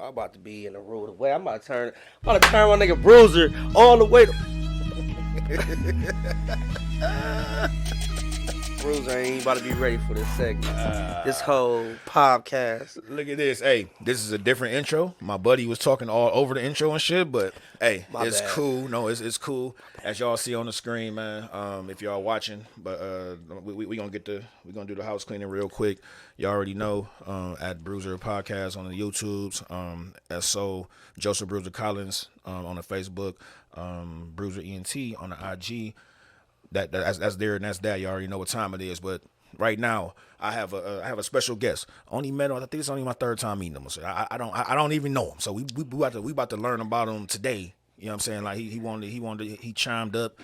I'm about to be in a rude way. I'm about to turn my nigga Bruiser all the way. Bruiser ain't about to be ready for this segment. This whole podcast. Look at this. Hey, this is a different intro. My buddy was talking all over the intro and shit, but hey, it's cool. No, it's cool. As y'all see on the screen, man. If y'all watching, but we gonna do the house cleaning real quick. You already know at Bruiser Podcast on the YouTubes. So Joseph Bruiser Collins on the Facebook. Bruiser ENT on the IG. That's there and that's that. You already know what time it is. But right now, I have a special guest. Only met him. I think it's only my third time meeting him. So I don't even know him. So we about to learn about him today. You know what I'm saying? Like he chimed up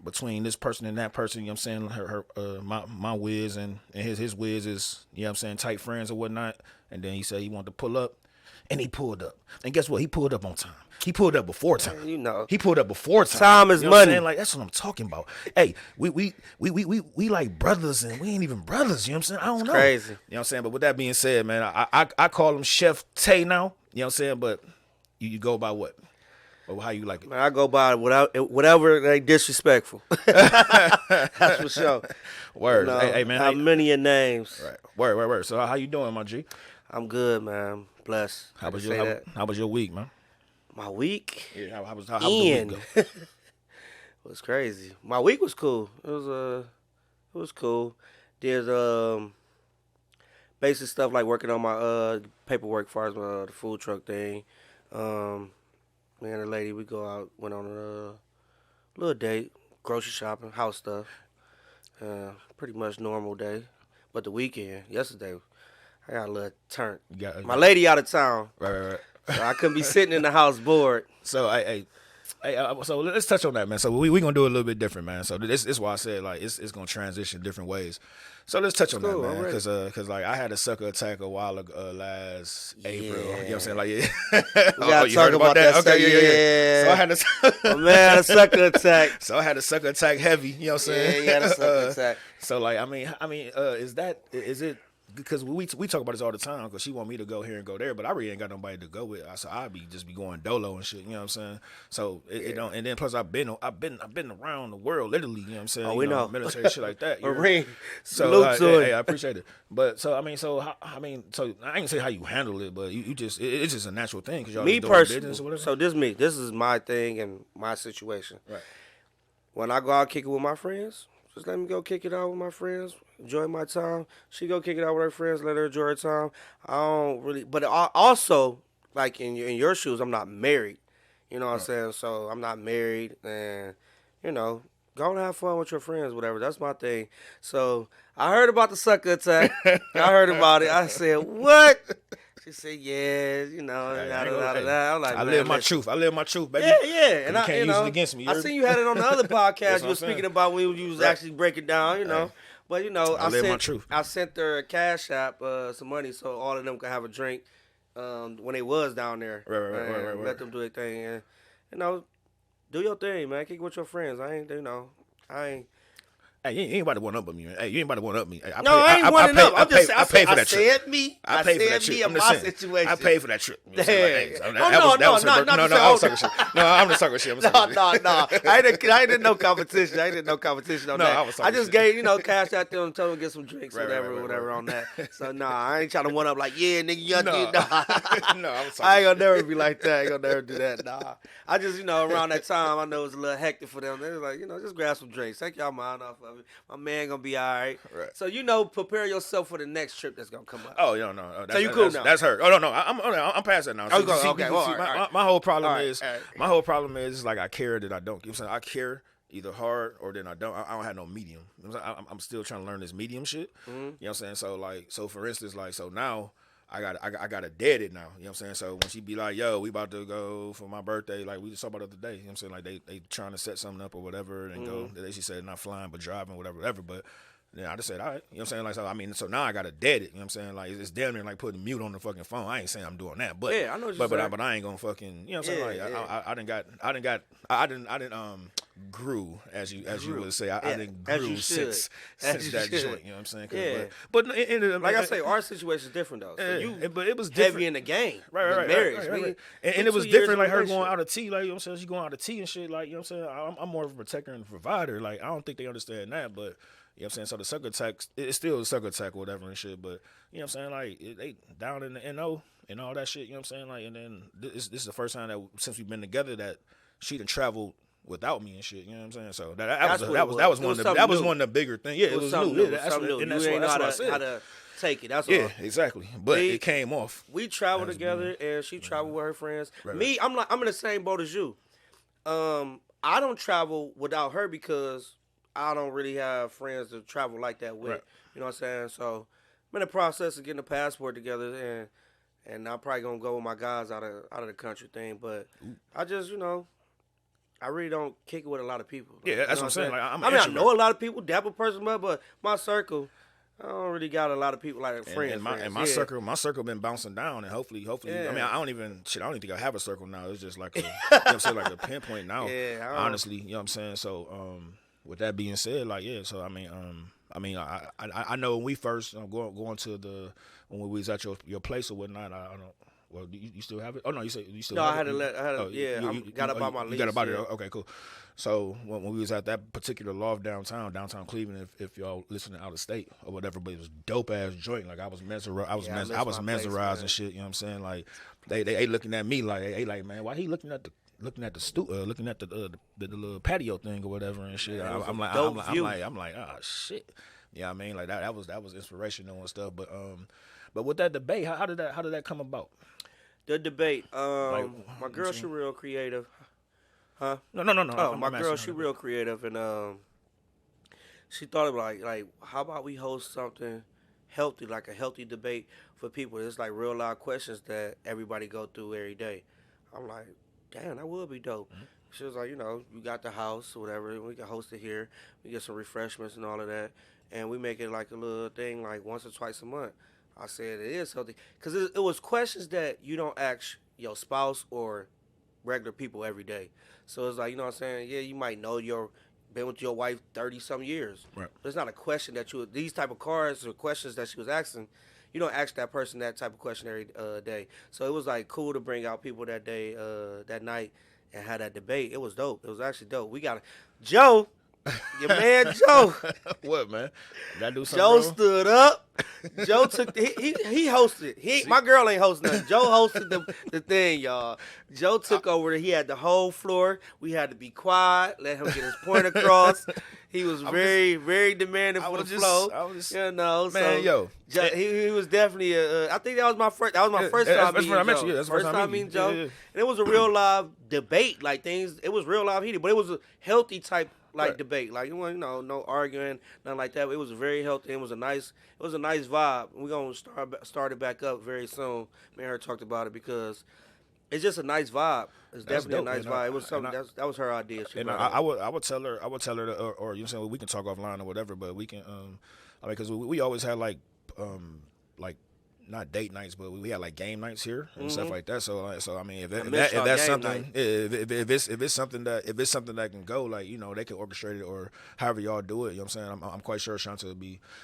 between this person and that person. You know what I'm saying? My whiz and his whiz is, you know what I'm saying, tight friends or whatnot. And then he said he wanted to pull up, and he pulled up. And guess what? He pulled up on time. He pulled up before time. Man, you know. He pulled up before time. Time is money. Like, that's what I'm talking about. Hey, we like brothers, and we ain't even brothers. You know what I'm saying? I don't know. Crazy. You know what I'm saying? But with that being said, man, I call him Chef Tay now. You know what I'm saying? But you go by what? Or how you like it? Man, I go by whatever they disrespectful. That's for sure. Word. You know, hey, man. How many your names? Right. Word. So how you doing, my G? I'm good, man. Blessed. How was your week, man? My week? Yeah, how was the week go? It was crazy. My week was cool. It was cool. Did basic stuff like working on my paperwork as far as the food truck thing. Me and the lady, we went on a little date, grocery shopping, house stuff. Pretty much normal day. But the weekend, yesterday, I got a little turnt. My lady out of town. Right. So I couldn't be sitting in the house bored. So so let's touch on that, man. So we gonna do it a little bit different, man. So this is why I said like it's gonna transition different ways. So let's touch on that, man, because like I had a sucker attack a while ago, last April. You know what I'm saying? Like, yeah. We gotta talk about that. Okay, yeah. So I had a sucker attack. So I had a sucker attack heavy. You know what I'm saying? Yeah, you had a sucker attack. So like, I mean, is it? Because we talk about this all the time because she want me to go here and go there, but I really ain't got nobody to go with. So I be going dolo and shit. You know what I'm saying? So it don't. And then plus I've been around the world literally. You know what I'm saying? Oh, we know military shit like that. Marine. So hey, I appreciate it. But so I ain't gonna say how you handle it, but you just it's just a natural thing because y'all me doing business or whatever. So this is my thing and my situation. Right. When I go out kick it with my friends, just let me go kick it out with my friends. Enjoy my time. She go kick it out with her friends. Let her enjoy her time. I don't really. But also, like in your shoes, I'm not married. You know what I'm saying? So I'm not married, and go and have fun with your friends, whatever. That's my thing. So I heard about the sucker attack. I heard about it. I said, what? She said, yeah, I'm like, I live my truth. I live my truth, baby. Yeah. And you can't use it against me. I seen you had it on the other podcast you were speaking about when you was actually breaking down, But, I live my truth. I sent her a cash app, some money, so all of them could have a drink when they was down there. Right. Let them do their thing. And, do your thing, man. Kick it with your friends. I ain't. Hey, you ain't about to one up on me, man. Hey, you ain't about to one up me. Hey, I ain't one up. I'm just saying. I paid for that trip. I paid for that trip. In my situation. I paid for that trip. No, I'm just talking shit. No. I didn't no competition. On that. I just gave, cash out there and told them to get some drinks, whatever on that. So, I ain't trying to one up like, yeah, nigga, you I ain't gonna never be like that. I ain't gonna never do that. Nah. I just, around that time, I know it was a little hectic for them. They was like, just grab some drinks. Take y'all mind off of it. My man gonna be all right. So prepare yourself for the next trip that's gonna come up. Oh, no. So you cool now? That's her. Oh no, I'm past that now. So, okay. My whole problem is like I care that I don't. You know what I'm saying? I care either hard or then I don't. I don't have no medium. I'm still trying to learn this medium shit. Mm-hmm. You know what I'm saying? So for instance, so now. I got to dead it now. You know what I'm saying? So when she be like, yo, we about to go for my birthday, like we just talked about the other day. You know what I'm saying? Like they trying to set something up or whatever and go. She said not flying but driving, whatever. But then I just said, all right. You know what I'm saying? So now I got to dead it. You know what I'm saying? Like it's damn near like putting mute on the fucking phone. I ain't saying I'm doing that, but yeah, I know what you're saying. But I ain't gonna fucking, you know what I'm saying? I didn't grew, as you would say. I didn't as grew you should. since As you that should. joint. You know what I'm saying? Yeah. But like I say, our situation is different though. So but it was heavy different. in the game. Right. Marriage. And it was different, like her going out of T, like, you know what I'm saying? She going out of T and shit, like, you know what I'm saying? I'm more of a protector and provider. Like, I don't think they understand that, but, you know what I'm saying? So the sucker attack, it's still a sucker attack or whatever and shit, but, you know what I'm saying? Like, they down in the NO and all that shit, you know what I'm saying? Like, and then this is the first time that, since we've been together, that she done traveled without me and shit, you know what I'm saying? So that was one of the bigger things. Yeah, it was new. That's what I said. How to take it. That's all. Yeah, exactly. But it came off. We traveled together, and she traveled with her friends. Me, I'm in the same boat as you. I don't travel without her because I don't really have friends to travel like that with. Right. You know what I'm saying? So I'm in the process of getting a passport together, and I'm probably gonna go with my guys out of the country thing. But I just, I really don't kick it with a lot of people. Yeah, that's what I'm saying. Like, I know a lot of people, dapper person, but my circle, I don't really got a lot of people like friends. And my circle been bouncing down, and hopefully. Yeah. I mean, I don't even think I have a circle now. It's just like like a pinpoint now. Yeah, honestly, you know what I'm saying. So, with that being said, like, yeah. So I mean, I know when we first going to when we was at your place or whatnot. I don't. Well, you still have it? Oh no, you said you still. No, have I got about my lease. You got about it. Okay, cool. So when we was at that particular loft downtown Cleveland, if y'all listening out of state or whatever, but it was dope ass joint. Like I was mesmerized. I was mesmerized and shit. You know what I'm saying? Like they looking at me like man, why he looking at the little patio thing or whatever and shit. I'm like oh shit. Yeah, I mean like that was inspirational and stuff. But with that debate, how did that come about? The debate. My girl, she real creative. Huh? No. Oh, my girl, she real creative, and she thought of like how about we host something healthy, like a healthy debate for people. It's like real live questions that everybody go through every day. I'm like, damn, that would be dope. Mm-hmm. She was like, you got the house or whatever. We can host it here. We get some refreshments and all of that, and we make it like a little thing, like once or twice a month. I said it is healthy because it was questions that you don't ask your spouse or regular people every day. So it's like, you know what I'm saying? Yeah, you might know been with your wife 30-some years. Right. But it's not a question that these type of cards or questions that she was asking, you don't ask that person that type of question every day. So it was like cool to bring out people that day, that night, and have that debate. It was dope. It was actually dope. We got Joe. Your man Joe. What, man? Gotta do something. Joe stood up. Joe took he hosted. My girl ain't hosting nothing. Joe hosted the thing, y'all. Joe took over. He had the whole floor. We had to be quiet, let him get his point across. He was very demanding for the flow. Man, he was definitely I think that was my first time meeting Joe. First time meeting Joe. Yeah. And it was a real live debate. Like it was real live heated, but it was a healthy type debate. Like, no arguing, nothing like that. It was very healthy. It was a nice vibe. We're gonna start it back up very soon. Me and her talked about it because it's just a nice vibe. It's definitely a nice vibe. It was something that was her idea. I would tell her to, or you know, saying we can talk offline or whatever, but we can because we always had like not date nights, but we had like game nights here and stuff like that. So I mean, if that's something, if it's something that can go, like, they can orchestrate it or however y'all do it. You know what I'm saying? I'm quite sure Shanta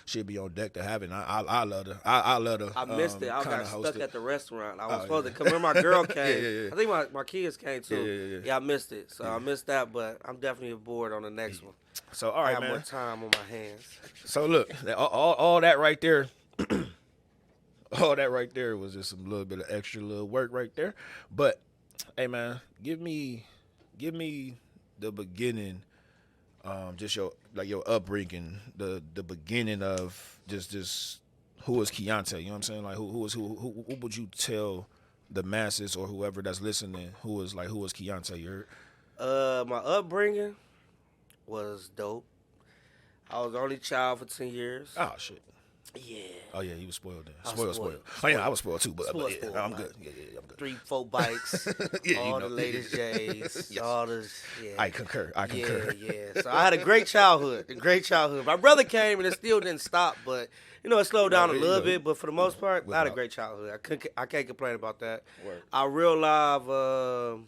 she'd be on deck to have it. And I love her. I love her. I missed it. I got stuck at the restaurant. I was supposed to come. Remember my girl came. I think my kids came too. Yeah, I missed it. So I missed that, but I'm definitely aboard on the next one. So all right, I have man. more time on my hands. So look, all that right there. All that right there was just some little bit of extra little work right there. But hey, man, give me the beginning, just your upbringing, the beginning of just who was Keontae. You know what I'm saying? Like who would you tell the masses or whoever that's listening who was Keontae? You heard? My upbringing was dope. I was the only child for 10 years. Oh shit. Yeah. Oh yeah, you was spoiled then. Spoiled. Oh yeah, I was spoiled too, but spoiled, I'm good. Yeah, I'm good. 3-4 bikes, all the latest J's, yes. All this. Yeah. I concur. Yeah. So I had a great childhood. My brother came and it still didn't stop, but it slowed down a little bit. But for the most part, I had a great childhood. I can't complain about that. Word. I real live.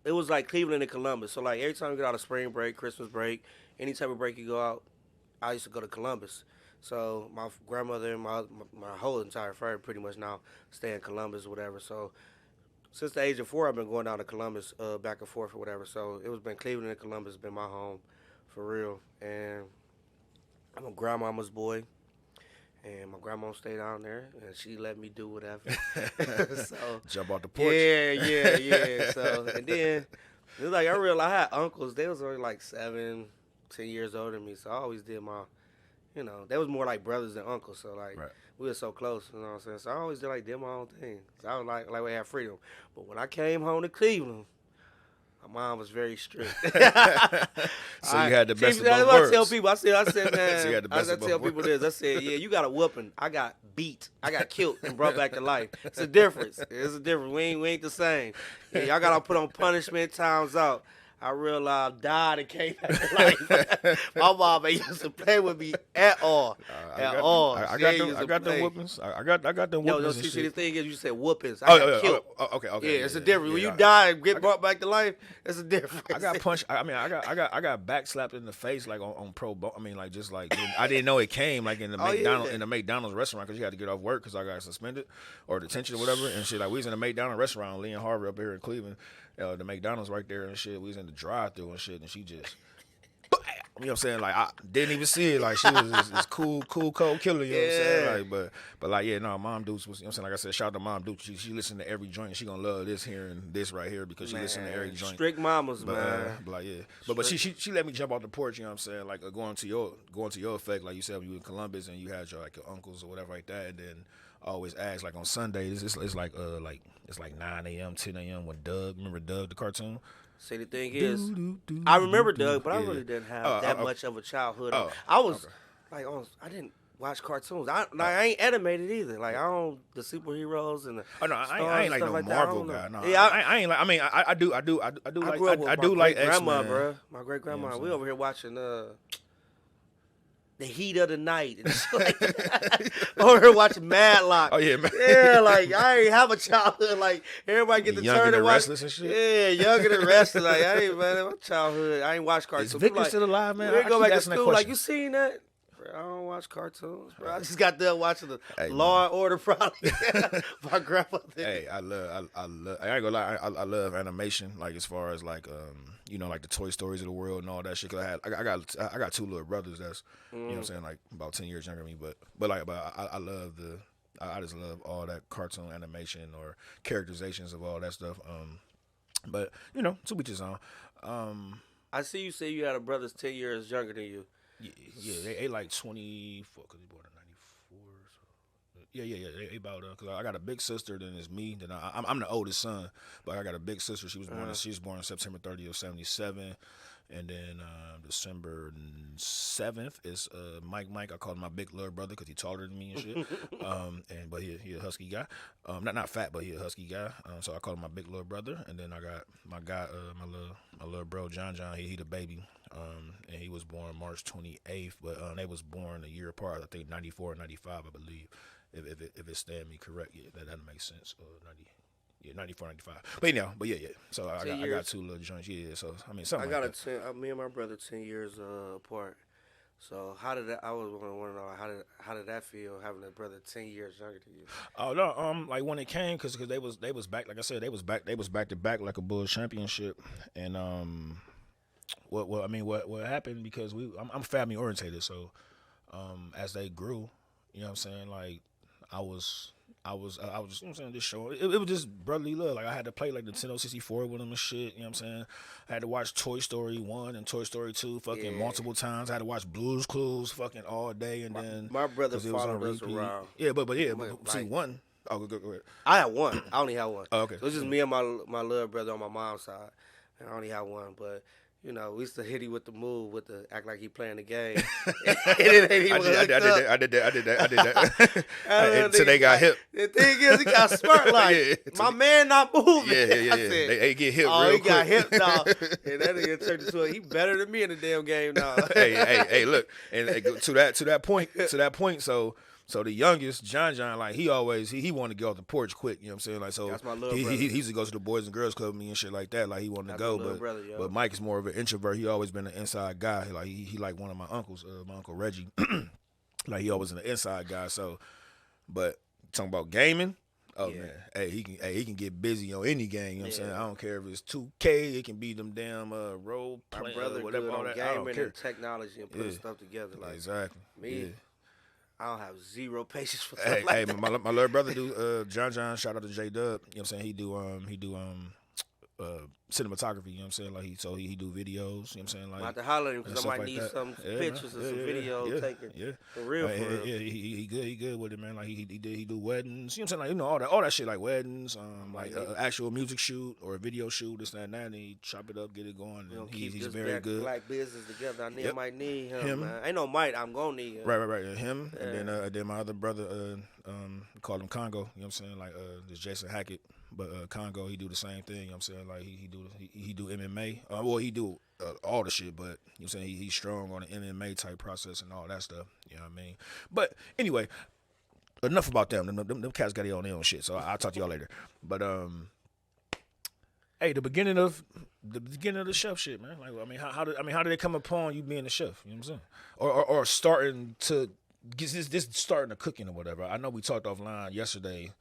it was like Cleveland and Columbus. So like every time you get out of spring break, Christmas break, any type of break you go out, I used to go to Columbus. So my grandmother and my whole entire family pretty much now stay in Columbus or whatever. So since the age of 4, I've been going down to Columbus, back and forth or whatever. So it was been Cleveland and Columbus been my home, for real. And I'm a grandmama's boy, and my grandma stayed down there, and she let me do whatever. So jump off the porch. Yeah. So and then it was like I realized I had uncles. They was only like 7, 10 years older than me. So I always did my, they was more like brothers than uncles. So like. Right. We were so close, you know what I'm saying? So I always did my own thing. So I was like we had freedom. But when I came home to Cleveland, my mom was very strict. So you had the best of both worlds. I tell people, I said, man, so you had the best I of both tell people worlds. this. I said, yeah, you got a whooping. I got beat. I got killed and brought back to life. It's a difference. It's a difference. We ain't the same. Yeah, y'all got to put on punishment, times out. I realized I died and came back to life. My mom ain't used to play with me at all. I got the whoopings. I got the whoopings. No, see, the thing is, you said whoopings. Okay. Yeah, it's a difference. When you die and get brought back to life, it's a difference. I got punched. I got back slapped in the face like on pro. I mean, like just like I didn't know it came like in the McDonald's restaurant because you had to get off work because I got suspended or detention or whatever and shit. Like we was in the McDonald's restaurant, Lee and Harvey up here in Cleveland. The McDonald's right there and shit. We was in the drive-thru and shit, and she just, you know what I'm saying? Like I didn't even see it. Like she was this cool, cold killer. You know what I'm saying? Like, but like yeah, no, Mom Dukes was. You know what I'm saying? Like I said, shout out to Mom Dukes. She listened to every joint. And she gonna love this here and this right here because she listened to every joint. Strict mamas, man. But like yeah, but she let me jump off the porch. You know what I'm saying? Like going to your effect, like you said when you were in Columbus and you had your like your uncles or whatever like that, and then. I always ask like on Sundays it's like 9 a.m. 10 a.m. when Doug, remember Doug the cartoon? See the thing is, I remember Doug, but I really didn't have that much of a childhood. I was like I didn't watch cartoons. I ain't animated either. Like I don't the superheroes and the I ain't like no like Marvel guy. No, yeah, I ain't like. I mean I do like grandma, X-Men. bro. My great grandma. You know we over here watching The Heat of the Night and shit like that. Over here watching Madlock. Oh yeah, man. Yeah, like I ain't have a childhood. Like everybody get the turn and watch. And shit. Yeah, younger than restless. Like I ain't man, my childhood. I ain't watch cartoons. Is Victor still alive, man? We go back to school. Like you seen that? Bro, I don't watch cartoons, bro. I just got done watching the Law and Order probably. My grandmother. Hey, I love. I ain't gonna lie. I love animation. Like as far as like like the Toy Stories of the world and all that shit. Cause I got 2 little brothers that's you know what I'm saying like about 10 years younger than me. But I love I just love all that cartoon animation or characterizations of all that stuff. But to each his own. I see you say you had a brother 10 years younger than you. Yeah, they like 24 because he born in 94. So. Yeah. They about because I got a big sister. Then it's me. Then I'm the oldest son, but I got a big sister. She was born on September 30th of '77, and then December 7th is Mike. I call him my big little brother because he taller than me and shit. But he a husky guy. Not fat, but he a husky guy. So I call him my big little brother. And then I got my guy, my little bro John. He the baby. And he was born March 28th, but they was born a year apart. I think 94 and 95, I believe. If it stand me correct, yeah, that makes sense. 94, 95. But yeah. So I got 2 little joints. Yeah, so I mean something. Me and my brother 10 years apart. So how did that? I was want to know how did that feel having a brother 10 years younger than you? Oh no, like when it came, cause they was back. Like I said, they was back to back like a Bulls championship, and What happened because I'm family orientated, so as they grew, you know what I'm saying, like I was you know what I'm saying, just showing it was just brotherly love. Like I had to play like the Nintendo 64 with them and shit, you know what I'm saying? I had to watch Toy Story 1 and Toy Story 2 fucking multiple times. I had to watch Blue's Clues fucking all day and then my brother followed us around. Yeah, but see one. Oh, go ahead. I had one. I only had one. Oh, okay. So it's just me and my little brother on my mom's side, and I only had one, but. We used to hit him with the move, with the act like he playing the game. I did that. Until they got hip. The thing is, he got smart like, my man not moving. Yeah. I said, they get hip real quick. Got hip now. And that nigga turned into he better than me in the damn game now. hey, look. And to that point, so So the youngest, John, like he always he wanted to get off the porch quick. You know what I'm saying? Like so, that's my little he brother. he used to go to the Boys and Girls Club with me and shit like that. Like he wanted That's to go, my little brother, yo. but Mike is more of an introvert. He always been an inside guy. Like he like one of my uncles, my uncle Reggie. Like he always an inside guy. So, but talking about gaming. Oh man, he can get busy on any game. You know what I'm saying? I don't care if it's 2K. It can be them damn role playing, My brother whatever. good All on that. I don't gaming care. and technology and putting stuff together. Like Exactly. me, I don't have zero patience for stuff Hey, like that. my little brother do John. Shout out to J Dub. You know what I'm saying? He do cinematography. You know what I'm saying? Like he do videos. You know what I'm saying? Like I'm about to holler at him because I might like need that. some pictures and some video taken. Yeah. For real, for real. Yeah, he good with it, man. Like he do weddings. You know what I'm saying? Like all that shit, like weddings, like actual music shoot or a video shoot, this that and that. And he chop it up, get it going. And he's very good. Black business together. I might need him. Man. Ain't no I'm gonna need him. Right. Him and then my other brother, call him Congo. You know what I'm saying? Like this Jason Hackett. But Congo, he do the same thing. You know what I'm saying? Like he do MMA. Well, he do all the shit, but you know what I'm saying? He's strong on the MMA type process and all that stuff. You know what I mean? But anyway, enough about them. Them cats got their own shit. So I'll talk to y'all later. But hey, the beginning of the chef shit, man. Like how did it come upon you being a chef? You know what I'm saying? Or starting to get this starting to cooking or whatever. I know we talked offline yesterday.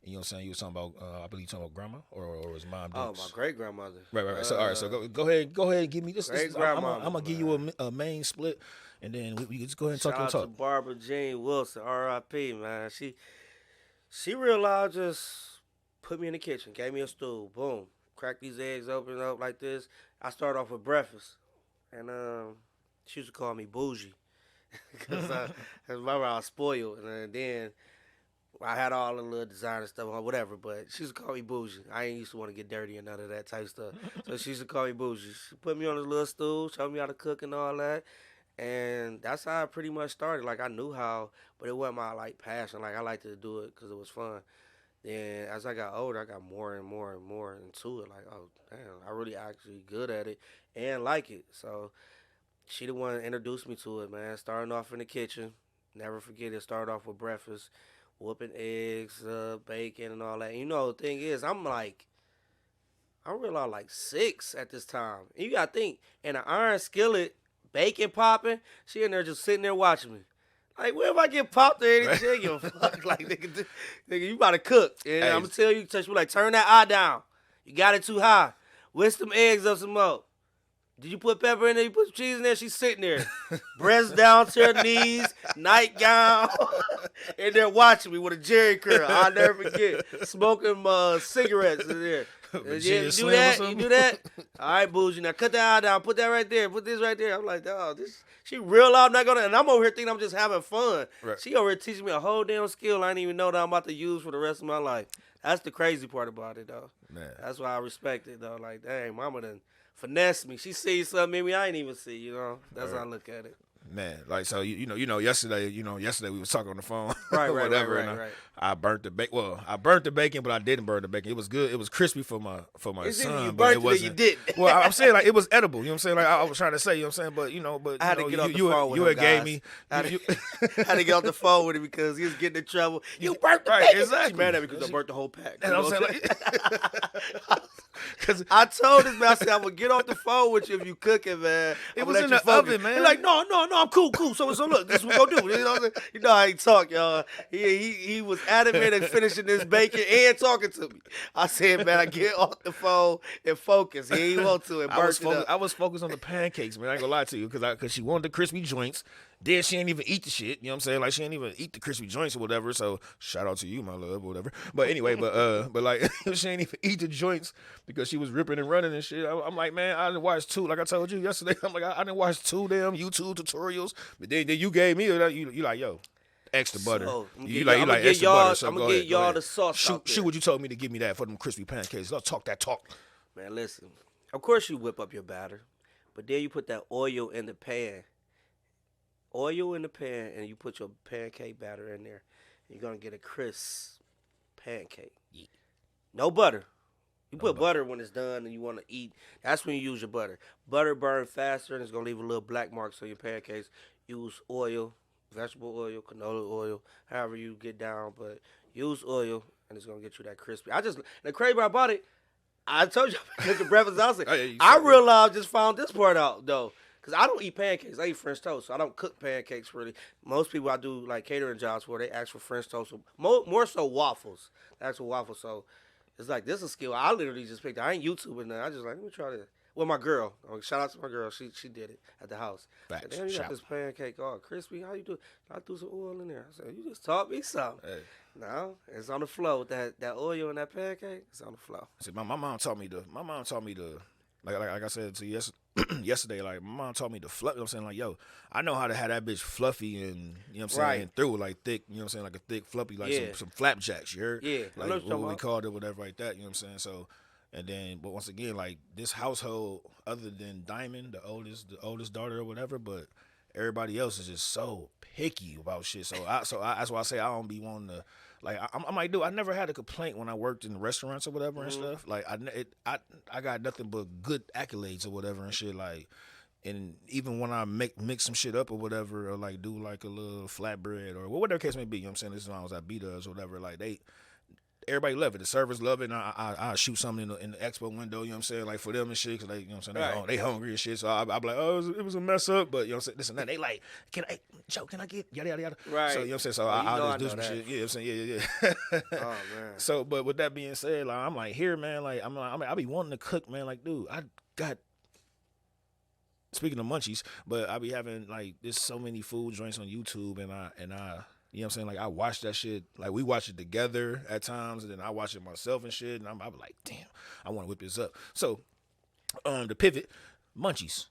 You know what I'm saying? You were talking about, I believe you were talking about grandma or his mom. Oh, my great grandmother. Right. So all right. So go ahead and give me this. I'm gonna give you a main split, and then we just go ahead and Shout talk. out to Barbara Jean Wilson, R.I.P. Man. She realized just put me in the kitchen, gave me a stool, boom, crack these eggs open up like this. I started off with breakfast, and she used to call me bougie because I remember I was spoiled, and then. I had all the little designer stuff or whatever, but she used to call me bougie. I ain't used to want to get dirty and none of that type stuff. So she used to call me bougie. She put me on this little stool, showed me how to cook and all that. And that's how I pretty much started. Like I knew how, but it wasn't my passion. Like I liked to do it because it was fun. Then as I got older, I got more and more and more into it. Like, oh damn, I really actually good at it and like it. So she the one that introduced me to it, man. Starting off in the kitchen, never forget it. Started off with breakfast. Whooping eggs, bacon, and all that. And you know, the thing is, I'm real 6 at this time. And you gotta think, in an iron skillet, bacon popping, she in there just sitting there watching me. Like, where if I get popped or anything, you fuck, like, nigga, you about to cook. And I'm gonna tell you, touch me like, turn that eye down. You got it too high. Whisk them eggs up some more. Did you put pepper in there? You put some cheese in there? She's sitting there. Breasts down to her knees, nightgown. And they're watching me with a jerry curl. I'll never forget. Smoking cigarettes in there. Yeah, you do that? You do that? All right, bougie. Now cut that eye down. Put that right there. Put this right there. I'm like, oh, she real loud. I'm not gonna. And I'm over here thinking I'm just having fun. Right. She over here teaching me a whole damn skill I didn't even know that I'm about to use for the rest of my life. That's the crazy part about it, though. Man. That's why I respect it, though. Like, dang, mama done finesse me. She sees something in me I ain't even see, you know. That's how I look at it. Man, like so you know yesterday we was talking on the phone right, whatever right. I burnt the bacon. Well, I burnt the bacon, but I didn't burn the bacon. It was good. It was crispy for my son, you but it wasn't. You didn't. Well, I'm saying like it was edible. You know what I'm saying? Like I was trying to say, you know what I'm saying, but I had to get off the phone with him, gave me. I had to get off the phone with him because he was getting in trouble. You burnt the bacon. Exactly. She's mad at me because I burnt the whole pack. And I'm saying Cause I told this man, I said, I'm gonna get off the phone with you if you cooking, man. It was in the oven, man. He's like, no, I'm cool. So look, this is what we gonna do. You know how he talk, y'all. He was adamant at finishing this bacon and talking to me. I said, man, I get off the phone and focus. He ain't want to and burnt it up. I was focused on the pancakes, man. I ain't gonna lie to you, because she wanted the crispy joints. Then she ain't even eat the shit. You know what I'm saying? Like she ain't even eat the crispy joints or whatever. So shout out to you, my love, or whatever. But anyway, but like she ain't even eat the joints because she was ripping and running and shit. I'm like, man, I didn't watch 2. Like I told you yesterday, I'm like, I didn't watch 2 damn YouTube tutorials. But then you gave me you like, yo, extra butter. So, you like extra butter. So I'm gonna get y'all the sauce. Shoot what you told me to give me that for them crispy pancakes. Let's talk that talk. Man, listen. Of course you whip up your batter, but then you put that oil in the pan. Oil in the pan, and you put your pancake batter in there. You're going to get a crisp pancake. Yeah. No butter. You put butter when it's done and you want to eat. That's when you use your butter. Butter burns faster, and it's going to leave a little black marks on your pancakes. Use oil, vegetable oil, canola oil, however you get down, but use oil and it's gonna get you that crispy. The crazy part about it, I told you I make the breakfast. Oh, yeah, you I said that. realized just found this part out though. Cause I don't eat pancakes. I eat French toast. So I don't cook pancakes really. Most people I do like catering jobs where they ask for French toast. So more so waffles. Actual waffles. So it's like this is a skill. I literally just picked it. I ain't YouTubing that. I just like let me try this. Well, my girl. Shout out to my girl. She did it at the house. Facts. Damn, you got Shout. this pancake all crispy. How you do it? I threw some oil in there. I said, you just taught me something. Hey. No, it's on the flow. With that oil in that pancake, it's on the flow. See, my mom taught me to. Like I said to you yesterday, like my mom taught me to fluff. You know what I'm saying? Like, yo, I know how to have that bitch fluffy and you know what I'm saying, Right. and through like thick, you know what I'm saying, like a thick fluffy, like Yeah. some flapjacks, you heard? Yeah, I know Like what you're what we talking called it, whatever like that, you know what I'm saying? So and then but once again, like this household, other than Diamond, the oldest daughter or whatever, but everybody else is just so picky about shit. So that's why I say I don't be wanting to. Like I'm like, dude, I never had a complaint when I worked in restaurants or whatever and stuff. Like I got nothing but good accolades or whatever and shit. Like, and even when I mix some shit up or whatever, or like do like a little flatbread or whatever case may be, you know what I'm saying? This is when I was at B-Dubs or whatever. Like everybody love it. The servers love it. And I shoot something in the expo window, you know what I'm saying? Like for them and shit, cause they, you know what I'm saying? Right. They hungry and shit. So I be like, oh, it was a mess up. But you know what I'm saying? This and that. They like, can I get yada, yada, yada. Right. So you know what I'm saying? So I just do some shit. Yeah, you know what I'm saying? Yeah. Oh man. So, but with that being said, like, I'm like, here, man, like, I be wanting to cook, man. Like, dude, I got, speaking of munchies, but I be having, like, there's so many food joints on YouTube, and I, you know what I'm saying? Like, I watch that shit. Like, we watch it together at times, and then I watch it myself and shit, and I be like, damn, I want to whip this up. So, the pivot, munchies.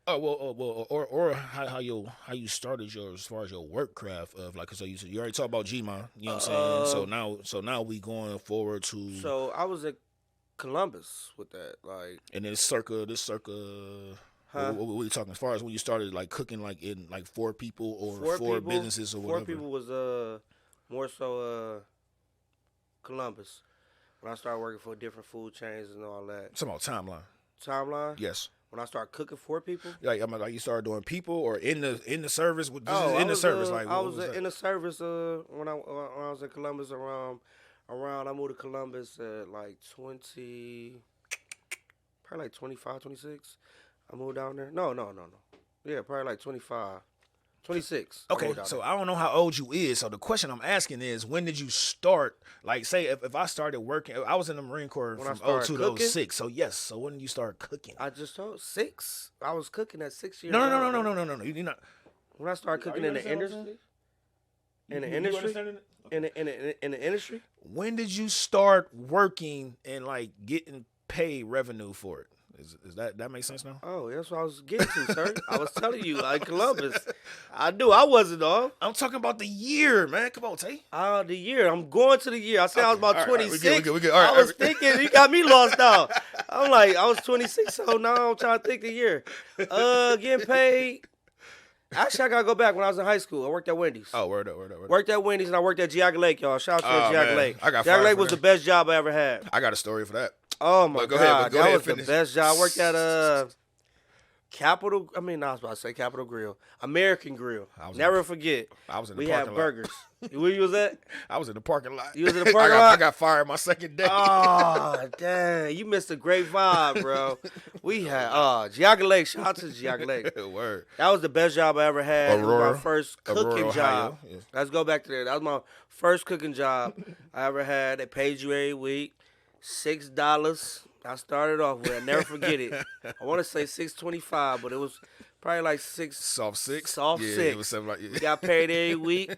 Oh well, or how you started your, as far as your work craft of, like, so you already talked about Gma, you know what I'm saying? So now we going forward to, So I was at Columbus with that, like, and then this circa Huh? what we talking as far as when you started like cooking, like in like four people or four people, businesses or whatever. 4 people was more so Columbus when I started working for different food chains and all that. It's about timeline. Timeline. Yes. When I started cooking for people. Like you started doing people or in the service. This Oh, is in the service. Like I what was that? in the service when I was in Columbus around I moved to Columbus at like 20, probably like 25, 26. I moved down there. No. Yeah, probably like 25, 26. Okay, so I don't know how old you is. So the question I'm asking is, when did you start? Like, say if I started working, I was in the Marine Corps When I from started 02 cooking? to 06. So yes. So when did you start cooking? I just told 6. I was cooking at 6 years No. old. You're not. When I started cooking in the industry, in the industry, When did you start working and like getting paid revenue for it? Is that make sense now? oh, that's what I was getting to, sir. I was telling you, like Columbus, I knew I wasn't off. I'm talking about the year, man. Come on, Tay. The year. I'm going to the year. I said I was about All right, 26. we good. All I right, was thinking, you got me lost out. I'm like, I was 26, so now I'm trying to think the year. Getting paid. Actually, I got to go back when I was in high school. I worked at Wendy's. Oh, word up. Worked at Wendy's and I worked at Geauga Lake, y'all. Shout out to Geauga man. Lake. I got Geauga fired Lake for was that. the best job I ever had. I got a story for that. Oh my But go God, ahead, that was finish. the best job. I worked at Capitol. I was about to say Capitol Grill, American Grill. Never forget. I was in the We parking had lot. burgers. Where you was at? I was in the parking lot. You was in the parking lot? I got fired my second day. Oh, dang. You missed a great vibe, bro. We had, Geauga Lake. Shout out to Geauga Lake. Word. That was the best job I ever had. It was Aurora. my first cooking Aurora, job. Ohio. Yeah. Let's go back to that. That was my first cooking job I ever had. They paid you every week. $6. I started off with. I never forget it. I want to say $6.25, but it was probably like six. Soft six. Soft yeah, six. It was something like We got paid every week.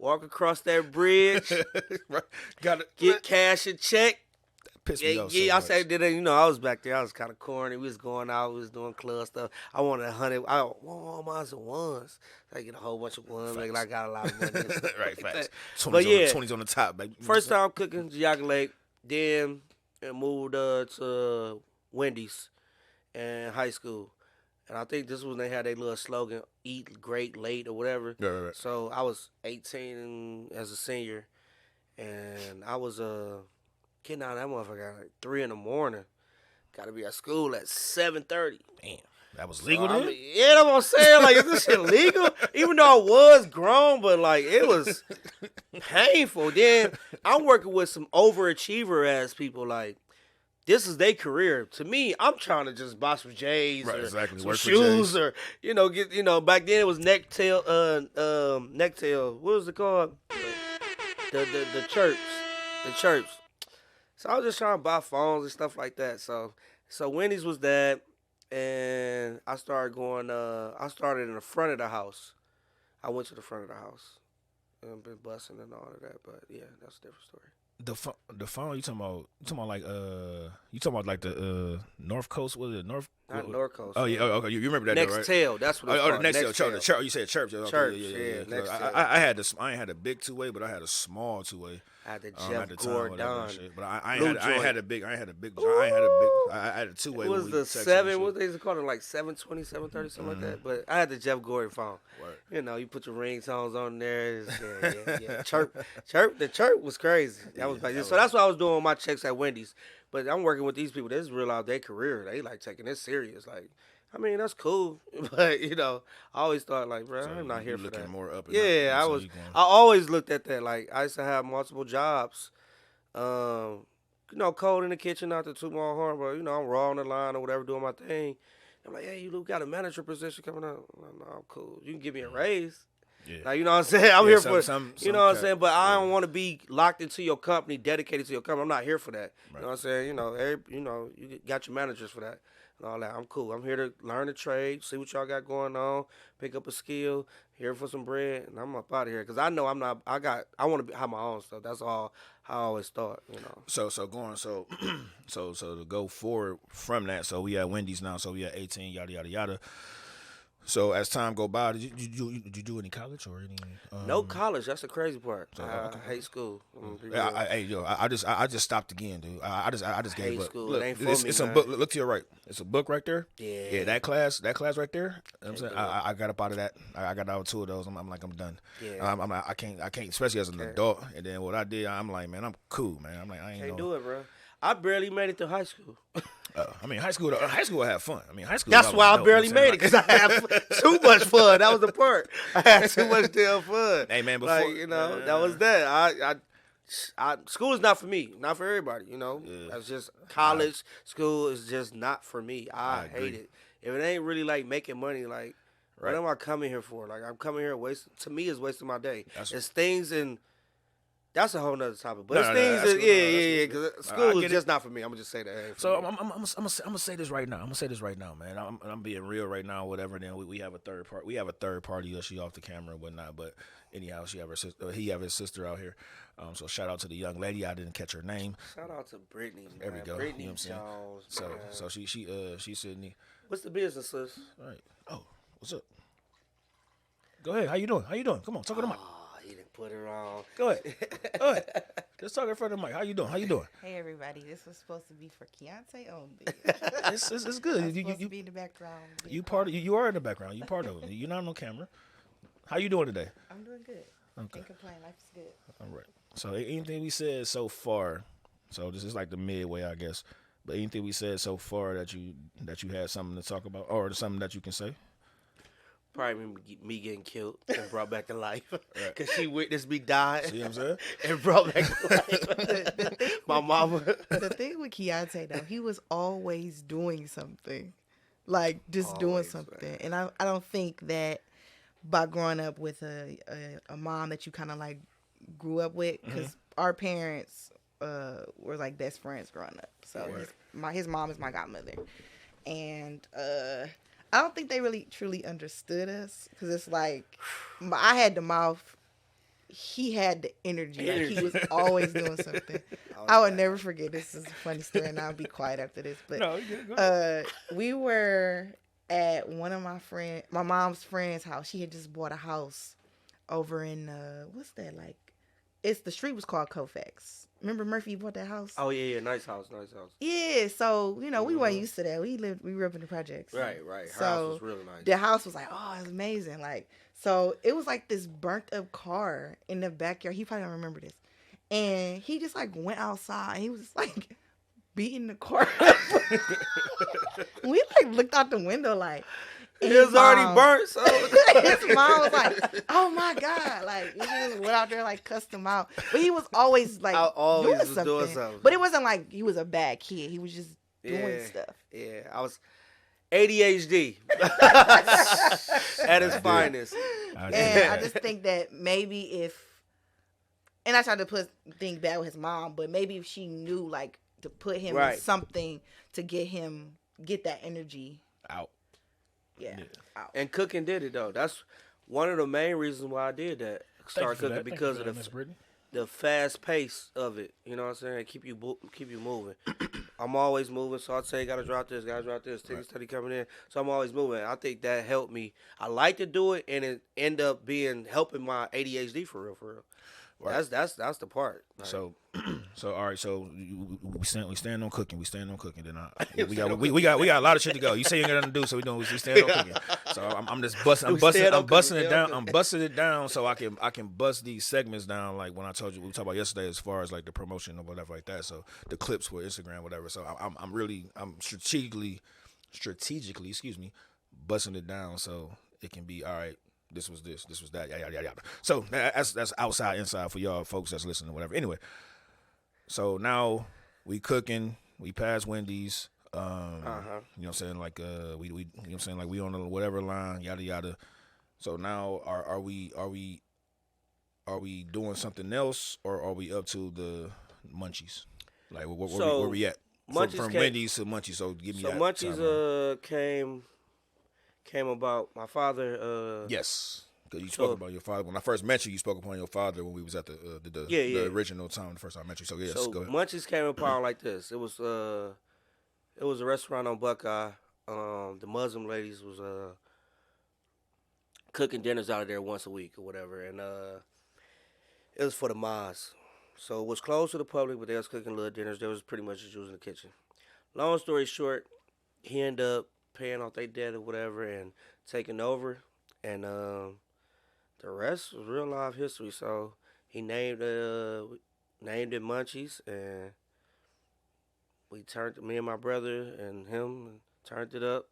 Walk across that bridge. Right. Got it. Get cash and check. Pissed me Yeah, off yeah. so I much. said, I was back there. I was kind of corny. We was going out. We was doing club stuff. I wanted 100. I want all mine at once. I get a whole bunch of ones. Like I got a lot of money. And stuff Right, like facts. that. But yeah, 20's on the top, baby. first time cooking Geauga Lake. Then moved to Wendy's in high school. And I think this was when they had their little slogan, eat great late or whatever. Right. So I was 18 as a senior. And I was getting out of that motherfucker at like 3 in the morning. Got to be at school at 7:30. Damn. That was legal then? Yeah, that's what I'm saying. Like, is this shit legal? Even though I was grown, but like it was painful. Then I'm working with some overachiever ass people. Like, this is their career. To me, I'm trying to just buy some J's Right, or exactly. some Work for shoes J's. or get back then it was necktail. What was it called? The chirps. So I was just trying to buy phones and stuff like that. So Wendy's was that, and I started going. I started in the front of the house. I went to the front of the house and been bussing and all of that. But yeah, that's a different story. The phone you talking about? You talking about like the North Coast? Was it North? Not North Coast. Oh yeah, okay. You remember that? Though, right? Nextel. That's what it's called. The Nextel. You said church. Okay, Church. Yeah. Nextel. I had this. I ain't had a big 2-way, but I had a small 2-way. I had the at Jeff the time, Gordon. but I Blue ain't had a joint. big. I had a 2-way. It was the 7. What they called it, like 720, 730, something like that. But I had the Jeff Gordon phone. Word. You put your ringtones on there. Yeah. Chirp. The chirp was crazy. That was back then. So that's what I was doing with my checks at Wendy's. But I'm working with these people. They just realize their career. They like taking this serious. Like, I mean, that's cool. But I always thought like, bro, I'm not here for that. More up. Yeah, I always looked at that. Like, I used to have multiple jobs. Cold in the kitchen, not to toot my horn, but I'm raw on the line or whatever, doing my thing. I'm like, hey, you got a manager position coming up? I'm like, no, I'm cool. You can give me a raise. Yeah. Like, you know what I'm saying? I'm here for you know what I'm saying? But I don't want to be locked into your company, dedicated to your company. I'm not here for that. Right. You know what I'm saying? You got your managers for that and all that. I'm cool. I'm here to learn the trade, see what y'all got going on, pick up a skill, here for some bread, and I'm up out of here. Because I know I want to have my own stuff. That's all I always thought, So to go forward from that, so we at Wendy's now, so we at 18, yada, yada, yada. So as time go by, did you do any college or any? No college. That's the crazy part. I hate school. I just stopped again, dude. I just gave up. School. Look, it ain't for it's me, a man. book. Look to your right. It's a book right there. Yeah. That class right there. I'm saying I got up out of that. I got out of 2 of those. I'm like, I'm done. Yeah. I can't, especially as an adult. And then what I did, I'm like, man, I'm cool, man. I'm like, I can't do it, bro. I barely made it to high school. High school I have fun. High school. That's why I barely made it, because I had too much fun. That was the part. I had too much damn fun. Hey man, before that was that. School is not for me, not for everybody. That's just college. School is just not for me. I hate it. If it ain't really like making money, like what am I coming here for? Like I'm coming here wasting my day. It's things and. That's a whole nother topic, but because school is just not for me. I'm gonna just say that. So I'm gonna say this right now. Man. I'm being real right now. Whatever. Then we have a third part. We have a third party. She off the camera and whatnot. But anyhow, he have his sister out here. So shout out to the young lady. I didn't catch her name. Shout out to Brittany. There we go. Brittany you know what I'm saying? So she Sydney. What's the business, sis? All right. Oh, what's up? Go ahead. How you doing? Come on, talk to the mic. He didn't put her on. Go ahead. Let's talk in front of the mic. How you doing? Hey everybody, this was supposed to be for Keontae only. It's good. I'm supposed to be in the background. You are in the background. You part of it. You're not on camera. How you doing today? I'm doing good. Okay. Can't complain. Life's good. All right. So anything we said so far, so this is like the midway, I guess. But anything we said so far that you had something to talk about, or something that you can say? Probably me getting killed and brought back to life. Because she witnessed me die. See what I'm saying? And brought back to life. My mama. The thing with Keontae, though, he was always doing something. Like, just doing something. Man. And I don't think that by growing up with a mom that you kind of, like, grew up with, because our parents were, like, best friends growing up. So his mom is my godmother. And I don't think they really truly understood us, because it's like I had the mouth, he had the energy. Like he was always doing something. I would never forget. This is a funny story, and I'll be quiet after this. But we were at one of my mom's friend's house. She had just bought a house over in what's that like? The street was called Colfax. Remember Murphy bought that house? Oh yeah, nice house. Yeah, so we weren't used to that. We grew up in the projects. Right. Her so house was really nice. The house was like, oh, it's amazing. Like, so it was like this burnt up car in the backyard. He probably don't remember this. And he just like went outside. And he was just like beating the car up. We like looked out the window like. It was already burnt, so his mom was like, "Oh my god!" Like he just went out there like cussed him out, but he was always like doing something. But it wasn't like he was a bad kid. He was just doing stuff. Yeah, I was ADHD at its finest. And I just think that maybe if, and I tried to think bad with his mom, but maybe if she knew like to put him in something to get that energy out. Yeah. Out. And cooking did it though. That's one of the main reasons why I did that. Start cooking because of the fast pace of it. You know what I'm saying? Keep you moving. I'm always moving, so I'll say gotta drop this, ticket study coming in. So I'm always moving. I think that helped me. I like to do it, and it end up helping my ADHD for real. Right. That's the part. Like, so all right. So we stand on cooking. Then we got a lot of shit to go. You say you ain't got nothing to do, so we stand on cooking. So I'm just busting it down. I'm busting it down so I can bust these segments down. Like when I told you we talked about yesterday, as far as like the promotion or whatever like that. So the clips for Instagram, whatever. So I'm strategically, busting it down so it can be all right. This was that, yada. So that's outside, inside for y'all folks that's listening, whatever. Anyway, so now we cooking, we pass Wendy's, you know what I'm saying, like we you know what I'm saying, like we on the whatever line, yada. So now are we doing something else, or are we up to the Munchies? Like where we at? From Wendy's to Munchies. So give me that. So Munchies came about my father. Yes, because you spoke about your father. When I first met you, you spoke upon your father when we was at the original time, the first time I met you. So yes, go ahead. Munchies came about like this. It was a restaurant on Buckeye. The Muslim ladies was cooking dinners out of there once a week or whatever, and it was for the mosque. So it was closed to the public, but they was cooking little dinners. They was pretty much just using the kitchen. Long story short, he ended up paying off their debt or whatever and taking over, and the rest was real life history. So he named it Munchies, and me and my brother and him turned it up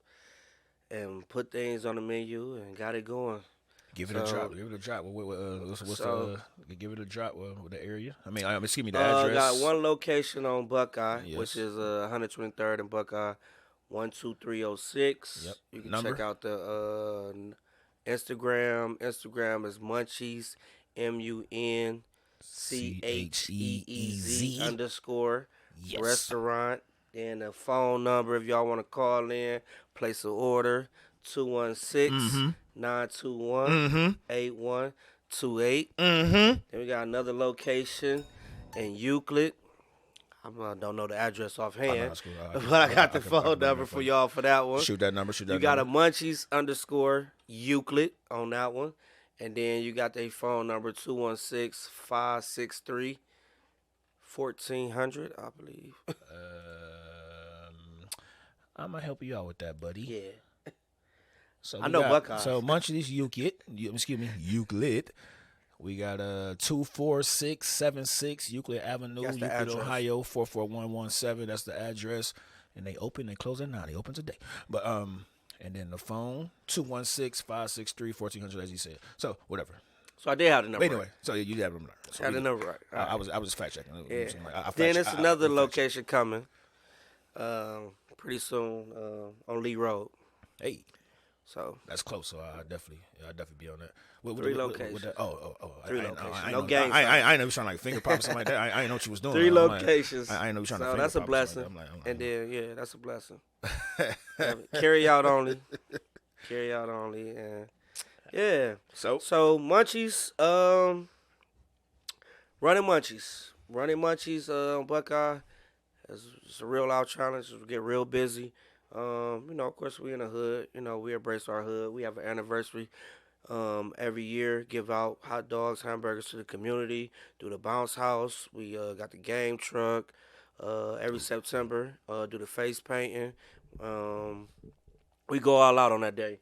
and put things on the menu and got it going. Give it a drop. Give it a drop. Give it a drop with the area. I mean, excuse me, the address. Got one location on Buckeye, which is 123rd and Buckeye. 12306. Yep. You can check out the Instagram. Instagram is Munchies MUNCHEEZ _ restaurant. Then the phone number if y'all want to call in, place an order, 216-921-8128. Then we got another location in Euclid. I don't know the address offhand, but I got the phone number for y'all for that one. Shoot that number. You got a Munchies _ Euclid on that one. And then you got their phone number, 216-563-1400, I believe. I'm going to help you out with that, buddy. Yeah. So I know Buckeye. So Munchies Euclid. We got 24676 Euclid Avenue, Euclid, Ohio 44117. That's the address. And they close at 9. They open today. But and then the phone 216-563-1400, as you said. So whatever. So I did have the number. Anyway, so you have the number. So I had the number right. I was just fact checking. Yeah. Then it's another location coming pretty soon on Lee Road. Hey. So that's close. So I'll definitely be on that. Three locations. Three locations. No games. I ain't know you trying to like finger pop or something like that. I didn't know what you was doing. 3 locations. I ain't know you trying to. So that's a blessing. Like and then that's a blessing. Carry out only. And yeah. So Munchies. Running Munchies on Buckeye. It's a real out challenge. We get real busy. Of course, we in the hood. We embrace our hood. We have an anniversary every year. Give out hot dogs, hamburgers to the community. Do the bounce house. We got the game truck every September. Do the face painting. We go all out on that day.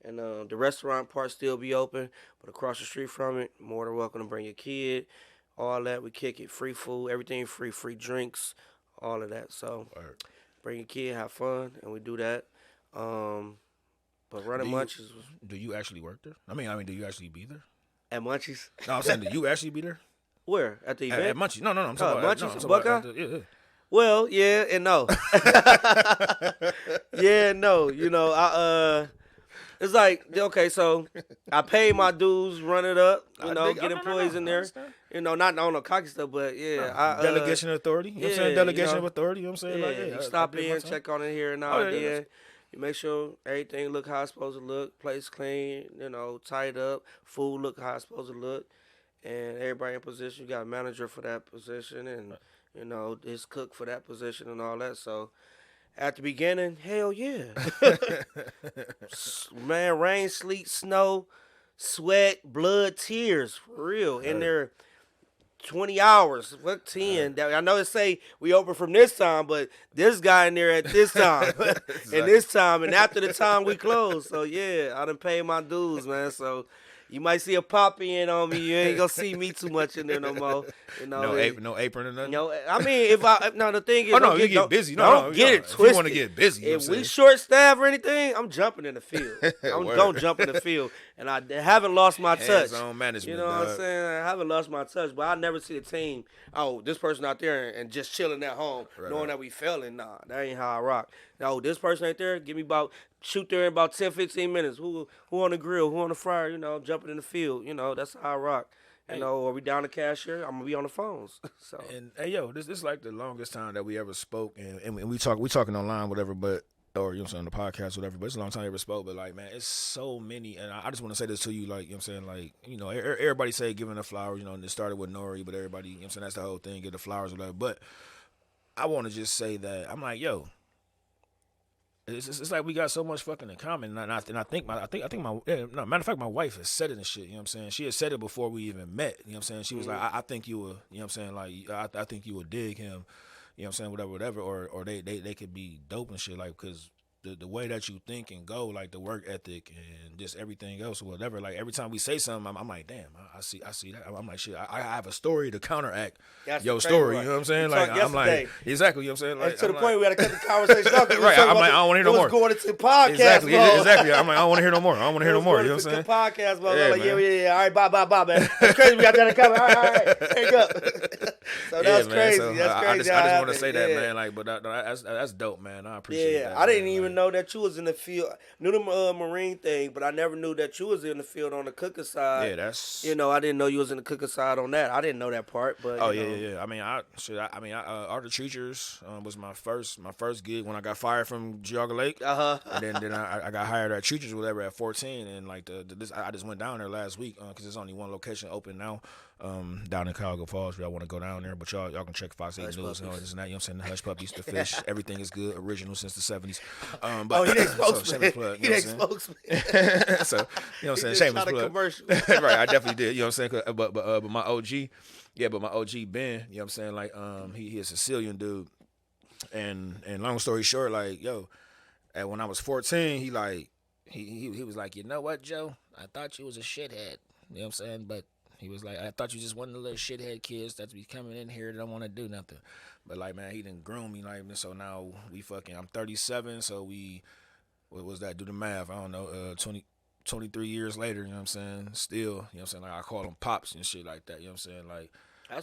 And the restaurant part still be open, but across the street from it, more than welcome to bring your kid. All that, we kick it. Free food, everything free. Free drinks. all of that. So Word. bring your kid, have fun, and we do that. But running Munchies was Do you actually work there? I mean, do you actually be there? at Munchies. No, I'm saying, do you actually be there? Where at the event? At Munchies? No, I'm talking about Munchies, no, I'm talking Buckeye? about yeah. Well, yeah and no. Yeah and no. You know, it's like, okay, so I pay my dues, run it up, get employees in there. Not on no cocky stuff, but yeah. Delegation of authority. You know what I'm saying? Delegation of authority. You know what I'm saying? Yeah, Like, you stop in, check on it here and now and then. You make sure everything look how it's supposed to look, place clean, tied up, food look how it's supposed to look, and everybody in position. You got a manager for that position, and this cook for that position and all that. So at the beginning, hell yeah, man, rain, sleet, snow, sweat, blood, tears, for real, in there. 20 hours, what 10? I know it say we open from this time, but this guy in there at this time, and this time, and after the time we close. So yeah, I done paid my dues, man. So you might see a pop in on me. You ain't gonna see me too much in there no more. No apron or nothing. I mean, the thing is, you get busy. Don't get it twisted. If you want to get busy, if we short staff or anything, I'm jumping in the field. I'm gonna jump in the field, and I haven't lost my touch. Hands-on management. You know what I'm saying? I haven't lost my touch, but I never see the team. Oh, this person out there and just chilling at home, knowing that we failing. Nah, that ain't how I rock. No, this person right there, give me shoot there in about 10, 15 minutes. Who on the grill? Who on the fryer? Jumping in the field. That's how I rock. Are we down the cashier? I'm gonna be on the phones. So and hey, yo, this is like the longest time that we ever spoke, and we talking online, whatever, but or on the podcast, whatever. But it's a long time we ever spoke. But like, man, it's so many, and I just want to say this to you, like, like, everybody say giving the flowers, and it started with Nori, but everybody, that's the whole thing, give the flowers, or whatever. But I want to just say that I'm like, yo. It's like we got so much fucking in common, and I think matter of fact, my wife has said it and shit. You know what I'm saying? She had said it before we even met. You know what I'm saying? She was like, I think you will. You know what I'm saying? Like, I think you will dig him. You know what I'm saying? Whatever. Or they could be dope and shit. Like, because the way that you think and go, like the work ethic and just everything else or whatever. Like every time we say something, I'm like, damn, I see that. I'm like, shit, I have a story to counteract your story. You know what I'm saying? Like I'm like, exactly. You know what I'm saying? Like, to the point we had to cut the conversation off. Right. I'm like, I don't want to hear no more. Going into the podcast. Exactly. I'm like, I don't want to hear no more. You know what I'm saying? Podcast, bro. Yeah, like, yeah. All right, bye, man. That's crazy. We got that covered. All right. There you go. So that's crazy. So that's crazy. I just want to say that, man. Like, but that's dope, man. I appreciate that. I didn't even know that you was in the field. Knew the Marine thing, but I never knew that you was in the field on the cooking side. Yeah, that's. I didn't know you was in the cooking side on that. I didn't know that part, but. Oh yeah. I mean, Art of Teachers was my first gig when I got fired from Geauga Lake. And then I got hired at Teachers, whatever, at 14, and like I just went down there last week because there's only one location open now. Down in Cuyahoga Falls, where I want to go down there, but y'all can check Fox 8 News and all this and that. You know what I'm saying? The Hush Puppies, the fish, everything is good, original since the 70s. But he ain't spokesman. Shameless plug, he ain't spokesman. So you know what I'm saying? Shameless plug. Commercial. Right, I definitely did. You know what I'm saying? But my OG, but my OG Ben, you know what I'm saying? Like he a Sicilian dude, and long story short, like when I was 14, he was like, you know what, Joe? I thought you was a shithead. You know what I'm saying? But he was like, I thought you just one of the little shithead kids that's be coming in here that don't want to do nothing. But like, man, he didn't groom me like this. So now I'm 37. So what was that? Do the math. I don't know. 23 years later, you know what I'm saying? Still, you know what I'm saying? Like I call him pops and shit like that. You know what I'm saying? Like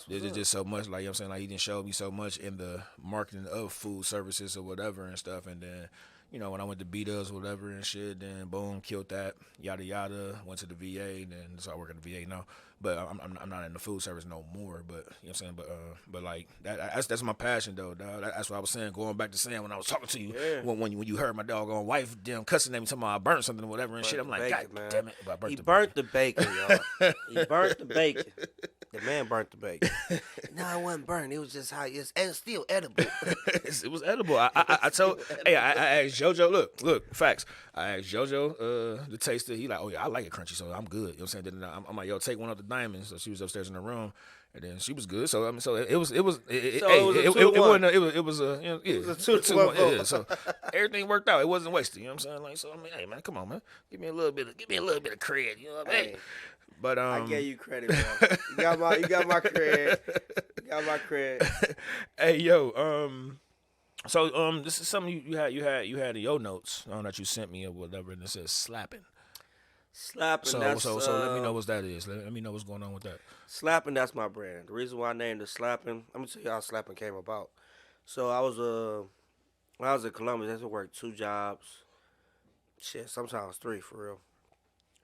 there's just so much. Like, you know what I'm saying? Like he didn't show me so much in the marketing of food services or whatever and stuff. And then, when I went to B-Dubs or whatever and shit, then boom, killed that, yada yada, went to the VA, and then started working at the VA now. But I'm not in the food service no more. But you know what I'm saying. But like that's my passion though. Dog. That's what I was saying. Going back to saying when I was talking to you, when you heard my doggone wife damn cussing at me, talking about I burnt something or whatever and shit. I'm like, God damn it! He burnt the bacon, y'all. He burnt the bacon. The man burnt the bacon. No, it wasn't burnt. It was just how it's still edible. It was edible. I told. Hey, I asked JoJo. Look, facts. I asked JoJo to taste it. He like, oh yeah, I like it crunchy, so I'm good. You know what I'm saying? Then I'm like, yo, take one of the diamonds. So she was upstairs in the room, and then she was good. So I mean, it was a 2-1. Yeah, so everything worked out. It wasn't wasted. You know what I'm saying? Like, so I mean, hey man, come on, man, give me a little bit of cred. You know what I mean? But I gave you credit, bro. You got my credit. You got my credit. Hey, yo, this is something you had in your notes that you sent me or whatever, and it says slapping. Slapping. So That's so let me know what that is. Let me know what's going on with that. slapping. That's my brand. The reason why I named it slapping. Let me tell you how slapping came about. So I was when I was in Columbus, I had to work 2 jobs. Shit, sometimes 3 for real.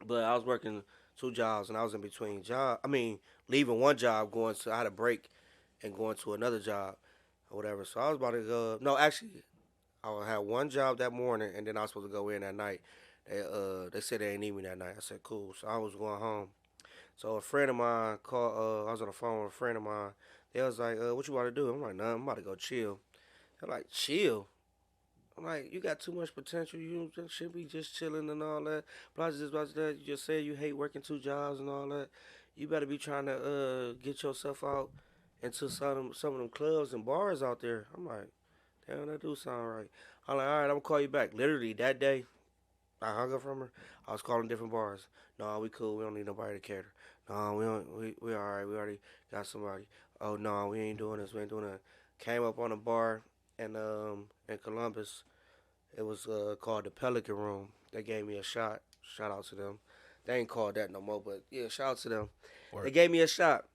But I was working 2 jobs, and I was in between job. I mean, leaving one job, going to I had a break, and going to another job or whatever. So I was about to go. No, actually, I had one job that morning, and then I was supposed to go in that night. They said they didn't need me that night. I said cool. So I was going home. So a friend of mine called. I was on the phone with a friend of mine. They was like, "What you about to do?" I'm like, "Nothing. I'm about to go chill." They're like, "Chill." I'm like, "You got too much potential. You should be just chilling and all that. Blah, blah, blah. You just said you hate working 2 jobs and all that. You better be trying to get yourself out into some of them clubs and bars out there." I'm like, "Damn, that do sound right." I'm like, "All right, I'm gonna call you back." Literally that day, I hung up from her. I was calling different bars. No, we cool. We don't need nobody to cater. No, we don't. We all right. We already got somebody. Oh no, we ain't doing this. We ain't doing that. Came up on a bar in Columbus. It was called the Pelican Room. They gave me a shot. Shout out to them. They ain't called that no more, but yeah, shout out to them. They Work. gave me a shot.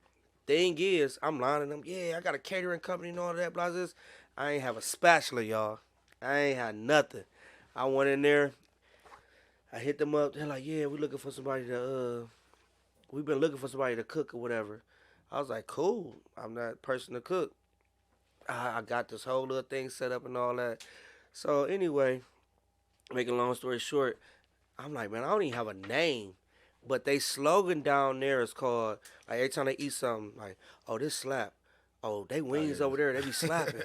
Thing is, I'm lining them. Yeah, I got a catering company and all that. Blah, blah. I ain't have a spatula, y'all. I ain't had nothing. I went in there. I hit them up. They're like, "Yeah, we looking for somebody to. We've been looking for somebody to cook or whatever." I was like, "Cool. I'm that person to cook." I got this whole little thing set up and all that. So anyway, making a long story short, I'm like, man, I don't even have a name. But they slogan down there is called, like every time they eat something, like, "Oh, this slap. Oh, they I wings hear over there, they be you. slapping."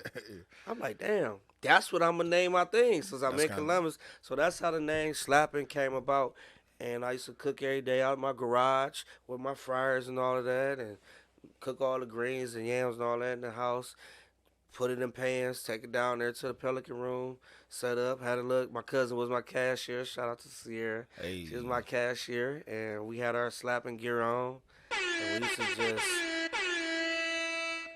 I'm like, damn, that's what I'm gonna name my thing since I'm That's in kind of Columbus. So that's how the name slapping came about. And I used to cook every day out in my garage with my fryers and all of that, and cook all the greens and yams and all that in the house. Put it in pans, take it down there to the Pelican Room, set up, had a look. My cousin was my cashier. Shout out to Sierra. She was hey. my cashier, and we had our slapping gear on, and we used to just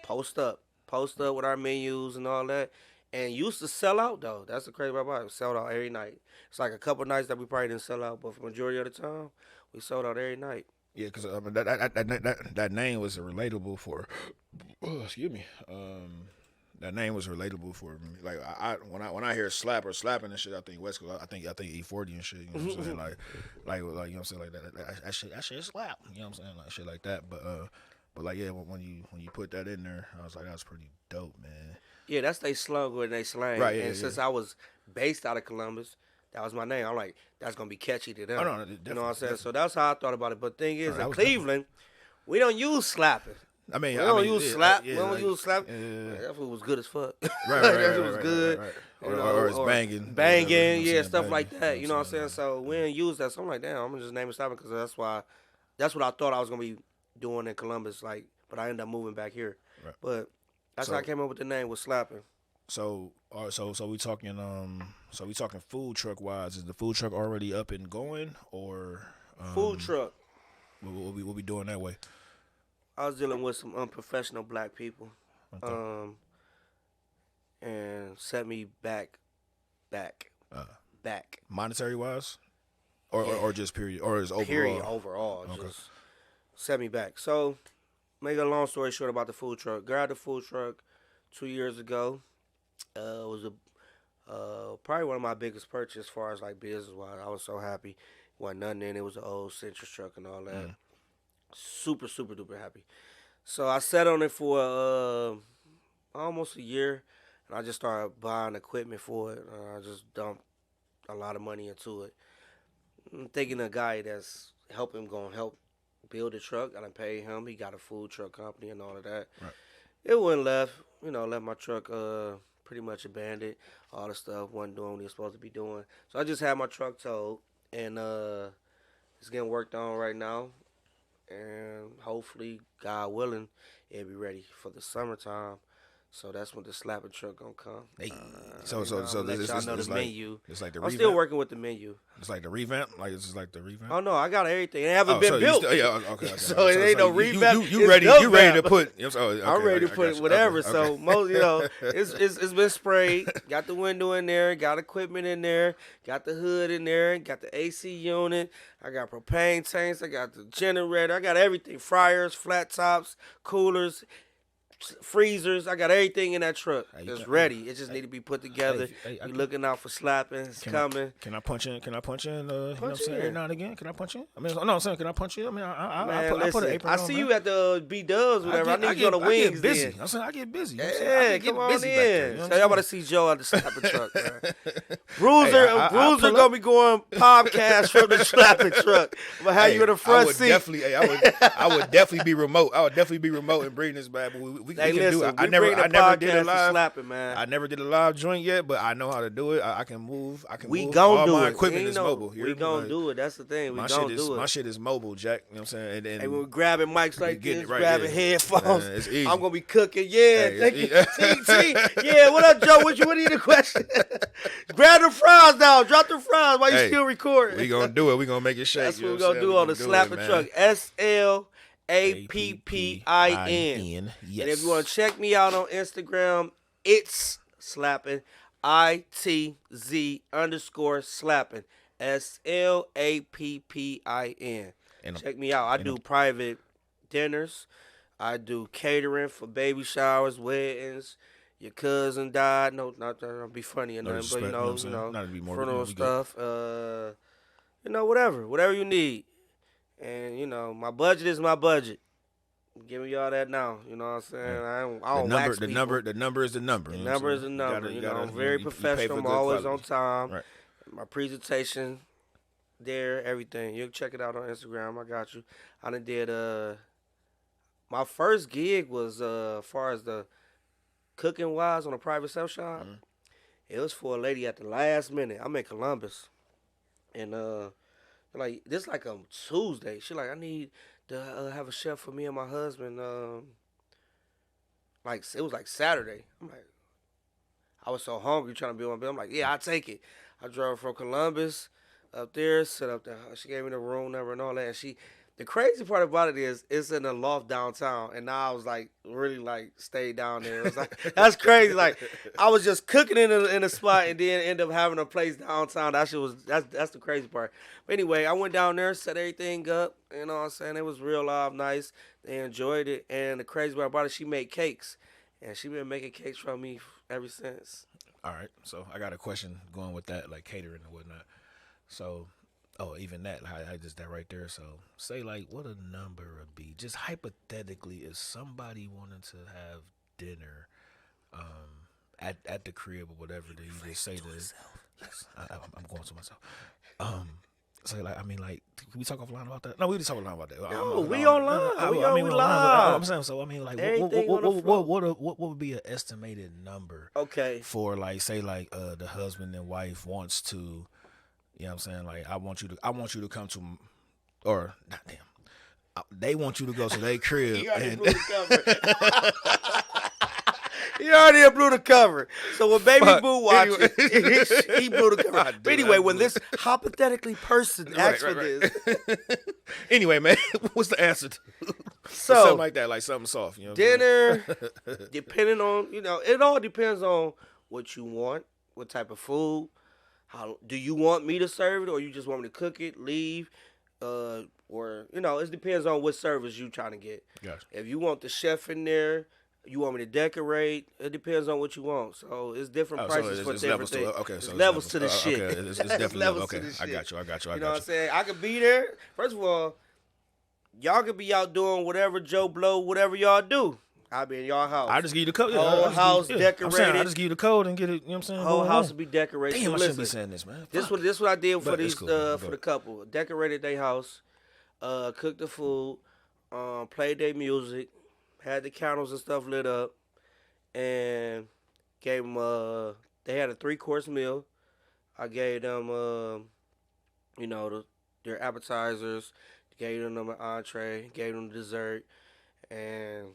post up, post up with our menus and all that. And used to sell out though. That's the crazy part about it. Sold out every night. It's like a couple nights that we probably didn't sell out, but for the majority of the time, we sold out every night. Yeah, because that name was relatable for. Oh, excuse me. That name was relatable for me. Like when I hear slap or slapping and shit, I think West Coast. I think E40 and shit. You know what I'm saying? Like you know what I'm saying? Like that shit slap. You know what I'm saying? Like shit like that. But like yeah, when you put that in there, I was like that's pretty dope, man. Yeah, that's they slogan and they slang. Right? Yeah, And yeah. since I was based out of Columbus, that was my name. I'm like, that's gonna be catchy to Oh them. no, You know what I'm saying? definitely. So that's how I thought about it. But thing No, is, in that was definitely. Cleveland, we don't use slapping. We don't use Yeah, slap. We yeah, don't like, use slap. yeah. That food was good as fuck. Right, right, That right, shit right, was right, right, good. right. You Or know, it's or banging, or whatever. You know banging, what I'm yeah, saying? stuff Banging. like that. You know what I'm saying? saying? So we didn't use that. So I'm like, damn, I'm gonna just name it slapping because that's what I thought I was gonna be doing in Columbus. Like, but I ended up moving back here. Right. But that's how I So, came up with the name was slapping. so we talking food truck wise. Is the food truck already up and going, or Food truck. we'll be doing that way? I was dealing with some unprofessional black people, Okay. um, and set me back, Uh, back. monetary wise, or, Yeah, or just period, or is period. overall? Overall, Okay. just set me back. So, make a long story short about the food truck. Grabbed the food truck 2 years ago. It was probably one of my biggest purchases as far as like business wise. I was so happy. Wasn't nothing in it. It was an old Citrus truck and all that. Mm. Super, super duper happy. So I sat on it for almost a year, and I just started buying equipment for it. I just dumped a lot of money into it. I'm thinking a guy that's helping gonna help build a truck. I done paid him. He got a food truck company and all of that. Right. It wasn't left. Left my truck pretty much abandoned. All the stuff wasn't doing what he was supposed to be doing. So I just had my truck towed, and it's getting worked on right now. And hopefully, God willing, it'll be ready for the summertime. So that's when the slapping truck gonna come. Hey, So let y'all know the menu. It's like the I'm revamp. still working with the menu. It's like the revamp. Like it's just like the revamp. Oh no, I got everything. It haven't been built. Okay. So it ain't no revamp. You ready? You ready to put? I'm ready to put whatever. Okay. So most, it's been sprayed. Got the window in there. Got equipment in there. Got the hood in there. Got the AC unit. I got propane tanks. I got the generator. I got everything. Fryers, flat tops, coolers, freezers. I got everything in that truck. It's ready. It just need to be put together. You looking out for slapping. It's coming. Can I punch in? Can I punch in? You know what I'm saying? Every now and again. Can I punch in? I mean, no, I'm saying, can I punch in? I mean, I put an apron on. I see you at the B-Dubs, whatever. I need you on the wings. I get busy. I'm saying I get busy. Yeah, come on in. So y'all about to see Joe at the slapping truck, man. Bruiser gonna be going podcast from the slapping truck. But how you in the front seat? I would definitely be remote. I would definitely be remote and bring this bad. We can do it. I never did a live. Slapping, man. I never did a live joint yet, but I know how to do it. I can move. We move. gonna All do my it. equipment is mobile. We gonna do it. That's the thing. We gonna do it. My shit is mobile, Jack. You know what I'm saying? And we're grabbing mics like this, right, grabbing headphones. It's easy. I'm gonna be cooking. Yeah, thank you. TT. Yeah, what up, Joe? What need a question? Grab the fries now. Drop the fries while you still recording. We gonna do it. We gonna make it shake. That's what we gonna do on the slapping truck. SLAPPIN. Yes. And if you want to check me out on Instagram, it's slapping. ITZ_slapping. SLAPPIN. Check me out. I do private dinners. I do catering for baby showers, weddings. Your cousin died. No, not to be funny or nothing, but funeral stuff. Whatever you need. And my budget is my budget. I'm giving y'all that now. You know what I'm saying? I don't wax people. The number is the number. The number is the number. I'm very professional. I'm always on time. Right. My presentation there, everything. You can check it out on Instagram. I got you. I done did my first gig was as far as the cooking wise on a private self shop. Mm-hmm. It was for a lady at the last minute. I'm in Columbus. And this like a Tuesday. She like, I need to have a chef for me and my husband. It was like Saturday. I'm like, I was so hungry trying to be on my bed. I'm like, yeah, I'll take it. I drove from Columbus up there, set up there. She gave me the room number and all that. And the crazy part about it is it's in a loft downtown. And now I was like, really like stayed down there. It was like, that's crazy. Like I was just cooking in a spot and then end up having a place downtown. That's the crazy part. But anyway, I went down there, set everything up. You know what I'm saying? It was real live, nice. They enjoyed it. And the crazy part about it, she made cakes. And she been making cakes for me ever since. All right. So I got a question going with that, like catering and whatnot. So, even that, I just that right there. So, say like what a number would be, just hypothetically, if somebody wanted to have dinner, at the crib or whatever, that you just say this. Yes, I'm going to myself. So like, I mean, like, can we talk offline about that? No, we just talk offline about that. No, we online. We live. I'm saying, so I mean, like, what would be an estimated number? Okay. For like, say, like, the husband and wife wants to, you know what I'm saying? Like, I want you to come to, or not damn, they want you to go to their crib. You already blew the cover. He already blew the cover. So when Baby Boo watches, he blew the cover. But anyway, when this hypothetically person asks for this. Anyway, man, what's the answer to? So something like that, like something soft. You know, dinner, depending on, it all depends on what you want, what type of food. How do you want me to serve it, or you just want me to cook it, leave, or it depends on what service you trying to get. Gotcha. If you want the chef in there, you want me to decorate, it depends on what you want. So it's different prices for different things. Okay, so levels to the shit. Okay, it's definitely levels to the shit. I got you. You know what I'm saying? I could be there. First of all, y'all could be out doing whatever Joe Blow, whatever y'all do. I'll be in y'all house. I just give you the code. Whole house decorated. I'm saying, I just give you the code and get it. You know what I'm saying? Whole house will be decorated. Damn, I shouldn't be saying this, man. This what I did for these for the couple. Decorated their house, cooked the food, played their music, had the candles and stuff lit up, and gave them. They had a 3-course meal. I gave them, their appetizers, gave them an entree, gave them dessert, and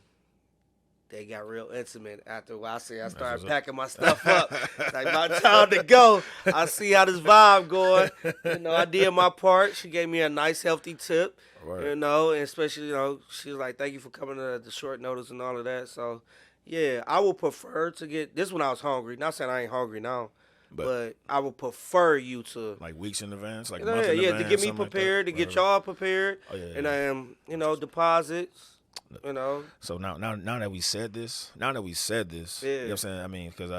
they got real intimate after a while. I started packing my stuff up. It's like my time to go. I see how this vibe going. You know, I did my part. She gave me a nice, healthy tip. Right. You know, and especially, you know, she was like, thank you for coming at the short notice and all of that. So, yeah, I would prefer to get this when I was hungry. Not saying I ain't hungry now. But I would prefer you to like weeks in advance, like months in advance, to get me prepared, to get y'all prepared, and I am, you know, deposits. You know. So now that we said this, you know what I'm saying? I mean, because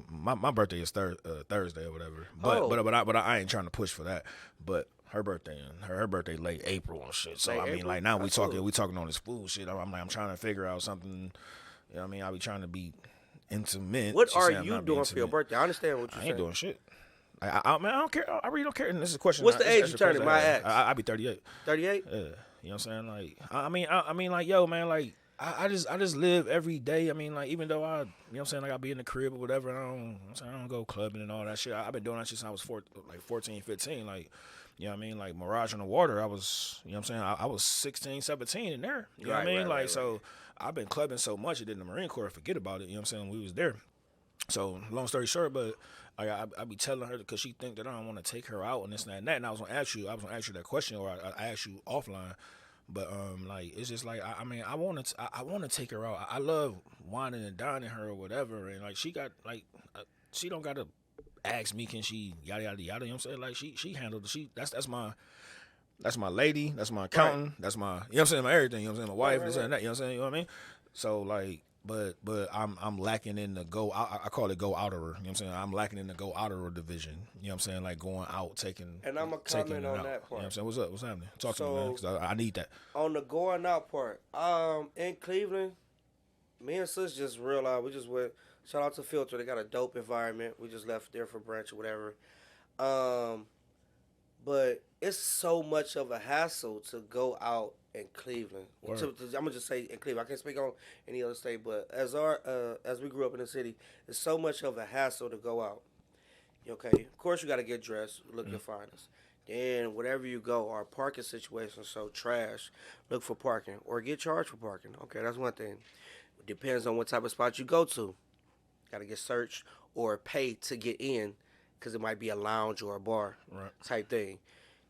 my birthday is Thursday or whatever. But I ain't trying to push for that. But her birthday late April and shit. So I mean, like now we talking on this food shit. I'm trying to figure out something. You know what I mean? I be trying to be intimate. What are you doing for your birthday? I understand what you're saying. I ain't doing shit. I don't care. I really don't care. And this is a question. What's the age you turning? My ass. I be 38. 38? Yeah. You know what I'm saying? Like, I mean, like, yo, man, like, I just live every day. I mean, like, even though you know what I'm saying, like, I be in the crib or whatever, and I don't go clubbing and all that shit. I've been doing that shit since I was 14, 15. Like, you know what I mean? Like, Mirage on the Water, I was, you know what I'm saying? I was 16, 17 in there. You know what I mean? Right. So I've been clubbing so much, it did the Marine Corps forget about it. You know what I'm saying? We was there. So, long story short, but I be telling her because she think that I don't want to take her out and this and that. And I was gonna ask you that question, or I asked you offline. But like it's just like I mean I want to take her out. I love whining and dining her or whatever, and like she got like she don't gotta ask me can she yada yada yada. You know what I'm saying? Like she handled that's my lady, that's my accountant, right. That's my you know what I'm saying, my everything. You know what I'm saying, my wife, this and that. You know what I'm saying? You know what I mean? So like. But I'm lacking in the go out. I call it go outer. You know what I'm saying? I'm lacking in the go outer division. You know what I'm saying? Like going out, taking. And I'm gonna comment on that part. You know what I'm saying? What's up? What's happening? Talk to me, man. Cause I need that. On the going out part, in Cleveland, me and sis just realized we just went. Shout out to Filter. They got a dope environment. We just left there for brunch or whatever. But it's so much of a hassle to go out in Cleveland. I'm gonna just say in Cleveland. I can't speak on any other state, but as we grew up in the city, it's so much of a hassle to go out. Okay, of course you got to get dressed, look your finest. Then wherever you go, our parking situation is so trash. Look for parking or get charged for parking. Okay, that's one thing. It depends on what type of spot you go to. Got to get searched or pay to get in, because it might be a lounge or a bar type thing.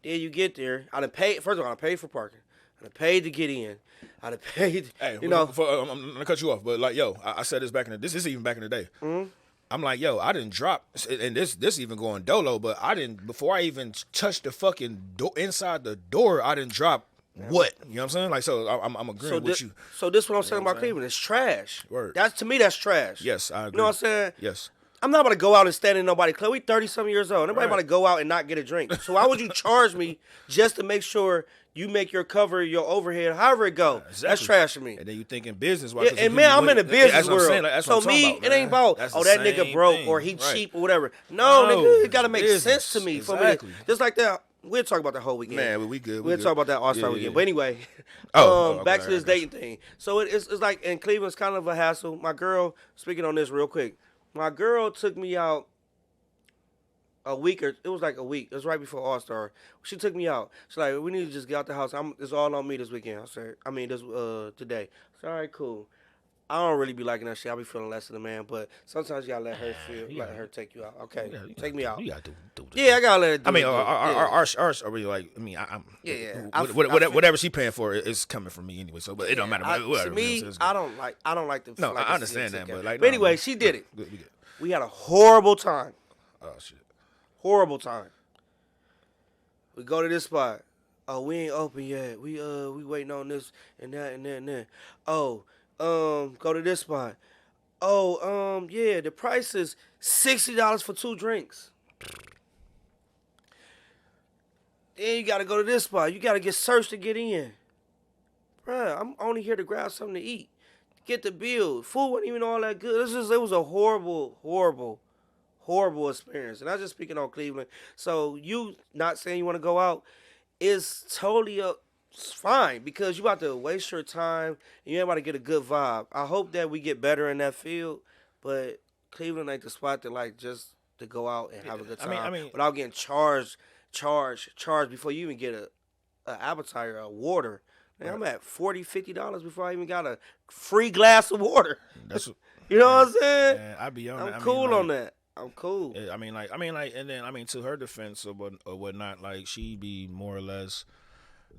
Then you get there. I done paid. First of all, I paid for parking. I done paid to get in. I done paid. Hey, you know. I'm gonna cut you off, but like, yo, I said this back in this is even back in the day. Mm-hmm. I'm like, yo, I didn't drop, and this even going dolo, but I didn't before I even touched the fucking door inside the door. I didn't drop. What? You know what I'm saying? Like, so I'm agreeing with you. So this what I'm saying about Cleveland. It's trash. Word. To me, that's trash. Yes, I agree. You know what I'm saying? Yes. I'm not about to go out and stand in nobody's club. We 30-something years old. Nobody about to go out and not get a drink. So why would you charge me just to make sure you make your cover, your overhead, however it go? Exactly. That's trash to me. And then you thinking business. Yeah, and man, I'm in the business world. So me, it ain't about, that nigga broke or he cheap or whatever. No, nigga, it got to make sense to me. Exactly. For me. Just like that. We'll talk about that whole weekend. Man, we good. We'll talk about that All-Star weekend. But anyway, back to this dating thing. So it's like in Cleveland, it's kind of a hassle. My girl, speaking on this real quick, my girl took me out a week, or it was like a week. It was right before All-Star. She took me out. She's like, we need to just get out the house. It's all on me this weekend. Today. I said, all right, cool. I don't really be liking that shit. I be feeling less than a man, but sometimes you gotta let her let her take you out. Okay, take me out. You gotta do this. Yeah, I gotta let her do I mean, ours are really like. I mean, whatever she paying for is coming from me anyway. So, but it don't matter. Whatever, to me, I don't like the. No, I understand that, but like. But anyway, she did it. We had a horrible time. Oh shit. Horrible time. We go to this spot. Oh, we ain't open yet. We waiting on this and that and that and that. Oh. Go to this spot. Oh, yeah, the price is $60 for 2 drinks. Then you gotta go to this spot. You gotta get searched to get in. Bruh, I'm only here to grab something to eat. Get the bill. Food wasn't even all that good. It was a horrible, horrible, horrible experience. And I'm just speaking on Cleveland. So you not saying you want to go out is totally it's fine, because you about to waste your time and you ain't about to get a good vibe. I hope that we get better in that field, but Cleveland ain't the spot to like just to go out and have a good time. I mean, without getting charged before you even get a appetizer, a water. Man, I'm at $40, $50 before I even got a free glass of water. That's you know what I'm saying? Man, I be on. I'm cool on that. I'm cool. I mean, and then to her defense or whatnot, like she be more or less.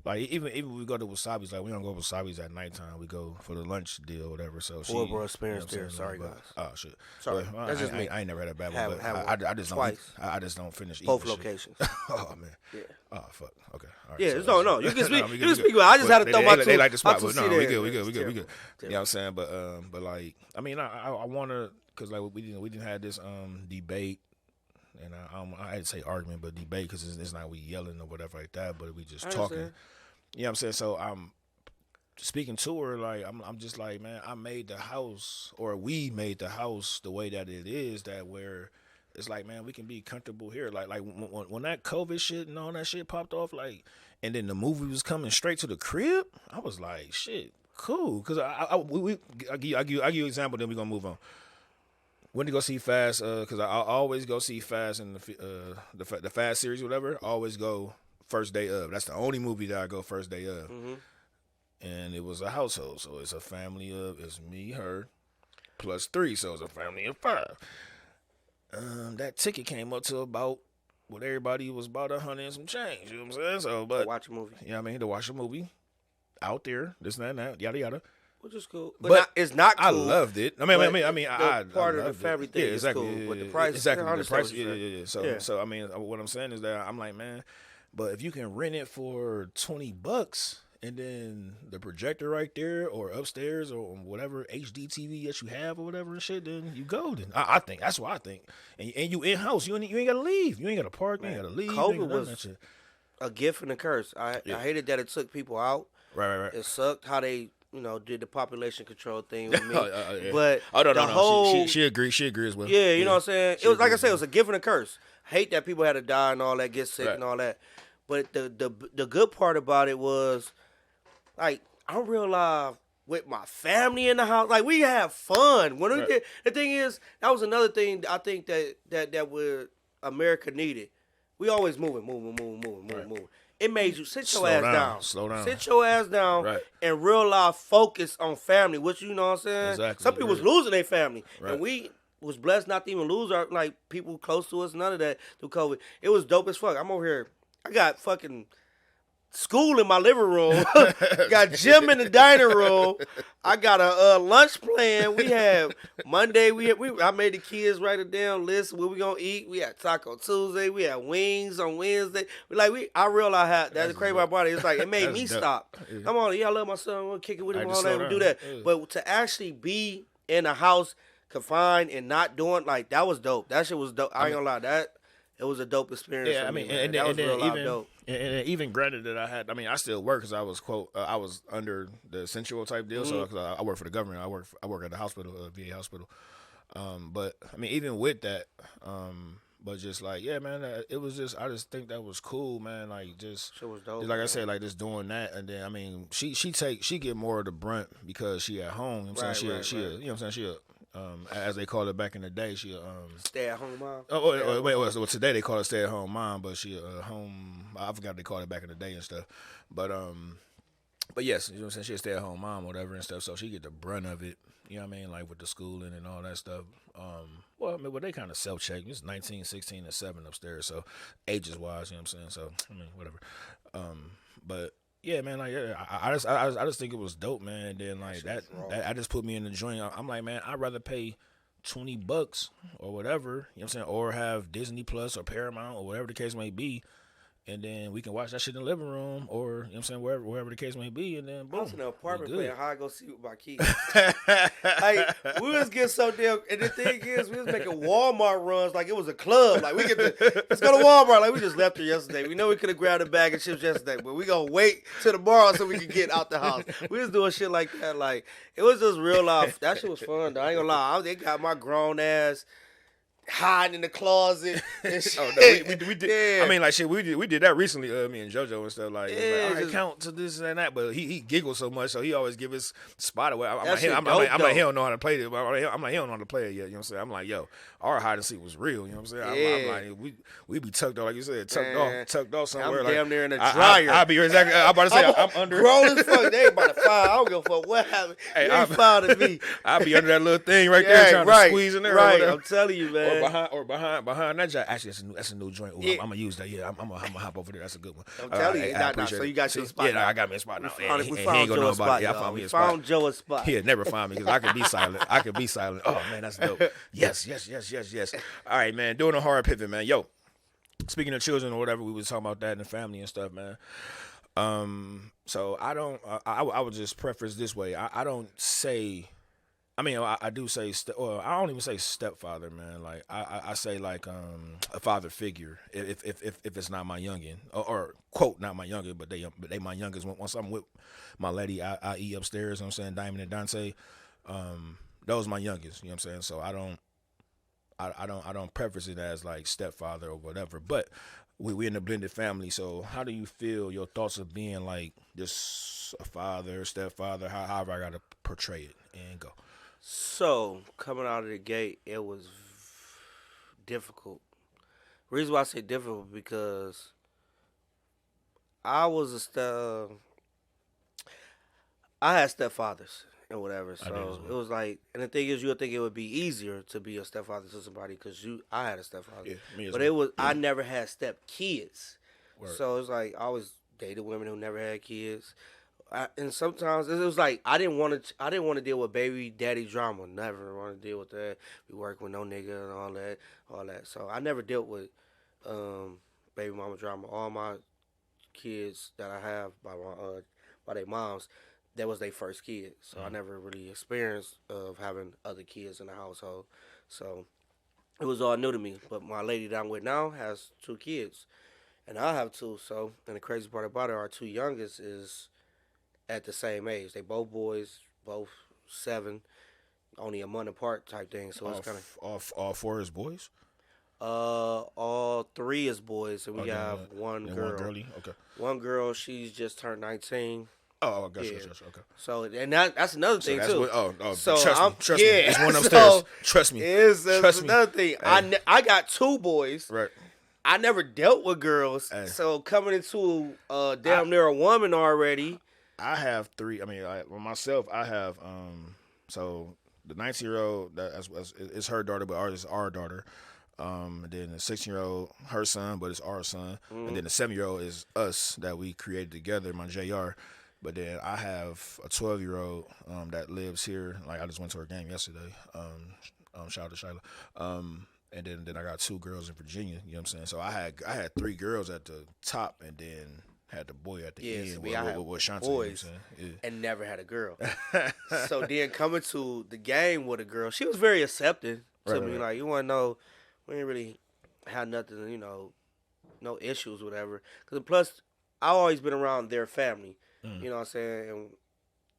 Like even when we go to Wasabi's, like we don't go to Wasabi's at nighttime. We go for the lunch deal, or whatever. So she, horrible experience there. Sorry, guys. Oh shit. Sorry, well, that's just me. I ain't never had a bad one, but I just twice. I just don't finish Both eating locations. Oh man. Yeah. Oh fuck. Okay. All right. Yeah. So, No. You can speak. no, you can speak. I just had to throw my two. They like the spot, my but two no, we there. good. You know what I'm saying? But like, I mean, I want to, cause like we didn't have this debate. And I had to say argument, but debate, because it's not we yelling or whatever like that, but we just talking. You know what I'm saying? So I'm speaking to her, like I'm just like, man, I made the house, or we made the house the way that it is, that where it's like, man, we can be comfortable here. Like when that COVID shit and all that shit popped off, like, and then the movie was coming straight to the crib, I was like, shit, cool. Because I'll give you an example, then we're gonna move on. Went to go see Fast, because I always go see Fast in the Fast series, or whatever. I always go first day of. That's the only movie that I go first day of. Mm-hmm. And it was a household, so it's a family of, it's me, her, plus 3, so it's a family of 5. That ticket came up to about, what everybody was about 100 and some change. You know what I'm saying? So, but to watch a movie. Yeah, I mean, to watch a movie out there, this and that, yada yada. Which is cool, but it's not cool. I loved it. I part of the family thing is exactly. cool. With the price, exactly. The price, yeah. Yeah. So I mean, what I'm saying is that I'm like, man, but if you can rent it for $20 and then the projector right there, or upstairs, or whatever HD TV that you have, or whatever and shit, then you golden. I think that's what I think. And you in house, you ain't gotta leave. You ain't gotta park. You ain't gotta leave. COVID was a gift and a curse. I hated that it took people out. Right. It sucked how they, did the population control thing with me. Yeah. But no. whole, she agrees. She agrees with. Yeah, you know what I'm saying? It was like I said, it with. was a gift and a curse. Hate that people had to die and all that, get sick and all that. But the good part about it was, like, I'm real live with my family in the house. Like, we have fun. When we did, the thing is, that was another thing I think that would America needed. We always moving. It made you sit your ass down. Slow down. Sit your ass down and real life focus on family, which, you know what I'm saying? Exactly. Some people was losing their family. And we was blessed not to even lose our, like, people close to us, none of that through COVID. It was dope as fuck. I'm over here. I got fucking school in my living room. Got gym in the dining room. I got a lunch plan. We have Monday. I made the kids write a damn list of what we gonna eat. We had Taco Tuesday. We had wings on Wednesday. I realized that's the crazy about it. It's like it made me stop. Come on, I love my son. I'm gonna kick it with him all that. We do that. But to actually be in a house confined and not doing, like, that was dope. That shit was dope. I ain't gonna lie. It was a dope experience. Yeah, I mean, and that was real live even dope. And even granted that I still work, because I was I was under the essential type deal. So cause I work for the government. I work at the hospital, VA hospital. But I mean, even with that, but just like, yeah, man, it was just, I just think that was cool, man. Like, just shit was dope, just like I said, like, just doing that. And then I mean, she get more of the brunt because she at home. You know what I'm saying? She you know what I'm saying? She as they called it back in the day, she stay at home mom. Well, today they call it stay at home mom, but she home. I forgot they called it back in the day and stuff. But yes, you know what I'm saying. She a stay at home mom, or whatever and stuff. So she get the brunt of it. You know what I mean? Like with the schooling and all that stuff. Well, I mean, they kind of self check. It's 19, 16, and 7 upstairs. So ages wise, you know what I'm saying. So I mean, whatever. But. Yeah, man, like, I just think it was dope, man. And then like that just put me in the joint. I'm like, man, I'd rather pay $20 or whatever, you know what I'm saying, or have Disney Plus or Paramount or whatever the case may be, and then we can watch that shit in the living room, or, you know what I'm saying, wherever the case may be, and then boom. I was in an apartment playing hide go see with my kids. Like, we was getting so damn, and the thing is, we was making Walmart runs like it was a club. Like, let's go to Walmart. Like, we just left here yesterday. We know we could have grabbed a bag of chips yesterday, but we gonna wait till tomorrow so we can get out the house. We was doing shit like that. Like, it was just real life. That shit was fun, though. I ain't gonna lie. They got my grown ass hiding in the closet and shit. Oh no, we did. Yeah. I mean, like shit, we did that recently. Me and JoJo and stuff. Like, Yeah, all right, just- count to this and that. But he giggles so much, so he always give his spot away. I'm That like, shit I'm dope, like, he though. don't know how to play it. I'm like, he don't know how to play it yet. You know what I'm saying? I'm like, yo, our hide and seek was real. You know what I'm saying? I'm like, we be tucked off, like you said, tucked off somewhere. I'm like, damn near in a dryer. I'll be exactly. I'm about to say, I'm under. Grown as fuck. They ain't about to find. I don't give a fuck what happened. Hey, They ain't finding me. I'll be under that little thing right there, trying to squeeze in there. Right, Or I'm telling you, man. Or behind that jack. Actually, that's a new joint. Ooh, Yeah. I'm gonna use that. Yeah, I'm gonna hop over there. That's a good one. I'm telling you, I nah, appreciate so it. you got your spot Yeah, now. I got me a spot now. We And he found ain't gonna know Joe's about spot. it. Yeah, I y'all. found me We a spot. found Joe's spot. He'll never find me because I can be silent. I can be silent. Oh man, that's dope. Yes. All right, man. Doing a hard pivot, man. Yo, speaking of children or whatever, we was talking about that and the family and stuff, man. So I don't. I would just preface this way. I don't say. I mean, I do say. I don't even say stepfather, man. Like I say like a father figure. If it's not my youngin or quote not my youngin, but they my youngest. Once I'm with my lady, I eat upstairs. You know what I'm saying, Diamond and Dante. Those my youngest. You know what I'm saying. So I don't preface it as like stepfather or whatever. But we in a blended family. So how do you feel? Your thoughts of being like just a father, stepfather, however I gotta portray it and go. So coming out of the gate, it was difficult. Reason why I say difficult because I was I had stepfathers and whatever. I did as So well. it was like, and the thing is, you would think it would be easier to be a stepfather to somebody because I had a stepfather. Yeah, me as But well. it was I never had step kids. Word. So it's like I always dated women who never had kids. And sometimes it was like I didn't want to deal with baby daddy drama. Never want to deal with that. We work with no nigga and all that. So I never dealt with baby mama drama. All my kids that I have by their moms, that was their first kid. So I never really experienced of having other kids in the household. So it was all new to me. But my lady that I'm with now has 2 kids, and I have 2. So and the crazy part about it, our 2 youngest is at the same age. They both boys, both 7, only a month apart type thing. So it's kind of all 4 is boys. all 3 is boys, and we Okay, have one and girl. one girlie. Okay. One girl, she's just turned 19. Oh, gotcha. Yeah. Okay. So and that's another So thing that's too. what. So trust I'm- me. Trust me. yeah, It's one so upstairs. Trust me. It's Trust me. another thing. Hey. I got 2 boys. Right. I never dealt with girls, Hey. so coming into damn near a woman already. I have 3. I mean, myself, I have so the 19-year-old is her daughter, but ours is our daughter. And then the 16-year-old, her son, but it's our son. And then the 7-year-old is us that we created together, my JR. But then I have a 12-year-old that lives here. Like I just went to her game yesterday. Shout out to Shyla. And then I got 2 girls in Virginia. You know what I'm saying? So I had 3 girls at the top, and then had the boy at the Yeah, end. see, I had with Shantae, boys you know what I'm saying? and never had a girl. So then coming to the game with a girl, she was very accepting to Right, me. right. Like, you want to know, we ain't really had nothing, no issues, whatever. Because plus, I always been around their family. You know what I'm saying?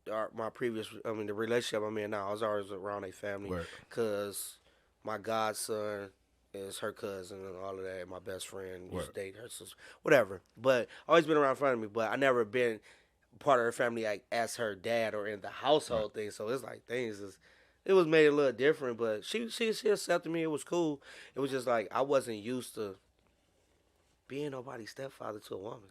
And the relationship I'm in now, I was always around their family. Right. Because my godson is her cousin and all of that, and my best friend used to Right. date her sister, whatever. But always been around family, but I never been part of her family like as her dad or in the household thing. So it's like it was made a little different, but she accepted me. It was cool. It was just like I wasn't used to being nobody's stepfather to a woman.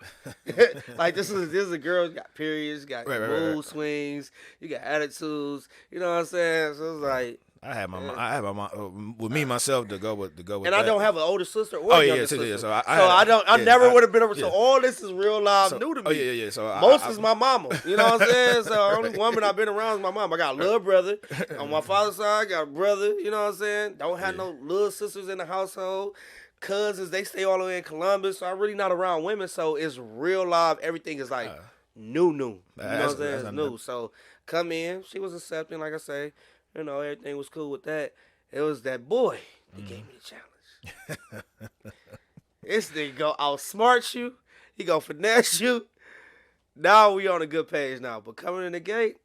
Like this is a girl, you got periods, got Right, mood swings, you got attitudes. You know what I'm saying? So it's like. I had my mom with me myself to go with And that. I don't have an older sister or Oh, a yeah, younger yeah, so, sister. yeah, So, so I I never would have been able to. yeah. So all this is real live So- new to me. Oh yeah. So Most is my mama. You know what I'm saying? So the only woman I've been around is my mom. I got a little brother. On my father's side, I got a brother. You know what I'm saying? Don't have no little sisters in the household. Cousins, they stay all the way in Columbus. So I'm really not around women. So it's real live. Everything is like new. You know what I'm saying? It's new. So come in. She was accepting, like I say. You know, everything was cool with that. It was that boy that gave me the challenge. This nigga go outsmart you. He go finesse you. Now we on a good page now. But coming in the gate,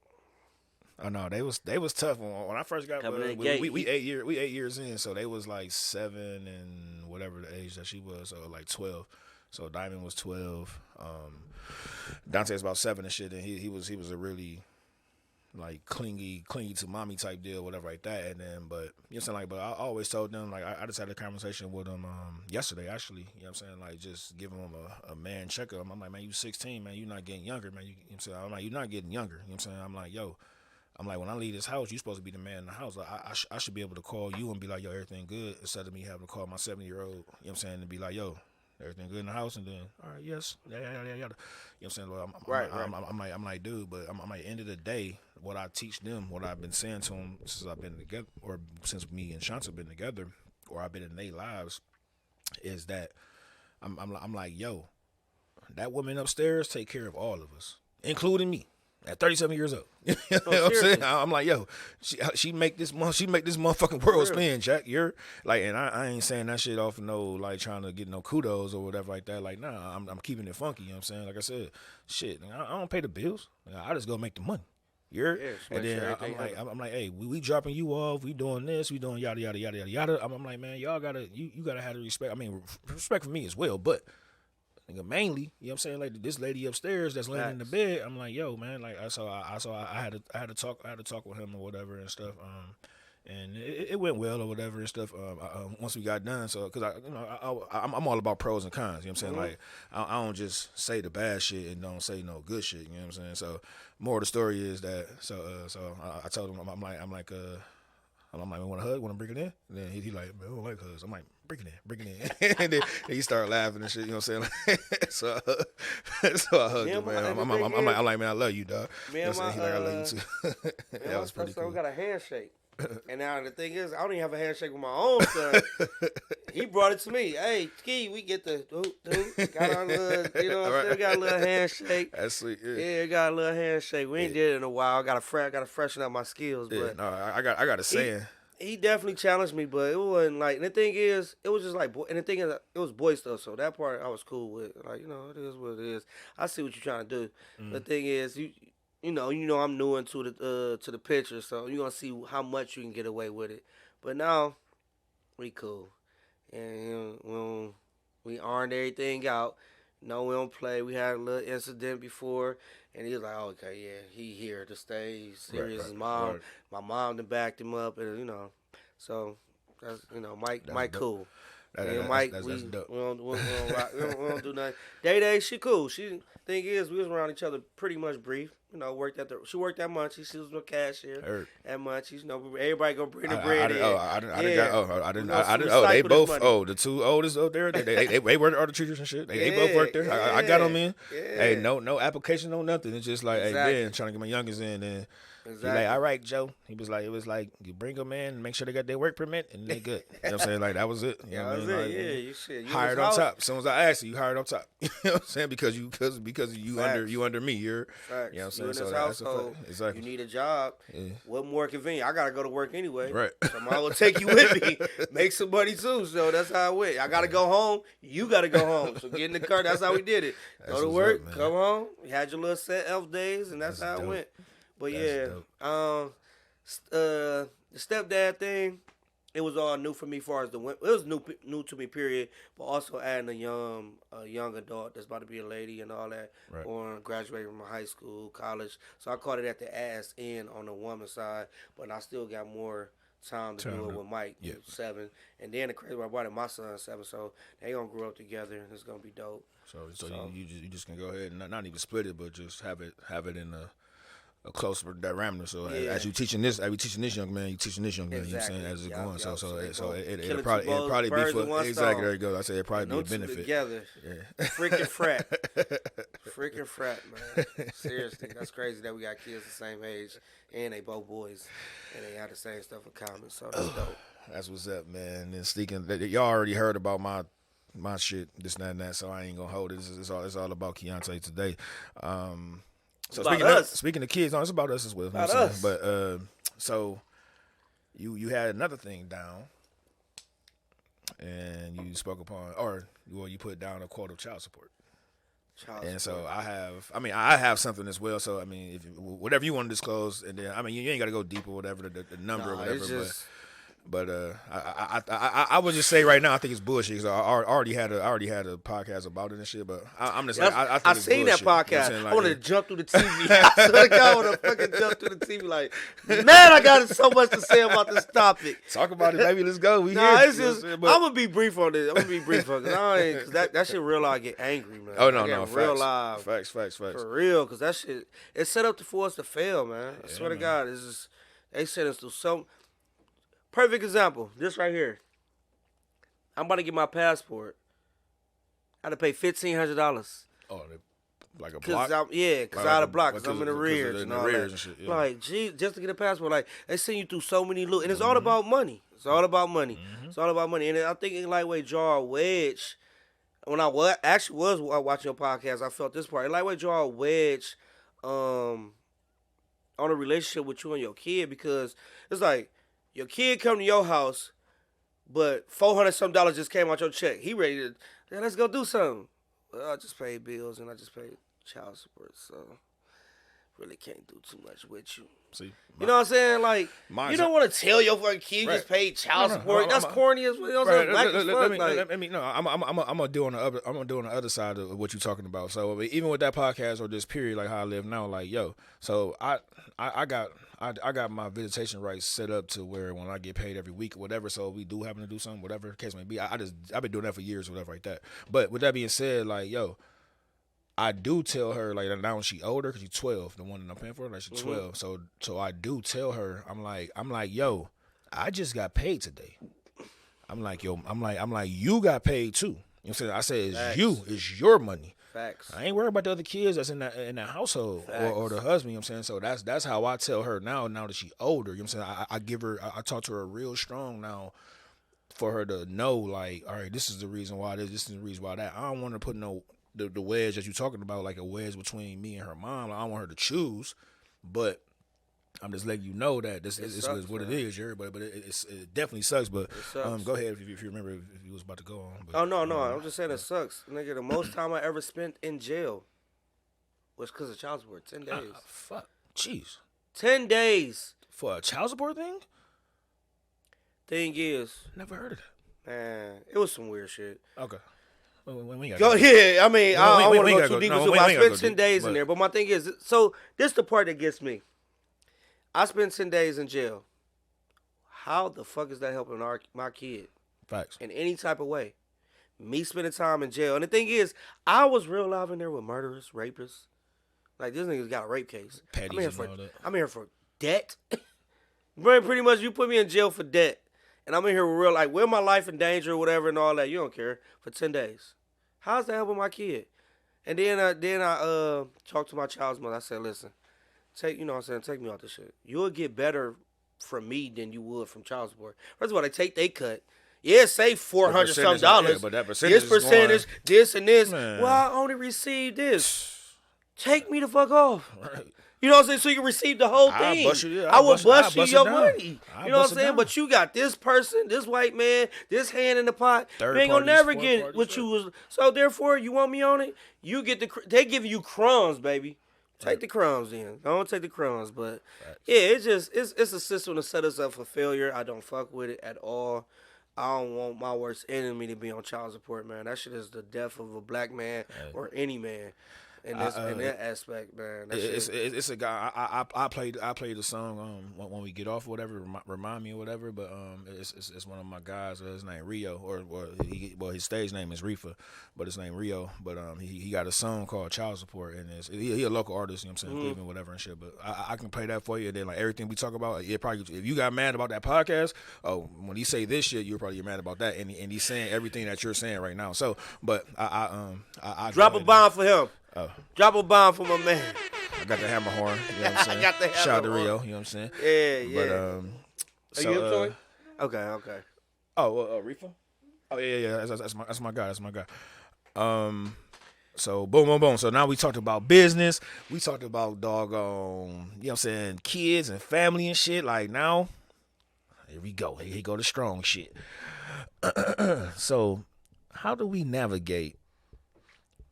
I know they was tough when I first got. Coming in the We gate. 8 years in, so they was like 7 and whatever the age that she was, so like 12. So Diamond was 12. Dante's about 7 and shit, and he was a really like clingy to mommy type deal, whatever like that. And then, but you know what I'm saying, like, but I always told them, like, I just had a conversation with them yesterday, actually. You know what I'm saying, like, just giving them a man checkup. I'm like, man, you 16, man, you're not getting younger, man. You know what I'm saying, I'm like, you're not getting younger. You know what I'm saying, I'm like, yo, I'm like, when I leave this house, you supposed to be the man in the house. Like, I should be able to call you and be like, yo, everything good, instead of me having to call my 7-year-old. You know what I'm saying, and be like, yo, everything good in the house, and then, all right, yes, yeah. You know what I'm saying? Well, Right. I'm like, dude, but I'm like, end of the day, what I teach them, what I've been saying to them since I've been together, or since me and Shanta have been together, or I've been in their lives, is that I'm like, yo, that woman upstairs take care of all of us, including me. At 37 years old, you know what I'm saying? I'm like, yo, she make this motherfucking world spin, Jack. You're like, and I ain't saying that shit off of no, like, trying to get no kudos or whatever like that. Like, nah, I'm keeping it funky. You know what I'm saying? Like I said, shit, I don't pay the bills. I just go make the money. And then I'm like, hey, we dropping you off. We doing this. We doing yada yada yada yada. I'm like, man, y'all gotta you gotta have the respect. I mean, respect for me as well, but. Mainly, you know what I'm saying, like this lady upstairs that's laying in the bed. I'm like, yo, man, like I had to talk with him or whatever and stuff. And it went well or whatever and stuff. Once we got done, so because I'm all about pros and cons. You know what I'm saying? Like I don't just say the bad shit and don't say no good shit. You know what I'm saying? So more of the story is that I told him I'm like, want a hug? Want to bring it in? And then he like, man, I don't like hugs. I'm like, bring it in. And then he started laughing and shit. You know what I'm saying? so I hugged him, man. I'm like, man, I love you, dog. You know what I'm saying? He like, I love you too. That was pretty cool. We got a handshake. And now the thing is, I don't even have a handshake with my own son. He brought it to me. Hey, Ski, we get the got our little, you know what I'm saying? Got a little handshake. That's sweet. Yeah, got a little handshake. We ain't did it in a while. I gotta freshen up my skills. Yeah, but no, I got a saying. He definitely challenged me, but it wasn't like. And the thing is, it was just like, and the thing is, it was boy stuff. So that part I was cool with. Like, you know, it is what it is. I see what you're trying to do. The thing is, you know, I'm new into the picture, so you're gonna see how much you can get away with it. But now, we cool, and you know, we ironed everything out. No, we don't play. We had a little incident before, and he was like, oh, "Okay, yeah, he here to stay. He's serious." His mom, my mom, then backed him up, and you know, so that's Mike dope. Cool. Mike, that's dope. We don't do nothing. Day, she cool. Thing is, we was around each other pretty much brief. You know, she worked at Munchies. She was a cashier at Munchies. You know, everybody gonna bring the bread in. I didn't. They both. The two oldest up there. They work at the teachers and shit. They both work there. I got them in. Hey, no application, no nothing. It's just like, hey, man, trying to get my youngest in. And exactly. He like, all right, Joe. It was like you bring them in, and make sure they got their work permit, and they good. You know what I'm saying? Like that was it. You know what I mean? Like, you hired on top. As soon as I asked you hired on top. You know what I'm saying? Because you under me. You're. Facts. You know what I'm saying? In this so household, exactly. You need a job. Yeah. What more convenient? I gotta go to work anyway. Right. So I might as well take you with me. Make some money too. So that's how it went. I gotta go home. You gotta go home. So get in the car. That's how we did it. Go to work. Up, come home. You had your little set elf days, and that's how it went. But the stepdad thing, it was all new for me. As far as it was new to me. Period. But also adding a young adult that's about to be a lady and all that, or graduating from high school, college. So I caught it at the ass end on the woman side, but I still got more time to do it with Mike, 7, and then the crazy part about it, my son's 7, so they gonna grow up together and it's gonna be dope. So you just can go ahead and not even split it, but just have it in a close diameter. So as you teaching this young man, you teaching this young man. Exactly. You know what I'm saying, as it's going. So it'll probably be for exactly. There you go. I say it probably be a benefit. Together. Yeah. Freaking frat, man. Seriously, that's crazy that we got kids the same age and they both boys and they have the same stuff in common. So that's dope. That's what's up, man. And speaking, y'all already heard about my shit, this, that, and that. So I ain't gonna hold it. It's all about Keontae today. So speaking of kids, no, it's about us as well. About us. But so you had another thing down, and you spoke upon, or you put down a quote of child support. And so I have something as well. So I mean, if whatever you want to disclose, and then I mean, you ain't got to go deep or whatever the number or whatever. But I would just say right now I think it's bullshit because I already had a podcast about it and shit. But I'm just like I think I it's seen bullshit. that podcast. You know I wanted to jump through the TV. I swear to God, I want to fucking jump through the TV. Like, man, I got so much to say about this topic. Talk about it, baby. Let's go. It's just I'm gonna be brief on this. I'm gonna be brief on it because that shit real live get angry, man. Oh no, real live, facts for real. Because that shit it's set up for us to fail, man. I swear to God, it's just they set us through some. Perfect example. This right here. I'm about to get my passport. I had to pay $1,500. Oh, like a block? Because I had a block. Because I'm in arrears and all that. And shit, yeah. Like, gee, just to get a passport. Like, they send you through so many loops. And it's all about money. It's all about money. Mm-hmm. It's all about money. And I think in Lightweight draw a wedge. When I actually was watching your podcast, I felt this part. Lightweight draw a wedge on a relationship with you and your kid. Because it's like, your kid come to your house, but $400 just came out your check. He ready to, let's go do something. Well, I just paid bills and I just paid child support, so really can't do too much with you. See, you know what I'm saying? Like, you don't want to tell your fucking kid you just paid child support. That's corny as well. Let me know. I'm gonna do on the other. I'm gonna do on the other side of what you're talking about. So even with that podcast or this period, like how I live now, like so I got my visitation rights set up to where when I get paid every week or whatever. So we do happen to do something, whatever the case may be. I've been doing that for years, or whatever like that. But with that being said, like I do tell her, like, now when she older, because she's 12, the one that I'm paying for, like, she's 12. So I do tell her, I'm like, yo, I just got paid today. I'm like, you got paid too. You know what I'm saying? I said, it's your money. Facts. I ain't worried about the other kids that's in that household or the husband. You know what I'm saying? So that's how I tell her now that she's older. You know what I'm saying? I talk to her real strong now for her to know, like, all right, this is the reason why this is the reason why that. I don't want to put the wedge that you're talking about, like a wedge between me and her mom. Like, I don't want her to choose, but I'm just letting you know that this is what it is, everybody. But it definitely sucks. But go ahead if you remember if you was about to go on. But, no, I'm just saying it sucks, nigga. The most time I ever spent in jail was because of child support. 10 days. Fuck, jeez. 10 days for a child support thing. Thing is, never heard of that. Man, it was some weird shit. Okay. Go ahead. I mean, I don't want to go too deep into it. I spent 10 days in there. But my thing is, so this is the part that gets me. I spent 10 days in jail. How the fuck is that helping my kid? Facts. In any type of way. Me spending time in jail. And the thing is, I was real live in there with murderers, rapists. Like, this nigga's got a rape case. I'm here for debt. Pretty much, you put me in jail for debt. And I'm in here with real, like, with my life in danger or whatever and all that. You don't care. For 10 days. How's that helping my kid? And then I talked to my child's mother. I said, listen, take me off this shit. You'll get better from me than you would from child support. First of all, they take they cut. Yeah, say $400 something. Yeah, but that percentage this and this. Man. Well, I only received this. Take me the fuck off. Right. You know what I'm saying? So you can receive the whole thing. I would bust you your money. You know what I'm saying? But you got this person, this white man, this hand in the pot. You ain't gonna never get what you was. So therefore, you want me on it? You get they giving you crumbs, baby. Take the crumbs in. Don't take the crumbs, but yeah, it's a system to set us up for failure. I don't fuck with it at all. I don't want my worst enemy to be on child support, man. That shit is the death of a black man or any man. In that aspect, man. It's a guy. I played the song when we get off or whatever. Remind me or whatever. But it's one of my guys. His name Rio or his stage name is Reefa, but his name Rio. But he got a song called Child Support, and he a local artist. You know what I'm saying, Cleveland, whatever and shit. But I can play that for you. And then like everything we talk about, it probably if you got mad about that podcast, when he say this shit, you're probably mad about that, and he's saying everything that you're saying right now. So, but I drop a bomb for him. Drop a bomb for my man. I got the hammer horn. You know what I'm saying? I got the hammer Shout out to horn. Rio. You know what I'm saying? Yeah. But Are you him, Joey? Okay. Oh, Reefa? Oh yeah. That's my guy. So boom. So now we talked about business. We talked about doggone, you know what I'm saying, kids and family and shit. Like now, here we go. Here go the strong shit. So how do we navigate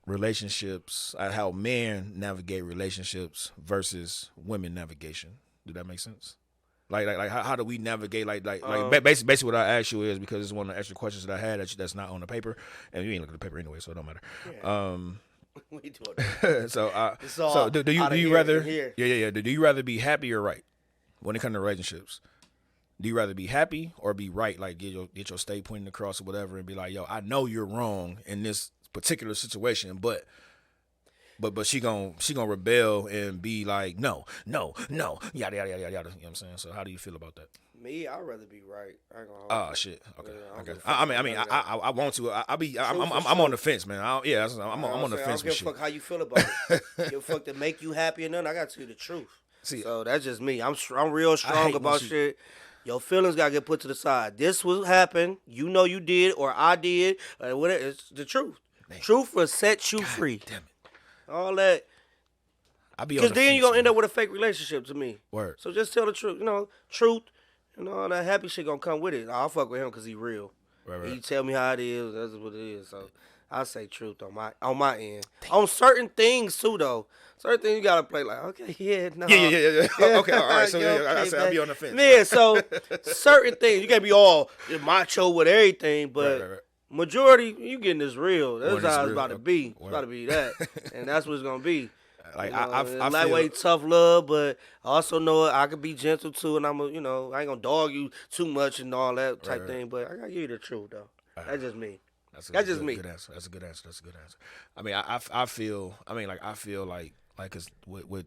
relationships, how men navigate relationships versus women navigation. Did that make sense? Like how do we navigate? Basically what I asked you is because it's one of the extra questions that I had that's not on the paper, and you ain't looking at the paper anyway, so it don't matter. Yeah. We doing that. so do you rather? Yeah. Do you rather be happy or right when it comes to relationships? Do you rather be happy or be right? Like get your stake pointing across or whatever, and be like, yo, I know you're wrong in this particular situation, but she gonna rebel and be like, no, yada yada yada yada. You know what I'm saying? So how do you feel about that? Me, I'd rather be right. I ain't gonna Oh shit. Okay. I want to. I'm on the fence, man. I'm on the fence with shit. I don't give a fuck how you feel about it. Give a fuck to make you happy or nothing. I got to tell you the truth. See, so that's just me. I'm real strong about shit. Your feelings gotta get put to the side. This will happen. You know you did or I did. Whatever. It's the truth. Man. Truth will set you free. Damn it. All that. Because then you're going to end up with a fake relationship to me. Word. So just tell the truth. You know, truth. And all that happy shit going to come with it. I'll fuck with him because he real. Right. He tell me how it is. That's what it is. So I say truth on my end. Damn. On certain things too, though. Certain things you got to play like, okay, yeah, no. Yeah. Okay, all right. So I'll be on the fence. Yeah, so certain things. You can't be all macho with everything, but... Right. Majority, you getting this real. That's how it's about to be. It's about to be that, and that's what it's gonna be. Like I lightweight, tough love, but I also know I could be gentle too, and I ain't gonna dog you too much and all that type thing. But I gotta give you the truth though. That's just me. That's just me. Good answer. That's a good answer. I mean, I feel like it's with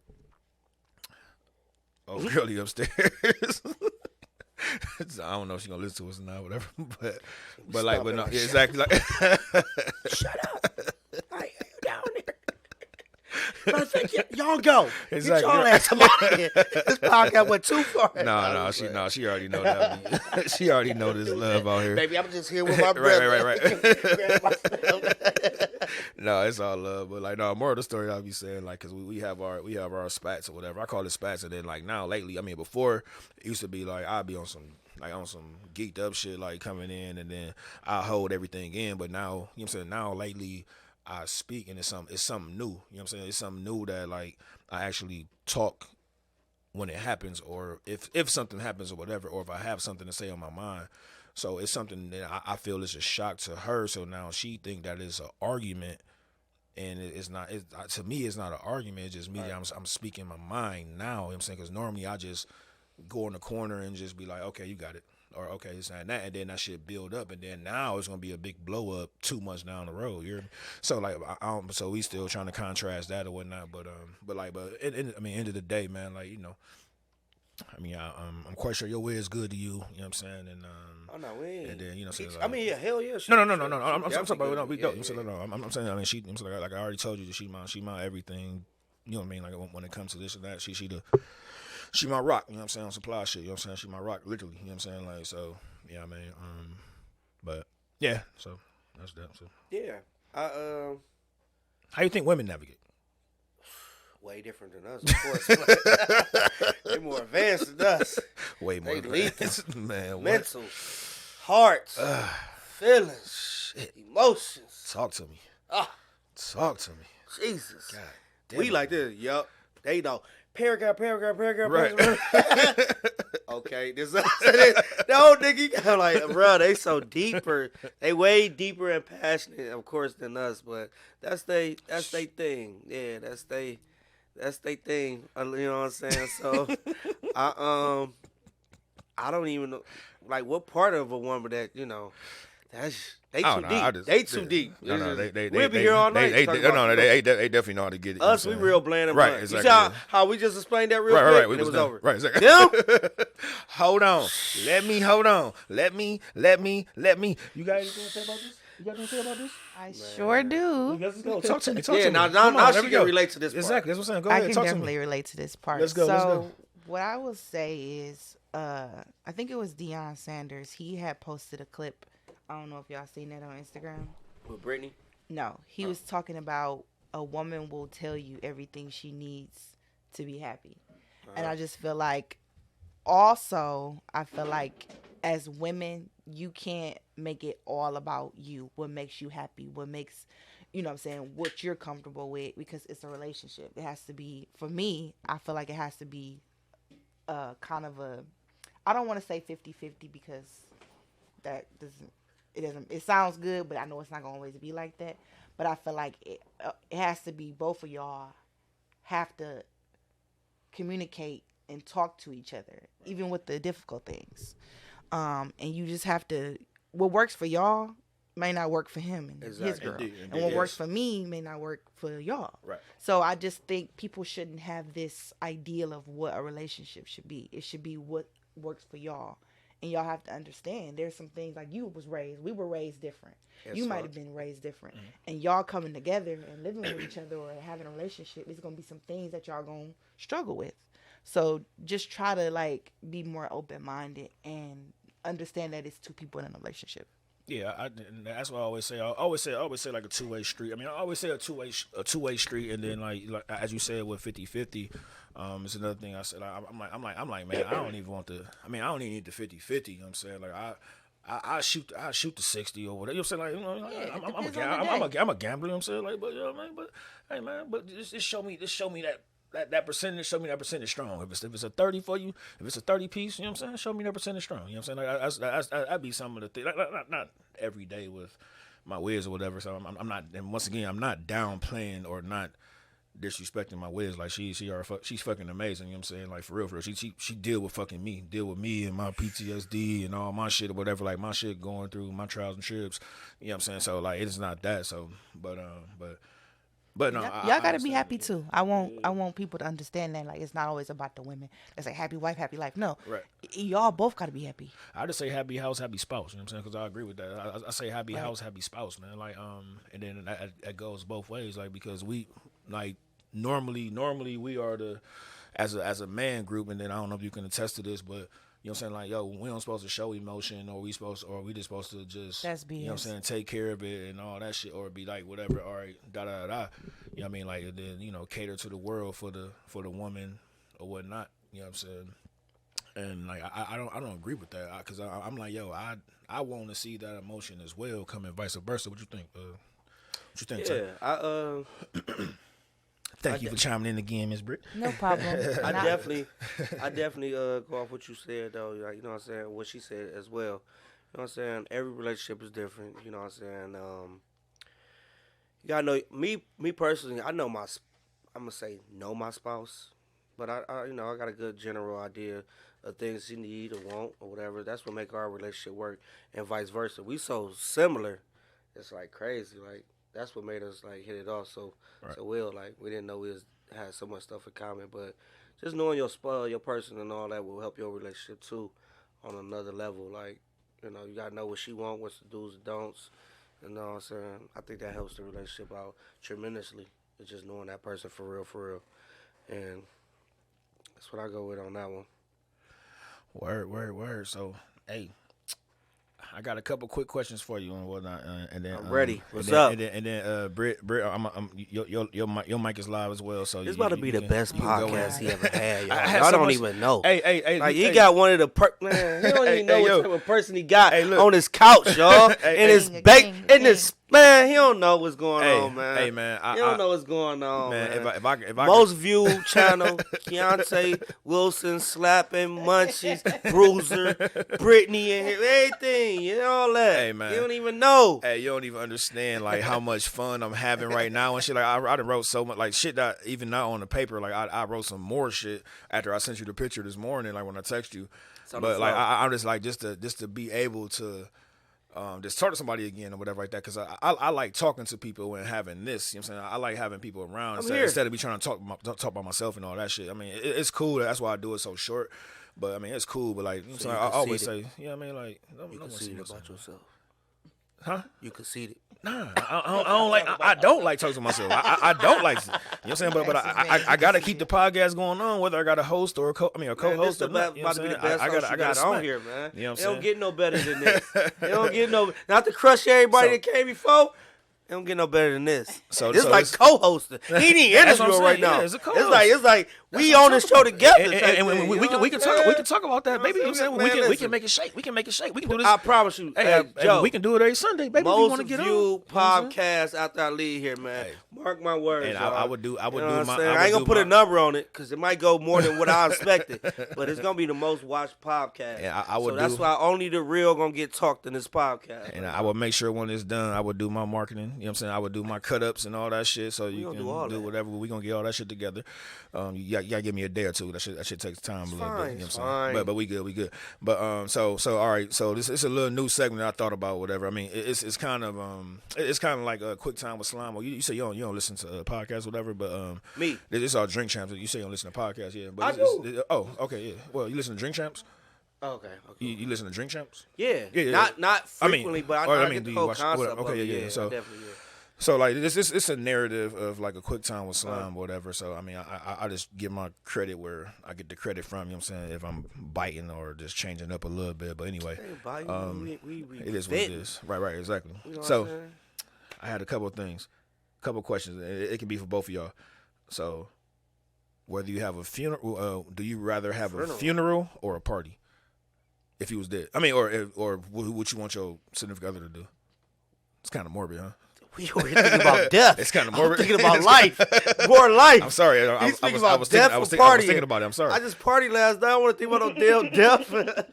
girlie upstairs. I don't know if she's gonna listen to us or not, whatever. But no, yeah, exactly. Like, shut up! I hear you down there. I think y'all go. Exactly. Get y'all ass out of here. This podcast went too far. She already know that. She already know this love out here. Baby, I'm just here with my brother. Right. No, it's all love, but like, no, more of the story I'll be saying, like, cause we have our spats or whatever. I call it spats, and then like now lately, I mean, before it used to be like I'd be on some geeked up shit, like coming in, and then I hold everything in. But now, you know what I'm saying? Now lately, I speak, and it's something new. You know what I'm saying? It's something new that like I actually talk when it happens, or if something happens or whatever, or if I have something to say on my mind. So it's something that I feel is a shock to her. So now she think that it's an argument, and it's not. To me, it's not an argument. It's just me. Right. I'm speaking my mind now. You know what I'm saying? Because normally I just go in the corner and just be like, okay, you got it. Or, okay, it's not that. And then that shit build up. And then now it's going to be a big blow up 2 months down the road. You hear me? So, like, so we still trying to contrast that or whatnot. But end of the day, man, like, you know, I mean, I'm quite sure your way is good to you. You know what I'm saying? And we ain't. And then, you know, I mean, yeah, hell yeah. No. I'm talking about no, we don't. I'm saying, I mean, she. I'm saying, like I already told you that she my everything. You know what I mean? Like when it comes to this and that, she my rock. You know what I'm saying? On supply shit. You know what I'm saying? She my rock, literally. You know what I'm saying? Like, so yeah, I mean, but yeah, so that's that. So yeah, how you think women navigate? Way different than us, of course. They're more advanced than us. Way more advanced, man. Mental, hearts, feelings, shit. Emotions. Talk to me. Talk to me. Jesus. God damn. We like this. Yup. They know. Paragraph. Right. Okay. No, nigga, you got like, bro, they so deeper. They way deeper and passionate, of course, than us. But that's they thing. Yeah, that's they thing. You know what I'm saying? So, I don't even know, like, what part of a woman that, you know, they too deep. They too deep. No, we'll be here all night. They definitely know how to get it. Us, we real bland and right. blunt. Exactly. You see how we just explained that real quick? Right. And it was over. Right. Exactly. Them? Hold on. Hold on. Let me. You got anything to say about this? I sure do. Let's go. Talk to me. Now she can relate to this part. Exactly. That's what I'm saying. Go ahead. I can Talk definitely to me. relate to this part. Let's go. What I will say is, I think it was Deion Sanders. He had posted a clip. I don't know if y'all seen that on Instagram. With Brittany? No. He was talking about a woman will tell you everything she needs to be happy. And I just feel like, also, as women, you can't make it all about you. What makes you happy? What makes, you know what I'm saying, what you're comfortable with, because it's a relationship. It has to be, for me, I feel like it has to be kind of a, I don't want to say 50-50 because it sounds good, but I know it's not going to always be like that. But I feel like it has to be both of y'all have to communicate and talk to each other, even with the difficult things. And you just have to, what works for y'all may not work for him and his girl. Indeed, and what works for me may not work for y'all. Right. So I just think people shouldn't have this ideal of what a relationship should be. It should be what works for y'all. And y'all have to understand there's some things like we were raised different. Yes, you might have been raised different. Mm-hmm. And y'all coming together and living with each other or having a relationship, there's going to be some things that y'all going to struggle with. So just try to like be more open-minded and understand that it's two people in a relationship. Yeah, that's what I always say. I always say like a two-way street. I mean, I always say a two-way street, and then like as you said with 50-50, it's another thing I said. I'm like, man, I don't even want the. I mean, I don't even need the 50-50. You know what I'm saying? Like I shoot the 60 or whatever. You know what I'm saying? Like, you know, I'm a gambler. You know what I'm saying? Like, but you know what I mean? But hey, man, but just show me that percentage, show me that percentage strong. If it's a 30 for you, if it's a 30 piece, you know what I'm saying? Show me that percentage strong. You know what I'm saying? Like that'd be some of the things. Like, not every day with my whiz or whatever. So I'm not. And once again, I'm not downplaying or not disrespecting my whiz. Like she's fucking amazing. You know what I'm saying? Like for real. She deal with me and my PTSD and all my shit or whatever. Like my shit going through my trials and trips. You know what I'm saying? So like it's not that. So but no, y'all gotta be happy too. I want people to understand that like it's not always about the women. It's like happy wife, happy life. No, right. Y'all both gotta be happy. I just say happy house, happy spouse. You know what I'm saying? Because I agree with that. I say happy house, happy spouse, man. Like and then that goes both ways. Like because we like normally we are the as a man group, and then I don't know if you can attest to this, but. You know what I'm saying? Like, yo, we don't supposed to show emotion or we just supposed to just, that's BS. You know what I'm saying, take care of it and all that shit or be like, whatever, all right, da-da-da-da. You know what I mean? Like, then, you know, cater to the world for the woman or whatnot. You know what I'm saying? And, like, I don't agree with that because I'm like, yo, I want to see that emotion as well coming vice versa. What you think? Yeah, Thank you for chiming in again, Ms. Brit. No problem. I definitely go off what you said though. Like, you know what I'm saying, what she said as well. You know what I'm saying? Every relationship is different. You know what I'm saying? You gotta know me personally. I know I'm gonna say know my spouse, but I got a good general idea of things she need or want or whatever. That's what make our relationship work, and vice versa. We so similar. It's like crazy. Like. That's what made us like hit it off so well. Like we didn't know we had so much stuff in common, but just knowing your person and all that will help your relationship too, on another level. Like you know, you gotta know what she wants, what's the do's and don'ts. You know what I'm saying? I think that helps the relationship out tremendously. It's just knowing that person for real, and that's what I go with on that one. Word. So hey. I got a couple quick questions for you and whatnot, and then I'm ready. What's up? And then Brit, your mic is live as well. So this about to be the best podcast he ever had. Y'all don't even know. Hey, like he got one of the man. He don't even know what type of person he got look. on his couch, y'all, in his in his. Man, he don't know what's going on, man. Hey, man. He don't know what's going on, man. If I Most viewed channel, Keontae Wilson, Slapping, Munchies, Bruiser, Brittany, and everything. You know all that. Hey, man. You don't even know. Hey, you don't even understand, like, how much fun I'm having right now and shit. Like, I done wrote so much, like, shit that even not on the paper. Like, I wrote some more shit after I sent you the picture this morning, like, when I text you. But, like, I'm just, like, just to be able to just talk to somebody again or whatever like that, because I like talking to people and having this, you know what I'm saying? I like having people around instead of me trying to talk by myself and all that shit. I mean, it's cool. That's why I do it so short. But, I mean, it's cool. But, like, so I always say, yeah, I mean, like, you conceited about yourself. Huh? You conceited. Nah, I don't like. I don't like talking to myself. I don't like. You know what I'm saying? But I gotta keep the podcast going on, whether I got a host or a co-host or not. About to be the best host you got on here, man. You know what I'm saying? It don't get no better than this. It don't get no. Not to crush everybody that came before. It don't get no better than this. It's like co-hosting. He ain't interviewing right now. Yeah, it's a co-host. It's like We on this show together. And we can talk about that, baby. You know what I'm saying? We can make it shake. We can make it shake. We can do this. I promise you. Hey, Joe, we can do it every Sunday, baby. Most if you want to get viewed on. podcast after I leave here, man. Hey. Mark my words. And I would do. I ain't gonna put a number on it because it might go more than what I expected, but it's gonna be the most watched podcast. And I would. So that's why only the real gonna get talked in this podcast. And I would make sure when it's done, I would do my marketing. You know what I'm saying? I would do my cut ups and all that shit. So you can do whatever. We gonna get all that shit together. You gotta give me a day or two. That shit takes time a little bit. You know what I'm saying? But we good. But so all right. So this is a little new segment that I thought about. Whatever. I mean, it's kind of like a quick time with slime. You say you don't listen to podcasts, whatever. But me, it's all Drink Champs. You say you don't listen to podcasts, yeah. But I do. Okay, yeah. Well, you listen to Drink Champs. Okay. You listen to Drink Champs? Yeah. Not frequently, but I get the whole concept. Okay, yeah. So definitely, yeah. So like it's a narrative of like a quick time with slime or whatever. So I mean I just give my credit where I get the credit from, you know what I'm saying, if I'm biting or just changing up a little bit. But anyway, it is what it is. Right, exactly. You know so I had a couple of things, couple of questions. It can be for both of y'all. So whether you have a funeral, do you rather have a funeral or a party? If he was dead, I mean, or what you want your significant other to do? It's kind of morbid, huh? We were thinking about death. It's kind of morbid. Thinking about life, more life. I'm sorry. I was thinking about it. I'm sorry. I just partied last night. I want to think about no damn death.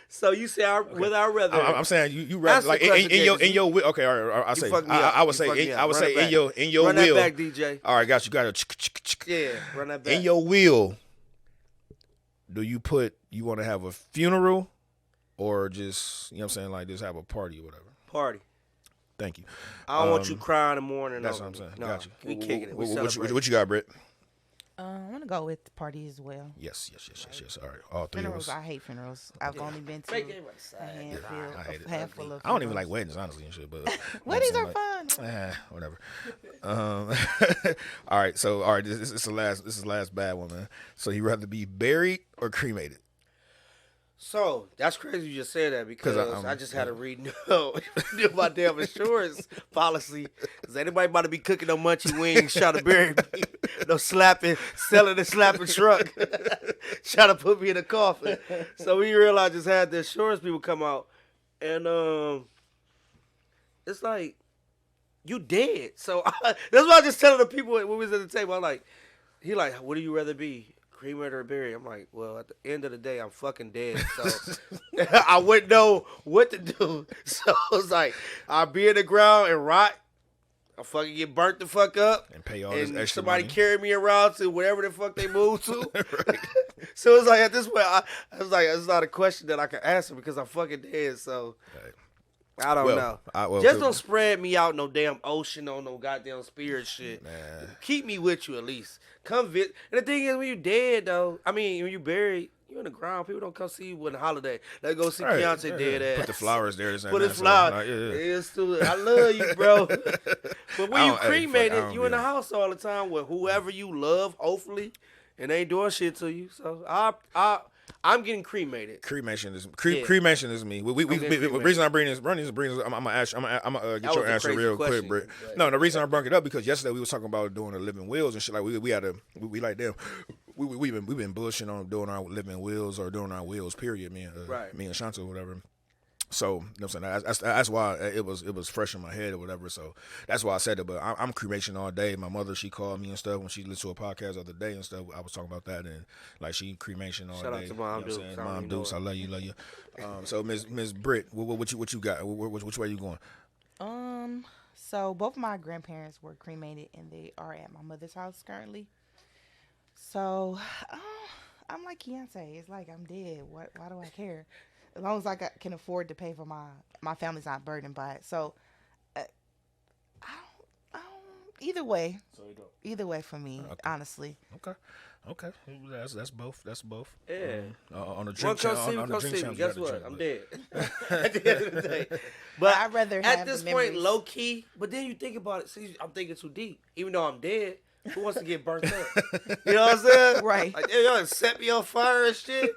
So you say whether I rather. I'm saying you rather like in your will. Okay, all right. I would say in your will. Run that back, DJ. All right, got you. Yeah, run that back. In your will, do you want to have a funeral or just, you know what I'm saying, like just have a party or whatever? Party. Thank you. I don't want you crying in the morning. That's what I'm saying. No, got you. We kicking it. What you got, Brit? I want to go with the party as well. Yes. All right, all three funerals, of us. I hate funerals. I've only been to a handful of. I don't even like weddings, honestly, and shit. But weddings are fun. Whatever. All right. This is the last bad one, man. So you rather be buried or cremated? So that's crazy you just said that because I just had to read my damn insurance policy. Is anybody about to be cooking no munchy wings trying to bury me? No selling and slapping truck trying to put me in a coffin. So we realized I just had the insurance people come out and it's like you dead. So that's why I just telling the people when we was at the table. I'm like, he like, what do you rather be? Cremated or buried? I'm like, well, at the end of the day, I'm fucking dead. So I wouldn't know what to do. So it's like, I'll be in the ground and rot. I'll fucking get burnt the fuck up. And pay all this extra somebody money. Carry me around to wherever the fuck they move to. So it's like, at this point, I was like, it's not a question that I can answer because I'm fucking dead. So I don't know. Just don't spread me out no damn ocean on no goddamn spirit shit. Man. Keep me with you at least. Come visit. And the thing is, when you dead though, I mean, when you buried, you in the ground. People don't come see you on the holiday. They go see Beyonce dead ass. Put the flowers there. Put the flowers. I love you, bro. But when you cremated, you in the house all the time with whoever you love, hopefully, and they ain't doing shit to you. So I'm getting cremated. Cremation is me. The reason I bring this, I'm gonna get your answer real quick, Britt. No, the reason I brought it up because yesterday we was talking about doing the living wills and shit. Like we like them. We've been bullshitting on doing our living wills or doing our wills. Period. Me and Shanta or whatever. So, you know what I'm saying? That's why it was fresh in my head or whatever. So that's why I said it. But I'm cremation all day. My mother, she called me and stuff when she listened to a podcast the other day and stuff. I was talking about that and like she cremation all day. Shout out to Mom Dukes. Mom Dukes, I love you. So Miss Brit, what you got? Which way you going? So both of my grandparents were cremated and they are at my mother's house currently. So I'm like Beyonce. It's like I'm dead. Why do I care? As long as I can afford to pay for my family's not burdened by it. So, I don't either way. So you don't. Either way for me, honestly. Okay. That's both. Yeah. On the drink channel. Guess what? I'm dead. At the end of the day. But I'd rather at this point, low key. But then you think about it. See, I'm thinking too deep. Even though I'm dead, Who wants to get burnt up? You know what I'm saying? Right. Like, y'all set me on fire and shit.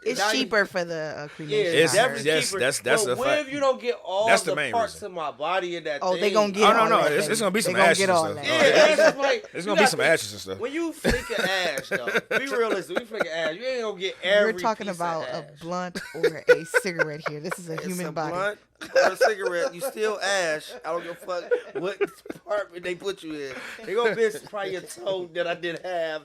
It's Now cheaper for the cremation. it's It's- definitely yes, cheaper. that's but a what fact. if you don't get all That's the the main parts reason. of my body in that Oh, thing? they gonna get Oh, all no, that. it's gonna be some They gonna ashes get and all stuff. that. Yeah, that's just like There's you gonna be got some to- ashes and stuff. When you flick an ash, though, be realistic. We flick an ash, you ain't gonna get every. We're talking piece about of a ash. blunt or a cigarette here. This is a It's human a body. blunt or a cigarette. You still ash. I don't give a fuck what department they put you in. They gonna miss probably a toe that I didn't have,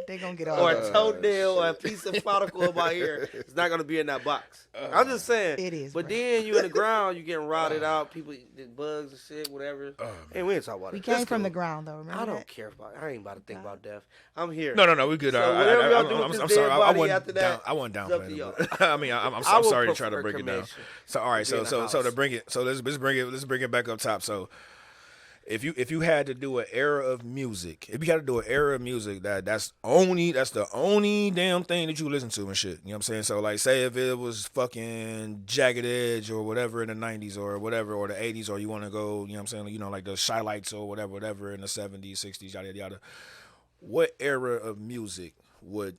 They gonna get all or that. a toenail, or a piece of follicle in my ear. It's not gonna be in that box. I'm just saying. It is, But bro. then you in the ground, you getting rotted out. People, the bugs and shit, whatever. And we ain't talking about We it. came Let's from go. the ground, though. Remember I that? don't care about. I ain't about to think about death. I'm here. No, we good. So whatever y'all do with I'm this sorry. dead I body wasn't after down. that, I wasn't it's up to downplaying y'all. it. But, I mean, I'm I would sorry to try to prefer break it down. cremation. So all right, Be in so the to house. bring it. So let's bring it back up top. So if you had to do an era of music, if you had to do an era of music that's the only damn thing that you listen to and shit. You know what I'm saying? So like, say if it was fucking Jagged Edge or whatever in the 90s or whatever, or the 80s, or you want to go, you know what I'm saying? You know, like the Shy Lights or whatever in the 70s, 60s, yada yada. What era of music would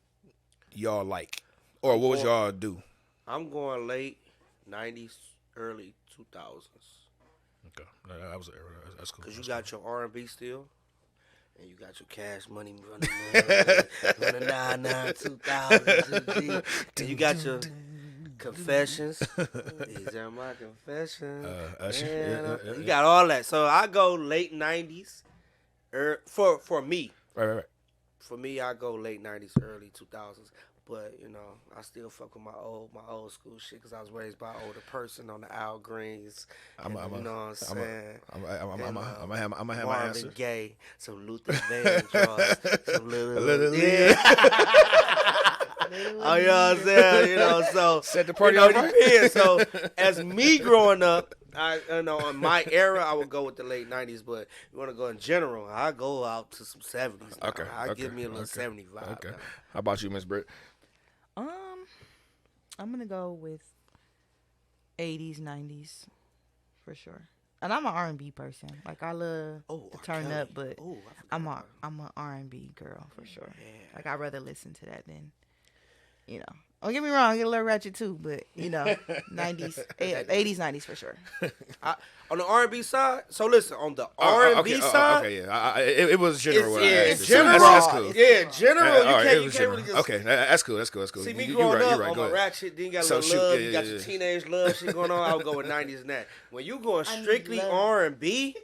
y'all like, or what would y'all do? I'm going late '90s, early 2000s. Okay, that was an era. That's cool. Cause you That's got your R&B still, and you got your Cash Money running 99 2000, and you got your Confessions. These are my confessions. Usher. Yeah. You got all that. So I go late '90s. For me, Right. for me, I go late '90s, early 2000s. But you know, I still fuck with my old school shit because I was raised by an older person on the Al Greens. You know what I'm saying? I'm gonna have my Marvin answer. Gaye, some Luther Vandross, some little Leah. Oh, you know what I'm saying? You know, so Set the party you know, on fire. it depends. So as me growing up, in my era, I would go with the late '90s. But you want to go in general, I go out to some '70s. Now. Okay. I give me a little '70s vibe. Okay. Now. How about you, Miss Brit? I'm gonna go with 80s, 90s for sure. And I'm an R&B person. Like I love to turn Kelly. up, but Ooh, I'm an R&B girl for sure. Yeah. Like I'd rather listen to that than, you know. Don't get me wrong, I get a little ratchet too, but you know, 90s, 80s, 90s for sure. On the R&B side, so listen, on the R&B side, okay, yeah. It was general. it's general. general. That's cool. Yeah, general. All right, it You was can't general. really just Okay, that's cool. That's cool. see me You growing right, up you right. on Go my ahead. rap shit. Then you got a So little shoot, love. yeah, You got yeah, your yeah. teenage love shit going on. I would go with '90s and that. When you going I need strictly love. R&B,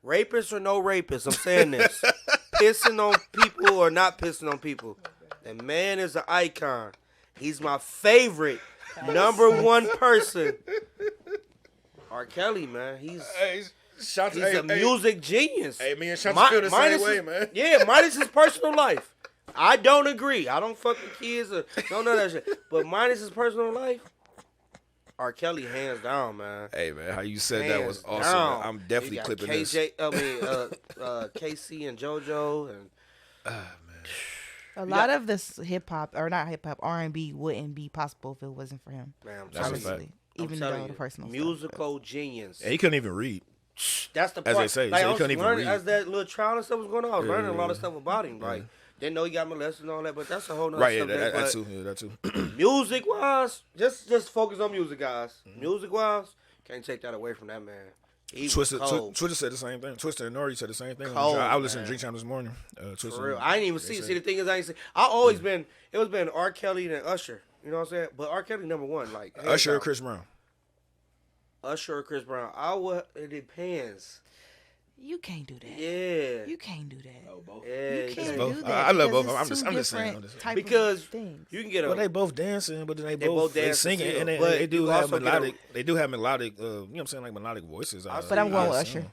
rapists or no rapists, I'm saying this. Pissing on people or not pissing on people. The man is an icon. He's my favorite number one person. R. Kelly, man. He's a music genius. Hey, me and Shanta feel the same way, man. Yeah, minus his personal life. I don't agree. I don't fuck with kids or none of that shit. But minus his personal life, R. Kelly hands down, man. Hey, man, how you said that was Hands awesome. down. Man. I'm definitely You got clipping this. KC and JoJo and A lot of this hip hop, or not hip hop, R&B wouldn't be possible if it wasn't for him. man, I'm That's a telling you. fact. Honestly, even I'm though telling the you, personal musical genius. And he couldn't even read. That's the As part. they say, Like, so I he was couldn't even learning read. as that little trial and stuff was going on. I was learning a lot of Yeah. stuff about him. Like, didn't know he got molested and all that, but that's a whole nother Right, yeah, subject. that But too. Yeah, that too. music wise, just focus on music, guys. Mm-hmm. Music wise, can't take that away from that man. He was cold. Twister said the same thing. Twister and Nori said the same thing. Cold, I was listening man. to Drink Time this morning. Twister, For real. I didn't even they see. said- See, the thing is, I ain't see. I always been. It was been R. Kelly and Usher. You know what I'm saying? But R. Kelly number one, like hands Usher or down. Chris Brown. Usher or Chris Brown. I would. It depends. You can't do that. Yeah. You can't do that. Yeah. You you can't both. do I that. love because both. it's I'm two just saying, different I'm just- type Because of things. you can get a. Well, they both dancing, but then they both they dancing singing, still, and but they do you have also get a- melodic. They do have melodic. You know what I'm saying, like melodic voices. But I'm going with Usher.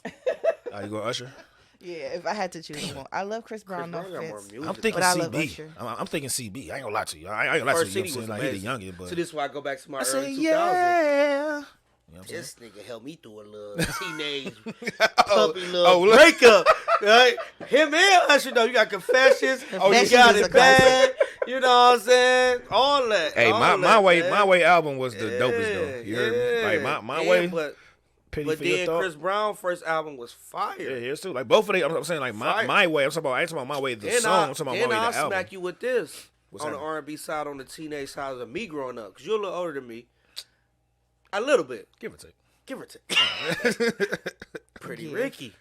You going Usher? Yeah, if I had to choose one. I love Chris Brown, no Chris Brown got more offense. music. I'm thinking But I love CB. Usher. I'm thinking CB. I ain't gonna lie to you. I ain't gonna lie to First you. You CD know was what I'm saying? Like, he the amazing. youngin', but So this is why I go back to my I early say 2000s. yeah. You know what I'm This nigga helped me through a little teenage Oh, puppy little breakup. Right? Him and Usher though. You got Confessions. You Confessions got is a it bad. You know what I'm saying? All that. Hey, all my that, way, man. my way album was the dopest though. You heard me? Like my Yeah, way. But Pity But for Your then Thought. Chris Brown first album was fire. Yeah, here's too. Like both of them. I'm saying like my way. I'm talking about. I ain't talking about my way. The Then song. I'm talking about my way. I'll The album. smack you with this What's on the happening? R&B side, on the teenage side of me growing up, because you're a little older than me, a little bit, Give or take. give or take. Pretty Yeah. Ricky,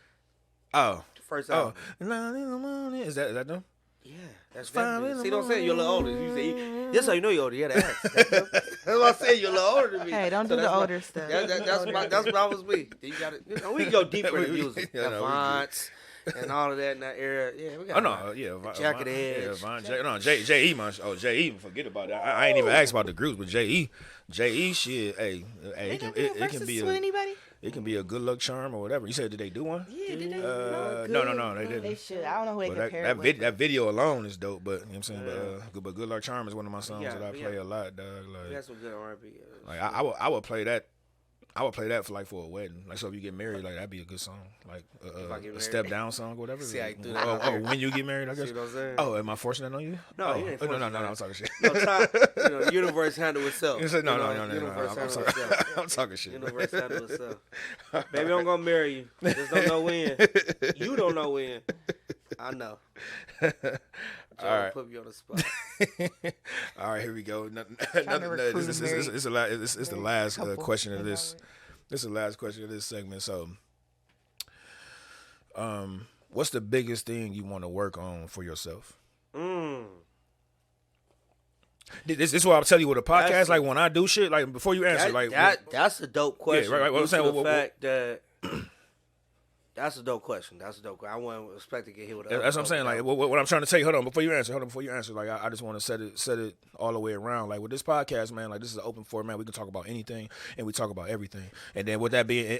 Oh. first Oh. album. Is that them? Yeah, that's 5 definitely. in the See, don't say you're a little older. You say morning. this how you know you're older. You had to ask. That's what I say. You're a little older than me. Hey, don't do the that's older stuff. That's what I was me. You got it. We can go deeper in the music. Yeah, no, we Avance and all of that in that era. Yeah, we got. Oh no, yeah, Jacket Edge. Yeah, Von J. No, J.E. man. Oh, J.E. Forget about that. I ain't even asked about the groups, but J.E. shit. Hey, it can be with anybody. it can be a good luck charm or whatever. You said did they do one? Yeah, did they? No, they didn't. They should. I don't know who they But compare that it with. that video alone is dope, but you know what I'm saying. But Good Luck Charm is one of my songs Yeah, that I we play got- a lot, dog. We got some good R&B. Like I would play that. I would play that for like for a wedding. Like so, if you get married, like that'd be a good song, like I get a married? step down song, or whatever. See how you do oh, that. oh, when you get married, I guess. See what I'm saying? Oh, am I forcing that on you? No, oh, you ain't no, forcing no, that. I'm talking shit. No, the universe handle itself. You said, no, Universe I'm handle sorry. itself. I'm talking shit. Universe handle itself. Baby, I'm gonna marry you. Just don't know when. You don't know when. I know. Joe, All right. put me on the spot. All right, here we go. to recruit This Mary- is the last couple question of in this. already. This is the last question of this segment. So, what's the biggest thing you want to work on for yourself? This is what I'll tell you with a podcast. That's- like when I do shit, like before you answer, That's a dope question. right. What I'm due saying, to the what- fact that that's a dope question. I wouldn't expect to get hit with. that's what I'm saying. Like what I'm trying to tell you. Hold on, before you answer. Like I just want to set it all the way around. Like with this podcast, man. Like this is an open format. We can talk about anything, and we talk about everything. And then with that being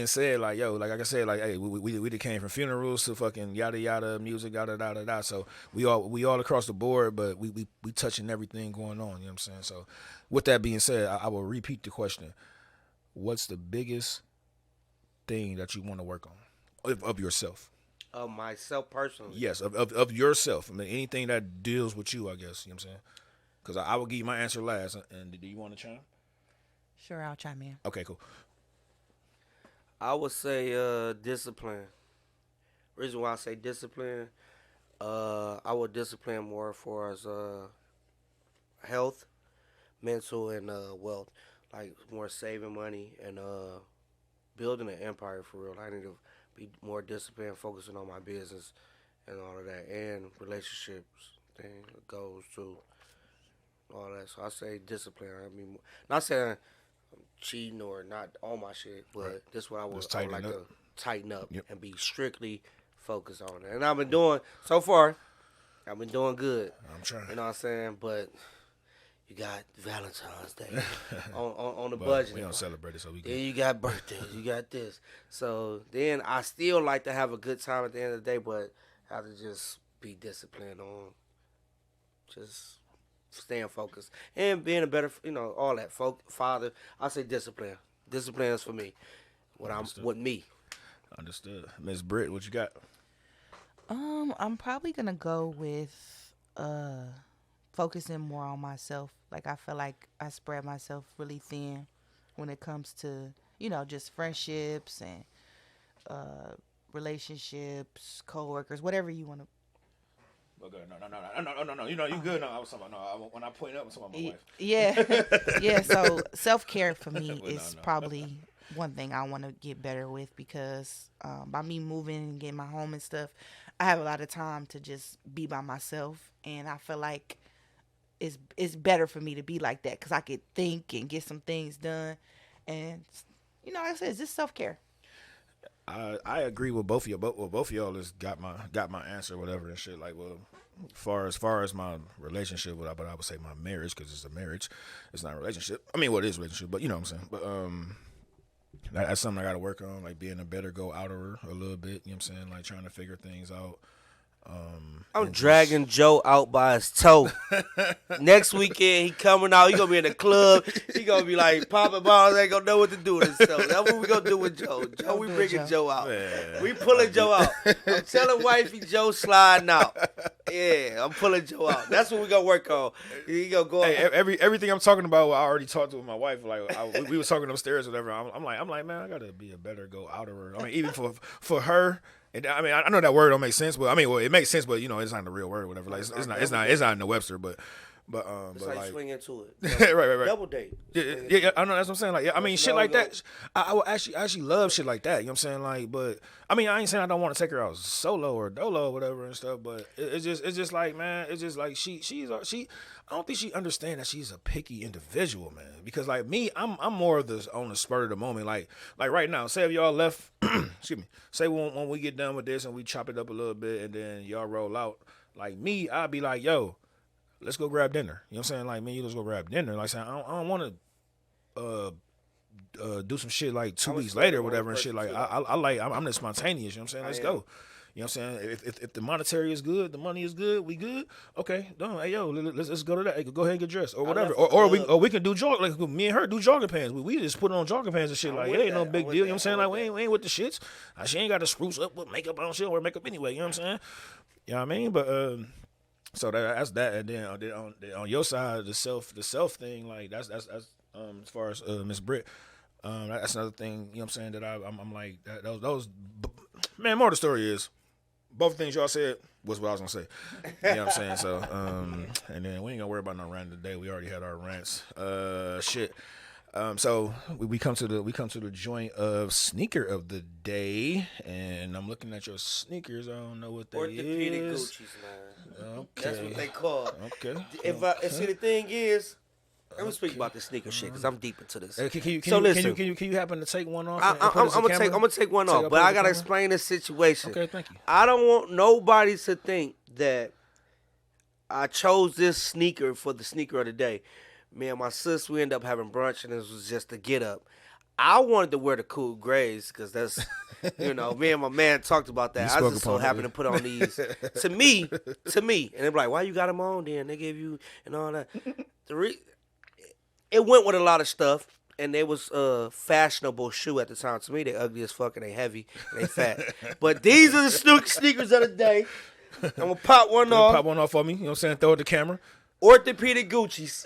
said, like yo, like I said, like hey, we came from funerals to fucking yada yada music, yada yada yada. So we all across the board, but we touching everything going on. You know what I'm saying? So with that being said, I will repeat the question. What's the biggest thing that you want to work on of yourself? Of myself personally. Yes, of yourself. I mean, anything that deals with you, I guess. You know what I'm saying? Because I will give you my answer last. And do you want to chime? Sure, I'll chime in. Okay, cool. I would say discipline. Reason why I say discipline, I would discipline more for as health, mental, and wealth. Like more saving money and building an empire for real. I need to be more disciplined, focusing on my business and all of that, and relationships thing goes to all that. So I say discipline. I mean, not saying I'm cheating or not on my shit, but this is what I would tighten like up. to tighten up Yep. and be strictly focused on it. And I've been doing so far. I've been doing good. I'm trying. You know what I'm saying? But you got Valentine's Day on the But budget. we don't celebrate it, so we Then good. you got birthdays. You got this. So then I still like to have a good time at the end of the day, but have to just be disciplined on just staying focused and being a better, all that father. I say discipline. Discipline is for me. With me. Understood. Miss Brit, what you got? I'm probably gonna go with focusing more on myself. Like I feel like I spread myself really thin when it comes to, just friendships and relationships, coworkers, whatever you want to. Okay, no. You know, you good. No, I was talking about, when I point up, I'm talking about my wife. Yeah. Yeah. So self-care for me Well, is no. probably one thing I want to get better with because by me moving and getting my home and stuff, I have a lot of time to just be by myself. And I feel like it's better for me to be like that because I could think and get some things done. And, like I said, it's just self-care. I agree with both of you. Both of y'all just got my answer, whatever and shit. Like, well, far as my relationship, but I would say my marriage, because it's a marriage, it's not a relationship. I mean, well, it is a relationship, but you know what I'm saying. But that's something I got to work on, like being a better go-outer a little bit. You know what I'm saying, like trying to figure things out. I'm dragging Joe out by his toe. Next weekend, he coming out. He going to be in the club. He going to be like, popping bottles, ain't going to know what to do with himself. That's what we going to do with Joe. Joe, we bringing Joe out. Yeah. We pulling Joe out. I'm telling wifey Joe sliding out. Yeah, I'm pulling Joe out. That's what we gonna work on. You gonna go. Hey, everything I'm talking about, I already talked to with my wife. Like we was talking upstairs or whatever. I'm like, man, I gotta be a better go outer. I mean, even for her. And I mean, I know that word don't make sense, but I mean, well, it makes sense, but you know, it's not the real word or whatever. Like, it's not in the Webster, but It's but like swing into it. right. Double date. Yeah, I know that's what I'm saying. Like, yeah, I mean, shit like that. I would actually love shit like that. You know what I'm saying? Like, but I mean, I ain't saying I don't want to take her out solo or dolo or whatever and stuff. But it's just like, man, it's just like she. I don't think she understands that she's a picky individual, man. Because like me, I'm more of the on the spur of the moment. Like right now, say if y'all left, excuse me. Say when we get done with this and we chop it up a little bit and then y'all roll out. Like me, I'd be like, yo, let's go grab dinner. You know what I'm saying? Like, man, let's go grab dinner. Like, saying, I don't want to do some shit like 2 weeks later or whatever and shit. Like, I'm just spontaneous. You know what I'm saying? Let's go. You know what I'm saying? If the monetary is good, the money is good, we good. Okay, done. Hey, yo, let's go to that. Hey, go ahead and get dressed or whatever. Or we can do jog like me and her do jogging pants. We just put on jogging pants and shit. Like, it ain't no big deal. You know what I'm saying? Like, we ain't with the shits. She ain't got to spruce up with makeup on. She don't wear makeup anyway. You know what I'm saying? You know what I mean? But so that's that, and then on your side, the self thing, like that's as far as Miss Brit, that's another thing. You know what I'm saying that I'm like that, those man. More of the story is both things y'all said was what I was gonna say. You know what I'm saying? So and then we ain't gonna worry about no rant today. We already had our rants. Shit. So we come to the joint of sneaker of the day, and I'm looking at your sneakers. I don't know what they Orthopedic is. Gucci's, man. Okay. That's what they call. Okay. See, the thing is, let me speak about the sneaker shit because I'm deep into this. Can you happen to take one off? I'm gonna take one off, but I gotta explain this situation. Okay, thank you. I don't want nobody to think that I chose this sneaker for the sneaker of the day. Me and my sis, we ended up having brunch, and this was just a get up. I wanted to wear the cool grays because that's, me and my man talked about that. I just so happened to put on these to me, and they're like, "Why you got them on? Then they gave you and all that." It went with a lot of stuff, and they was a fashionable shoe at the time. To me, they ugly as fuck and they heavy and they fat. But these are the sneakers of the day. I'm gonna pop one off. Pop one off for me. You know what I'm saying? Throw it at the camera. Orthopedic Gucci's.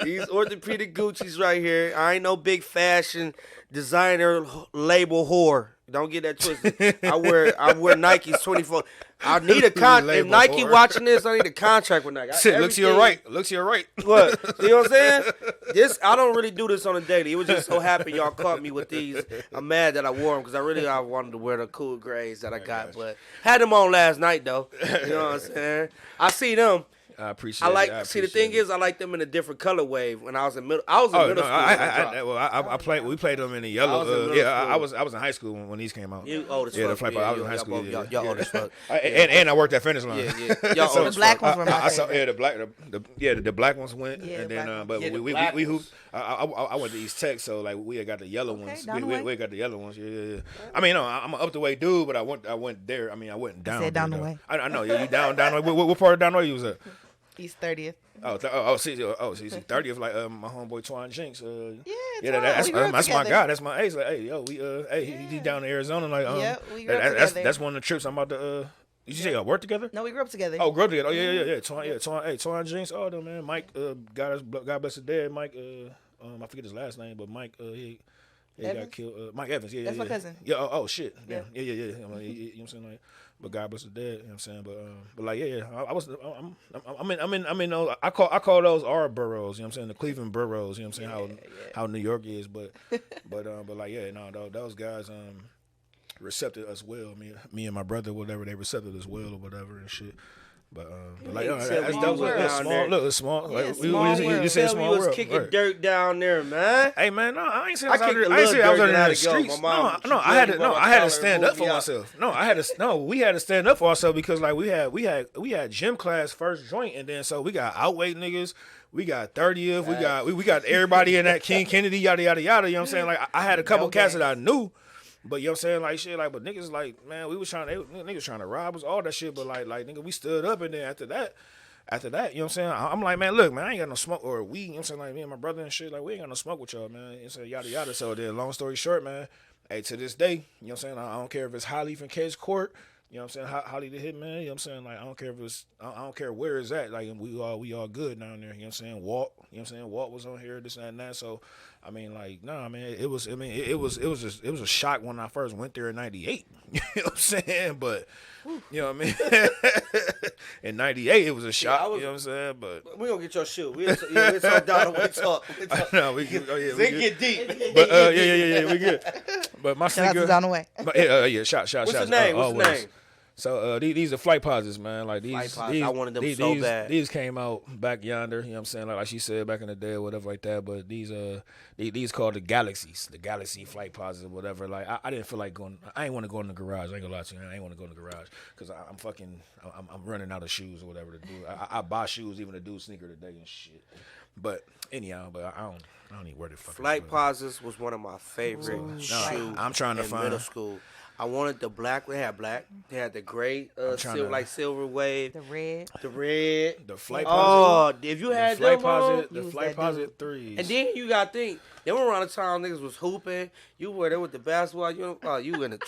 These orthopedic Gucci's right here. I ain't no big fashion designer label whore. Don't get that twisted. I wear Nikes 24. I need a contract. If Nike whore. Watching this, I need a contract with Nike. Shit, look to your right. Look to your right. What? You know what I'm saying? I don't really do this on a daily. It was just so happy y'all caught me with these. I'm mad that I wore them because I wanted to wear the cool grays that I got, but had them on last night though. You know what I'm saying? I see them. I appreciate it. The thing is, I like them in a different color wave. When I was in middle school. I played. We played them in the yellow. I was in high school when these came out. You old as fuck. Yeah, the flight. I was in high school. Y'all old as fuck. And I worked at Finish Line. Yeah. Y'all so the black ones were my favorite. The black ones went. And then but we hooped. I went to East Tech, so like we had got the yellow ones. We got the yellow ones. Yeah. I mean, no, I'm an up the way dude, but I went there. I mean, I went down. Said down the way. I know. You down the way. What part of down the way you was at? East 30th. See, 30th, like my homeboy Twan Jinx. That's my guy. That's my ace. Like, hey, yo, he down in Arizona. Like, we grew up together. That's one of the trips I'm about to. Did you say work together? No, we grew up together. Oh, grew up together. Oh, yeah. Twan Jinx. Oh, no, man. Mike, God bless his dad. Mike, I forget his last name, but Mike, he got killed. Mike Evans. Yeah, that's my cousin. Yeah. Oh, shit. Yeah. You know what I'm saying? Like, but God bless his dad. You know what I'm saying? But like, I'm in. I call those our boroughs. You know what I'm saying? The Cleveland boroughs. You know what I'm saying? How New York is, but like, those guys recepted us well. Me and my brother, whatever, they recepted us well or whatever and shit. But like, it's small. Like, you said small world. We was kicking dirt down there, man. Hey, man, no, I ain't saying I was out in the streets. I had to stand up for myself. We had to stand up for ourselves because like we had gym class first joint, and then so we got outweight niggas. We got 30th. We got everybody in that King Kennedy, yada yada yada. You know what I'm saying? Like I had a couple cats that I knew. But you know what I'm saying? Like shit, like, but niggas like, man, niggas trying to rob us, all that shit, but like nigga, we stood up, and then after that, you know what I'm saying? I'm like, man, look, man, I ain't got no smoke or weed, you know what I'm saying? Like me and my brother and shit, like we ain't got no smoke with y'all, man. You know what I'm saying? Yada yada. So then long story short, man, hey, to this day, you know what I'm saying? I don't care if it's High Leaf and Case Court, you know You know what I'm saying? Holly the Hitman, you know what I'm saying? Like, I don't care if it's, I don't care where it's at. Like, we all good down there. You know what I'm saying? Walt, you know what I'm saying? Walt was on here, this and that. So, I mean, like, nah, man, it was a shock when I first went there in 98. You know what I'm saying? But, you know what I mean? In 98, it was a shock, you know what I'm saying? But we gonna get your shoe. We'll talk down when we talk. no, we good. Oh, yeah, we Get deep. But, yeah, we good. But my Shout out to sneaker. down the way. But, shout. What's the name? What's the name? So these are flight posits, man. Like Flight these, posits. I wanted them so bad. These came out back yonder. You know what I'm saying? Like she said back in the day or whatever like that. But these called the Galaxies, the Galaxy flight posits or whatever. Like I didn't feel like going. I ain't want to go in the garage. I ain't gonna lie to you. I ain't want to go in the garage because I'm running out of shoes or whatever to do. I buy shoes even to do sneaker today and shit. But anyhow, I don't even wear the fucking Flight shoes. posits was one of my favorite shoes. I'm trying to in find middle school. I wanted the black. They had black. They had the gray, silver wave. The red. The red. The flight Oh, posit. if you had the flight them on, posit. you The was flight that posit threes. and then you got to think, they were around the time niggas was hooping. You were there with the basketball. You in the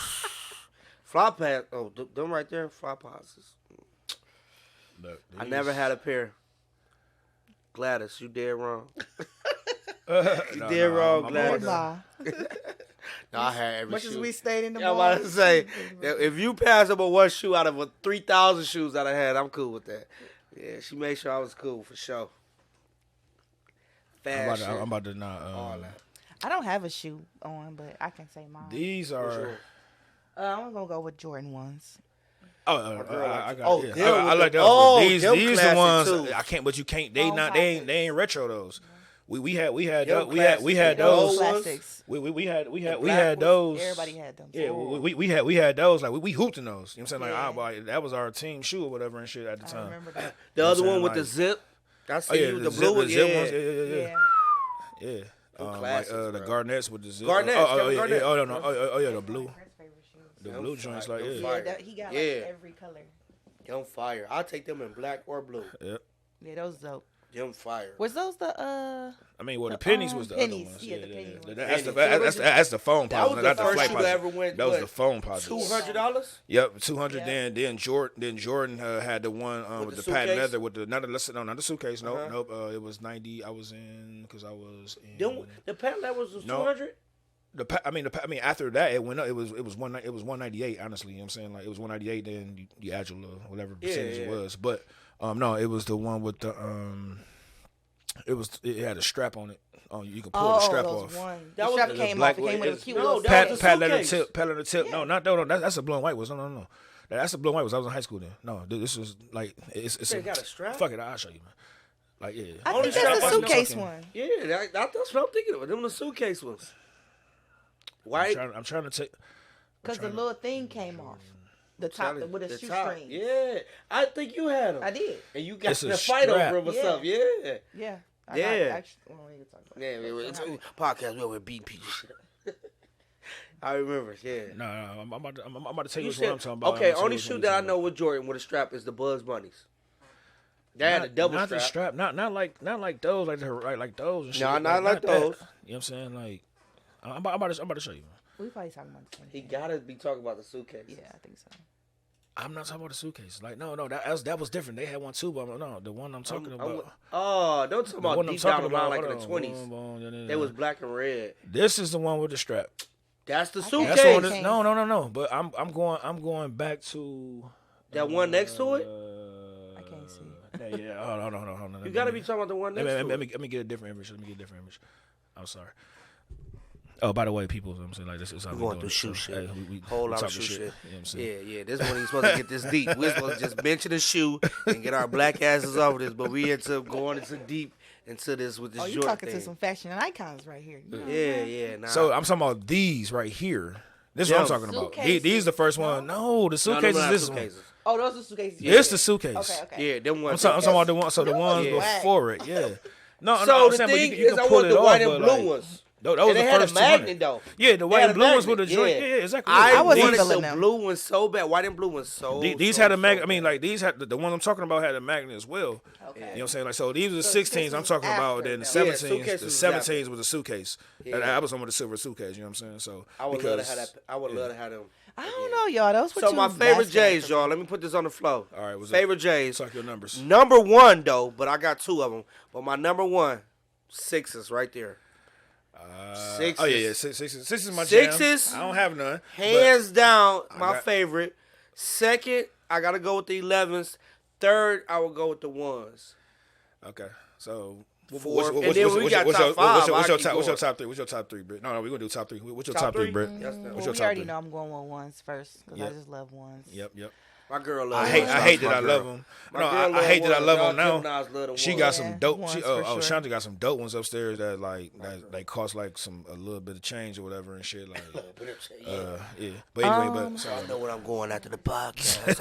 fly pass. Oh, them right there, fly posits. Look, I never had a pair. Gladys, you dead wrong. You dead wrong, I'm Gladys. Blah. No, I had every Much shoe. as we stayed in the Yeah, I'm mall. about to say, if you pass up on one shoe out of 3,000 shoes that I had, I'm cool with that. Yeah, she made sure I was cool for sure. Fashion. I'm about to not. all that. I don't have a shoe on, but I can say mine. These What's are. yours? I'm gonna go with Jordan ones. I got. Oh, Yeah. them I like with those. oh, These them the classic ones too. I can't. But you can't. Long They classics. ain't retro those. We had Them we had classics. those. Classics. We had black those. Everybody had them. Yeah, we had those. Like we hooped in those. You know what I'm saying? Like that was our team shoe or whatever and shit at the I time. remember that. The You know other what I'm one with saying? the zip. I see you, the zip- blue one. zip Yeah. ones. Yeah. Them Like classics, the bro. Garnets with the zip. Garnets, Oh, Kevin yeah. Garnett. Oh no. Oh yeah. The blue. The Them blue fire, joints like them yeah. fire. Yeah, he got Yeah. like every color. Them fire. I'll take them in black or blue. Yep. Yeah, those dope. Them fire. Was those the I mean, well, the The, pennies was the pennies. other ones. Yeah, the penny ones. That's the phone That was positive. the Not the first flight shoe that positive. ever went. That was the phone positive. $200. Yep, 200. Yeah. Then Jordan had the one with the the patent suitcase? leather with the not the suitcase. Nope, Uh-huh. nope. It was 90. I was in because I was in. The patent that was No. 200. I mean after that it went up. It was 198. Honestly, you know what I'm saying? Like it was 198. Then you add your little whatever percentage it yeah. was. But no, it was the one with the It had a strap on it. Oh, you can pull the strap those off. ones. That The was strap the came black off. It came one. with a cute No, little that was strap. the Pat suitcase. leather tip. Yeah. No, that's a blue and white ones. No. That's the blue and white ones. I was in high school then. No, this was like it's They got a strap? Fuck it, I'll show you, man. Like yeah. I Only think that's strap the on suitcase fucking- one. Yeah, that's what I'm thinking of. Them the suitcase ones. White. I'm trying to take. Because the little thing came off. The top with a The shoestring. top. Yeah, I think you had them. I did. And you got It's a the fight strap. over them or Yeah. something. Yeah. Yeah. Yeah. Actually, well, we can talk about Yeah, it. it's a podcast where we're beating people shit up. I remember, yeah. No, I'm about to tell you You what said, I'm talking about. okay, I'm gonna only tell you shoe what that I I'm know talking with Jordan with a strap is the Bugs Bunnies. They about. had a double not strap. the strap, not like those, like those and shit. Nah, not like that. those. You know what I'm saying? Like, I'm about to show you. Man. We probably talking about the same He thing. gotta be talking about the suitcase. Yeah, I think so. I'm not talking about the suitcase. Like, no, that was different. They had one too, but no, the one I'm talking about. Oh, don't talk The about one I'm deep down talking the line about, like in hold the on, 20s. boom. They was black and red. This is the one with the strap. That's the I can't- suitcase. That's the one. Okay. No. But I'm going back to That one next to it? I can't see. Yeah. Hold on. You gotta be talking about the one next to Let it. me get a different image. I'm sorry. Oh, by the way, people, I'm saying like this is how We're we going doing through it. shoe So, shit. hey, we Whole lot of talking shoe shit. You know what I'm saying? Yeah. This one ain't supposed to get this deep. We're supposed to just mention the shoe and get our black asses over this, but we end up going into deep into this with this Oh, you Jordan talking thing. to some fashion icons right here. You know? Yeah. Nah. So I'm talking about these right here. This is what I'm Them. talking about. Suitcases. These the first one. No, the No, suitcases. them not This one. suitcases. Oh, those are suitcases. It's the suitcase. Okay. Yeah, them I'm ones. talking about the one. So the ones Yeah. before it. Yeah. No, So I'm the saying, but thing you is, can I pull want it the off, white and but, blue like, ones. Those was they the had first a magnet 200. though. Yeah, the white and blue ones with the joint. Yeah, exactly. I wasn't wanted feeling the them. blue one so bad. White and blue one so. These had a magnet. I mean, like these had the ones I'm talking about had a magnet as well. Okay. You know what I'm saying? Like, so these were the So 16s I'm this talking was about. after, Then the though. 17s, suitcase the was 17s was a suitcase. Yeah. I was on with the silver suitcase. You know what I'm saying? So I would love to have that. I would love to have them. I don't know, y'all. Those were So two my favorite basketball J's, for y'all. me. Let me put this on the flow. All right, what's Favorite J's. Talk your numbers. Number one though, but I got two of them. But my number one, Sixes right there. Sixes. Oh yeah. Sixes is my jam. Sixes. I don't have none. Hands down, my got- favorite. Second, I gotta go with the 11s. Third, I would go with the ones. Okay, so. Four. And then we got top five. What's your I'll keep top three? What's your top three, Britt? No, we're gonna do top three. What's your Top top three, three? Britt? Yes, What's Well, your we top already three? know I'm going with ones first because Yep. I just love ones. Yep. My girl loves. I hate that I girl. love them. My No, girl I hate that I ones. love Y'all them now. Geminis love the She ones. got Yeah, some dope. ones She for sure. Shanta got some dope ones upstairs that like they cost like a little bit of change or whatever and shit. Like, yeah. But anyway, but sorry. I know what I'm going after the podcast.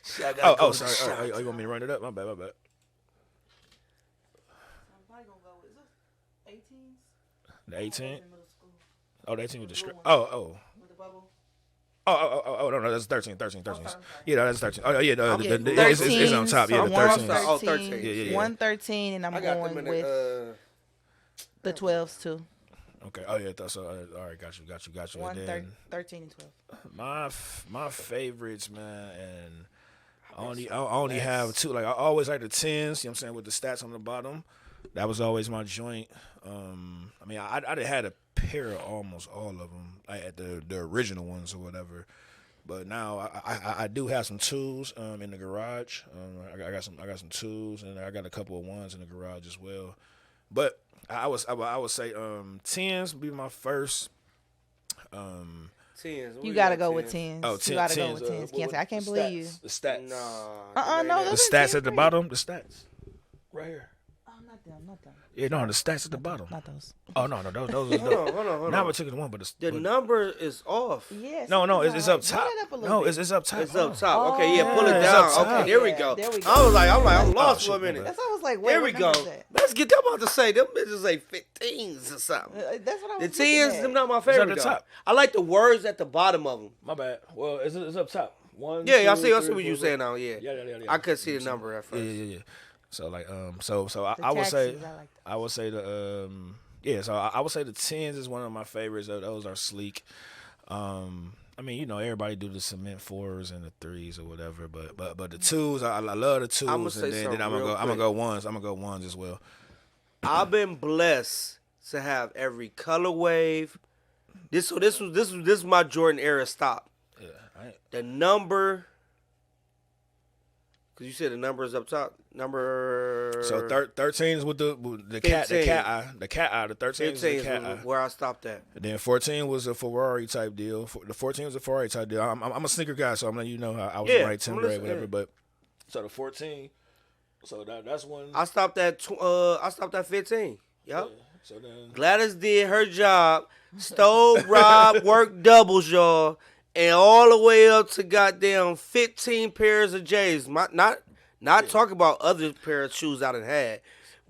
Sorry. Oh, you want me to run it up? My bad. I'm probably gonna go with 18s. The 18. Middle school Oh, the 18 with the script. blue with the bubble. No, that's 13. Yeah, that's 13. Oh, yeah, Okay, it's on top. Yeah, the 13. Oh, 13. Yeah. 113, and I'm I got them going in with the. the 12s too. Okay. Oh, yeah, that's all right. Got you. And then 13 and 12. my favorites, man, and I only have two. Like I always like the 10s. You know what I'm saying, with the stats on the bottom. That was always my joint. I mean, I had a pair of almost all of them, like at the original ones or whatever. But now I do have some twos in the garage. I got some twos, and I got a couple of ones in the garage as well. But I would say 10s would be my first. 10s. You gotta go with 10s. Oh, You gotta go 10s, with 10s. Can't say I can't believe you. The stats. Nah. No, The those are stats 10 at the free. bottom. The stats. Right here. Oh, not them. Yeah, no, the stats at the bottom. Not those. Oh no, those are Hold on. Not particular one, but The number is off. Yes. no, it's up Put top. it up a little No, bit. it's up top. It's up top. Okay, yeah, pull Yeah, it it's down. up top. Okay, there we Yeah, go. there we go. I was like, I'm Oh, lost shit, for a my minute. bad. That's what I was like. There Wait, we what go. number is that? Let's get them about to say them bitches like 15s or something. That's what I was The 10s, looking them at. not my at favorite. the though. top. I like the words at the bottom of them. My bad. Well, it's up top. One. Yeah, I two, see what three, you four, saying now. Yeah. Yeah. I couldn't see the number at first. Yeah. So like so The I would say taxis, I like I would say the so I would say the 10s is one of my favorites. Those are sleek. I mean, you know, everybody do the cement 4s and the 3s or whatever, but the 2s, I love the 2s, I'ma say and then something I'm real gonna quick. go ones. I'm gonna go ones as well. I've been blessed to have every color wave. This is my Jordan era stop. Yeah, The number, because you said the number is up top. Number so 13 is with the cat 15. the cat eye. The 13 is 15 the cat eye. is where I stopped at. And then 14 was a Ferrari type deal. The 14 was a Ferrari type deal. I'm a sneaker guy, so I'm letting you know how I was Yeah, right 10th I'm grade, listening, whatever. yeah. But so the 14, so that's one. I stopped at 15. Yep. So then Gladys did her job, stole, robbed, worked doubles, y'all, and all the way up to goddamn 15 pairs of J's. Not talking about other pair of shoes I done had,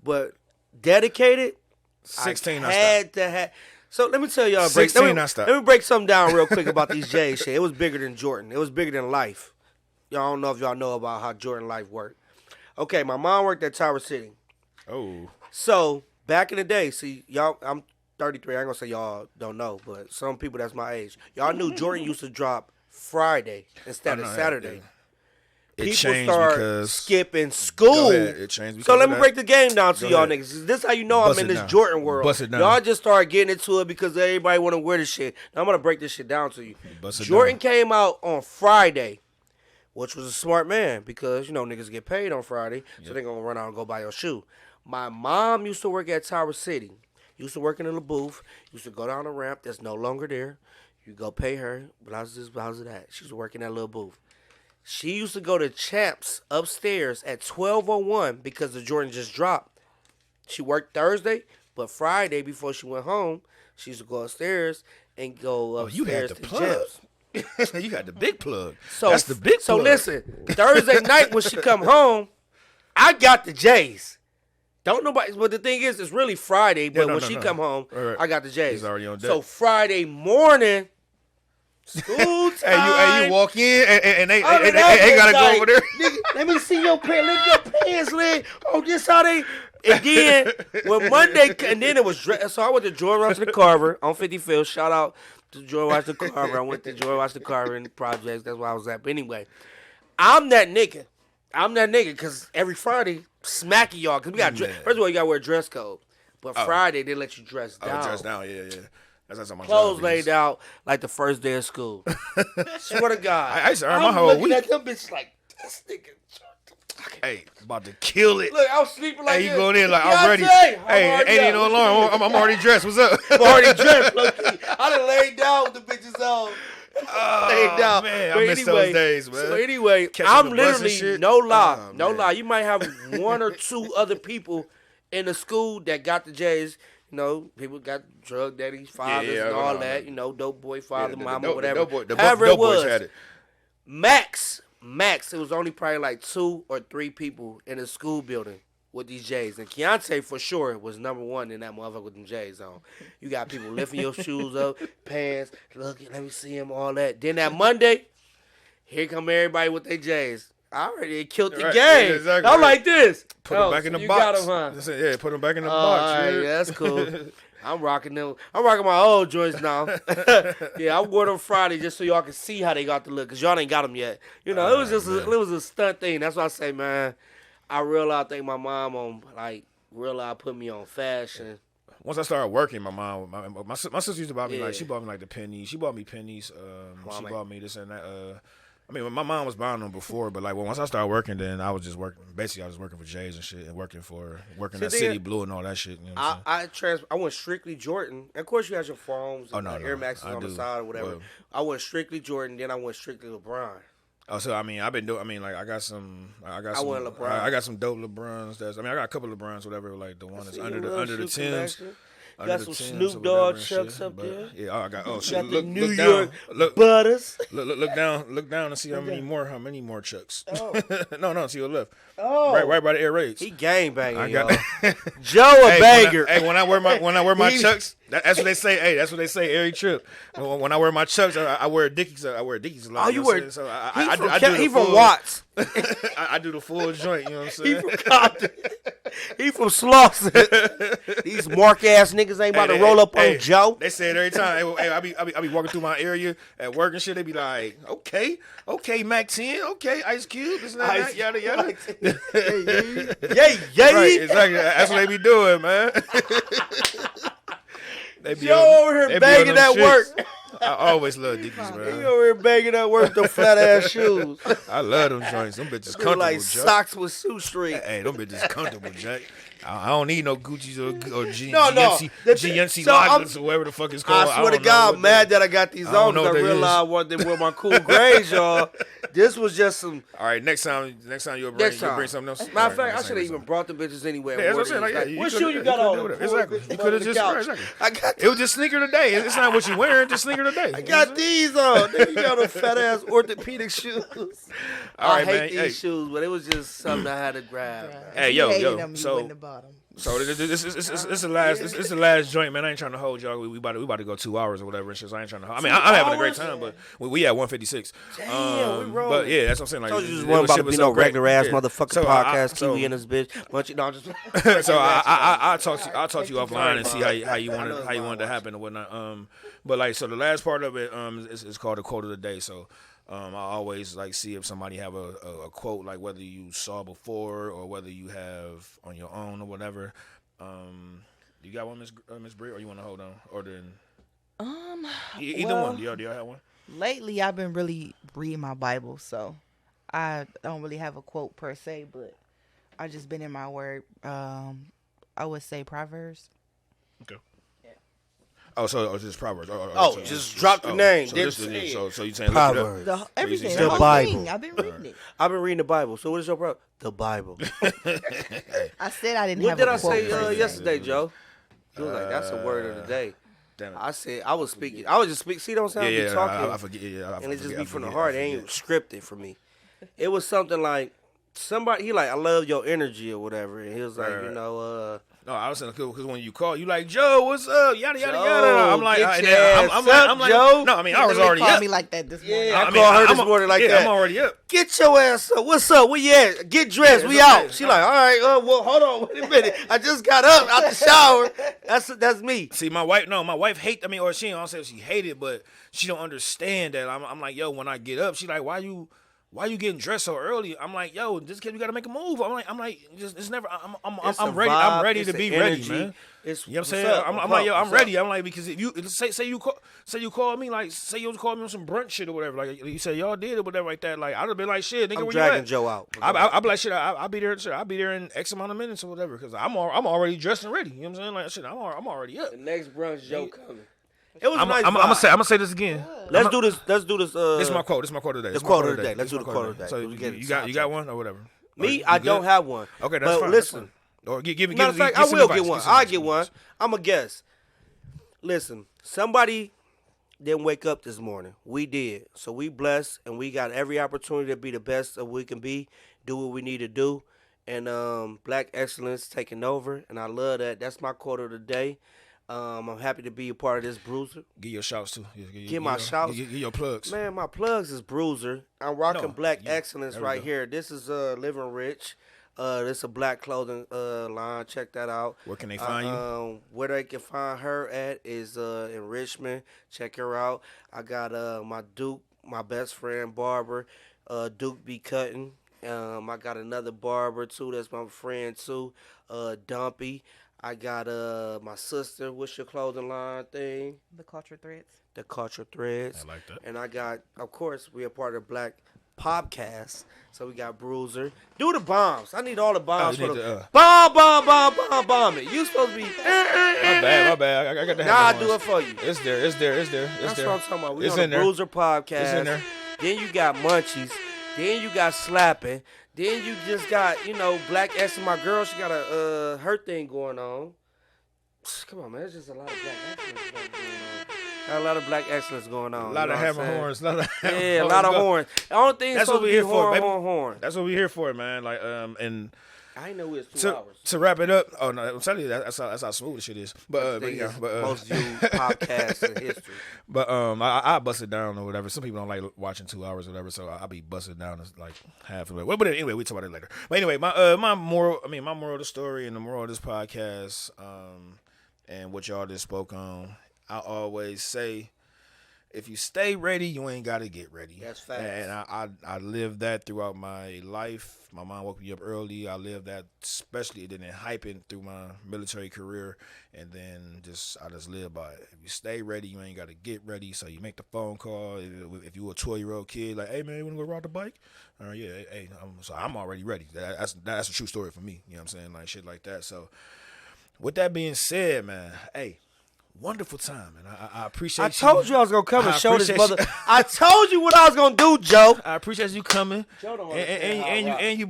but dedicated. 16 I had stopped. to have. So let me tell y'all. 16 I stopped. Let me break something down real quick about these J's shit. It was bigger than Jordan. It was bigger than life. Y'all don't know if y'all know about how Jordan life worked. Okay, my mom worked at Tower City. Oh, So back in the day, see y'all, I'm 33. I ain't gonna say y'all don't know, but some people that's my age. Y'all knew Jordan used to drop Friday instead of know that, Saturday. yeah. It People changed start because skipping school. Go ahead. It changed because So let of me that. break the game down to Go y'all ahead. niggas. This is how you know Bust I'm in it this down. Jordan world. Bust it down. Y'all just start getting into it because everybody want to wear this shit. Now I'm gonna break this shit down to you. Bust it Jordan down. came out on Friday, which was a smart man because you know niggas get paid on Friday, so they gonna run out and go buy your shoe. My mom used to work at Tower City. Used to work in the booth. Used to go down the ramp that's no longer there. You go pay her. How's that? She was working that little booth. She used to go to Champs upstairs at 12:01 because the Jordan just dropped. She worked Thursday, but Friday before she went home, she used to go upstairs and go upstairs you had the to plug. Champs. you got the big plug. So That's the big So plug. listen, Thursday night when she come home, I got the J's. Don't nobody. But the thing is, it's really Friday. But when she come home, right. I got the J's. He's already on deck. So Friday morning, school time. Hey, you walk in and they gotta go over there. Nigga, let me see your pants. Lift your pants, leg. Oh, this how they. And then when Monday, and then it was so I went to George Washington Carver on 55th. Shout out to George Washington Carver. I went to George Washington Carver in the projects. That's where I was at. But anyway, I'm that nigga because every Friday smacking y'all because we got first of all you gotta wear a dress code, but Friday they let you dress down. Dress down, yeah. That's how my clothes laid out like the first day of school. Swear to God, I used to earn my whole week. At them bitches like this nigga. Hey, about to kill it. Look, I was sleeping like this. Hey, you going in like I'm ready. Hey, ain't even no alarm. I'm already dressed. What's up? I'm already dressed. Low-key. I done laid down with the bitches on. Laid down. Man, I miss those days, man. So anyway, I'm literally no lie. You might have one or two other people in the school that got the J's. You know, people got drug daddies, fathers, and all that. You know, dope boy, father, mama, whatever. However it was. Had it. Max, it was only probably like 2 or 3 people in the school building with these J's. And Keontae, for sure, was number 1 in that motherfucker with them J's on. You got people lifting your shoes up, pants, look, let me see them, all that. Then that Monday, here come everybody with their J's. I already killed the game. Yeah, exactly. I'm like this. Put them back in the box. Got them, huh? Yeah, put them back in the box. All right, yeah, that's cool. I'm rocking them. I'm rocking my old joints now. Yeah, I wore them Friday just so y'all can see how they got to look, because y'all ain't got them yet. You know, it was just it was a stunt thing. That's why I say, man, I think my mom put me on fashion. Once I started working, my sister used to buy me she bought me like the pennies. She bought me pennies. She bought me this and that. I mean, my mom was buying them before, but like once I started working, then I was just working. Basically, I was working for J's and shit, and working at City Blue and all that shit. You know I went strictly Jordan. And of course, you had your phones, and Air Maxes on the side or whatever. Well, I went strictly Jordan, then I went strictly LeBron. Oh, so I mean, I went LeBron. I got some dope LeBrons. I got a couple of LeBrons, whatever. Like the one that's under the Timbs. Got some Snoop Dogg chucks up there. Yeah, I got. Oh shit! Got the New York Butters. Look down and see how many more chucks. Oh. no, see your left. Oh, right by the air raids. He gang banging. I got Joe a banger. When I wear my chucks, that's what they say. Hey, that's what they say every trip. When I wear my chucks, I wear Dickies. I wear Dickies a lot. Oh, you wear? So he from Watts. I do the full joint. You know what I'm saying? He from Compton. He from Slauson. These mark ass niggas ain't about to roll up on Joe. They say it every time. Hey, I be walking through my area at work and shit. They be like, okay, Mac 10, okay, Ice Cube, this and that, yada yada. Yeah. Right, exactly. That's what they be doing, man. Joe over here banging that work. I always love Dickies, man. He over here banging that work, the flat ass shoes. I love them joints. Them bitches comfortable, like Jack. socks with shoestring. Hey, them bitches comfortable, Jack. I don't need no Gucci's or GNC Loggins or whatever the fuck it's called. I swear to God, I'm mad that I got these on because I realized I wanted to wear my cool grays, y'all. This was just some. All right, next time you'll bring something else. Matter of fact, I should have even brought the bitches anyway. Yeah, that's what I'm saying. What shoe you got on? Exactly. You could have just. I got. It was just sneaker today. It's not what you wearing. Just sneaker today. I got these on. Then you got a fat ass orthopedic shoes. I hate these shoes, but it was just something I had to grab. Hey, yo. So this is the last joint, man. I ain't trying to hold y'all. We about to go 2 hours or whatever. So I ain't trying to. I mean, I'm having a great time, but we at 156. Damn, we rolling. But yeah, that's what I'm saying. Like, told you just one about to be no regular ass motherfucking podcast. Kiwi in this bitch. So I'll talk to you offline and see how you want it to happen or whatnot. But like, so the last part of it is called the quote of the day. So. I always like see if somebody have a quote, like whether you saw before or whether you have on your own or whatever. You got one, Miss Brit, or you want to hold on? Or then either one. Do y'all have one? Lately, I've been really reading my Bible, so I don't really have a quote per se, but I just been in my word. I would say Proverbs. Okay. Oh, so just Proverbs. Just drop the name. So you saying Proverbs. Everything. The Bible. I've been reading it. I've been reading the Bible. So what is your problem? The Bible. I said I didn't have a quote. What did I say yesterday, Joe? It was like, that's a word of the day. Damn it. I said, I was speaking. I was just speaking. See, don't sound like talking. I forget. And it just be from the heart. It ain't scripted for me. It was something like, somebody he like I love your energy or whatever, and he was like, Right. No, I was saying because when you call, you like Joe, what's up? Yada yada Joe, yada. I'm like, get and your then ass I'm up, like, Joe. no, I mean, I was Literally already called up. me like that this morning. Yeah, I called her this morning like that. I'm already up. Get your ass up. What's up? Where you at? Get dressed. Yeah, We it's okay. out. She like, all right. Well, hold on. Wait a minute. I just got up out the shower. That's me. See, my wife hate. I mean, or she don't say she hated, but she don't understand that. I'm like, yo, when I get up, she like, why you getting dressed so early? I'm like, yo, this kid, you gotta make a move. I'm like, just it's never. I'm ready. Vibe, I'm ready to be ready, man. It's, You know what I'm what's saying? up? I'm like, yo, I'm ready. I'm like, because if you say you call me, like, say you call me on some brunch shit or whatever, like you say y'all did or whatever like that, like I'd have been like, shit, nigga, I'm where dragging you at? Joe out. I'll be like, shit, I'll be there. Shit, I'll be there in X amount of minutes or whatever, because I'm already dressed and ready. You know what I'm saying? Like, shit, I'm already up. The next brunch, Joe coming. It was I'm nice. I'm gonna say this again. Let's do this. This This is my quote. This is my quote of the day. The quote of the day. Let's do the quote of the day. So you got one or whatever. Me, Or I you don't good? have one. Okay, that's but fine. Listen, That's fine. Or give matter of fact, I some will advice, get one. some I'll advice, get one. I'm a guess. Listen, somebody didn't wake up this morning. We did. So we blessed, and we got every opportunity to be the best that we can be, do what we need to do. And Black Excellence taking over, and I love that. That's my quote of the day. I'm happy to be a part of this, Bruiser. Give your shouts too. Give my shouts. Give your plugs. Man, my plugs is Bruiser. I'm rocking No, Black yeah, Excellence there we right go. here. This is Living Rich. This is a black clothing line. Check that out. Where can they find you? Where they can find her at is in Richmond. Check her out. I got my Duke, my best friend barber, Duke be cutting. I got another barber too. That's my friend too, Dumpy. I got my sister. What's your clothing line thing? The Culture Threads. The Culture Threads. I like that. And I got, of course, we are part of Black Podcast. So we got Bruiser. Do the bombs. I need all the bombs you for need the to, bomb it. You supposed to be. My bad. I got to have Nah, I the do ones. it for you. It's there. That's there. what I'm talking about. We It's on the in there. Bruiser Podcast. It's in there. Then you got Munchies. Then you got Slapping. Then you just got, Black S and my girl. She got her thing going on. Come on, man. It's just a lot of Black excellence going on. Got a lot of Black excellence going on. A lot you of know what I'm hammer saying? horns. A Yeah, a lot of horns. The only thing is That's supposed what to we be here for, baby. horn. That's what we here for, man. Like, and I didn't know it was 2 hours. to wrap it up. Oh no, I'm telling you that's how smooth this shit is. But Most viewed podcast in history. But I bust it down or whatever. Some people don't like watching 2 hours or whatever, so I'll be busted down as like half of it. But anyway, we talk about it later. But anyway, my moral of the story and the moral of this podcast, and what y'all just spoke on. I always say, if you stay ready, you ain't got to get ready. That's facts. And I lived that throughout my life. My mom woke me up early. I lived that, especially then hyping through my military career. And then I just live by it. If you stay ready, you ain't got to get ready. So you make the phone call. If you a 12-year-old kid, like, hey, man, you want to go ride the bike? Yeah, hey. So I'm already ready. That's a true story for me. You know what I'm saying? Like, shit like that. So with that being said, man, hey, wonderful time, and I appreciate you. I told you I was going to come and show this appreciate mother. I told you what I was going to do, Joe. I appreciate you coming. Joe don't and you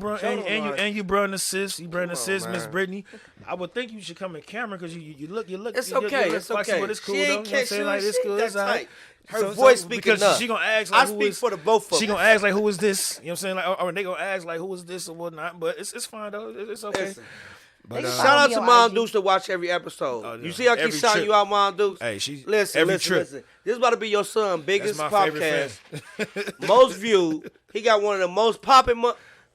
brought an assist. You brought an assist, Miss man. Brittany. I would think you should come in camera because you look. It's you look okay. flexible. It's okay. It's cool She though. ain't You know what I'm saying? Like, it's cool. that It's all right. tight. Her voice speaking because enough. she gonna ask I like, speak for the both of us. She gonna ask like, who is this? You know what I'm saying? Like, or they gonna ask like, who is this or whatnot. But it's fine though. It's okay. Listen. But Shout out me to on Mom IG. Dukes to watch every episode. Oh, yeah. You see how I keep Every shouting trip. you out, Mom Dukes? Hey, she Listen. every trip. This is about to be your son' biggest That's my favorite podcast. fan. Most viewed. He got one of the most popping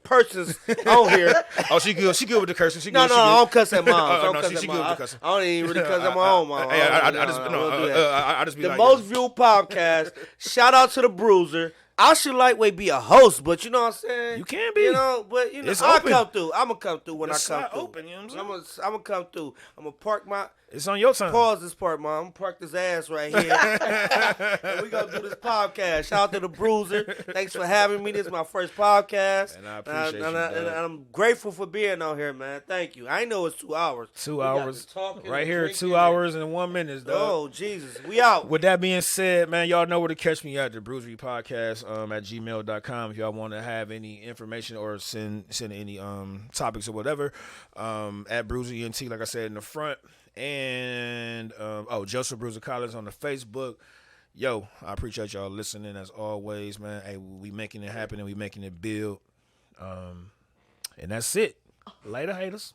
persons on here. Oh, she good. She good with the cursing. She No, good. I she good. don't cuss at moms. Oh, I don't no, cuss she at good with the moms. cussing. I don't even really cuss at my own mom. Hey, I just be The like, most viewed podcast. Shout out to the Bruiser. I should lightweight be a host, but you know what I'm saying? You can be. But It's I'll open. come through. I'm gonna come through when It's I come not through. open, you know what I'm saying? I'm gonna come through. I'm gonna park my It's on your time. pause this part, Mom. I'm gonna park this ass right here. And we gonna do this podcast. Shout out to the Bruiser. Thanks for having me. This is my first podcast. And I appreciate you, and dog. I'm grateful for being on here, man. Thank you. I ain't know it's 2 hours. 2 We got hours. to talking Right and here, drinking 2 hours and 1 minute, dog. Oh, Jesus. We out. With that being said, man, y'all know where to catch me at the Bruisery Podcast at gmail.com if y'all want to have any information or send any topics or whatever. At Bruiser ENT, like I said, in the front. And Joseph Bruiser Collins on the Facebook. Yo, I appreciate y'all listening as always, man. Hey, we making it happen and we making it build. And that's it. Later, haters.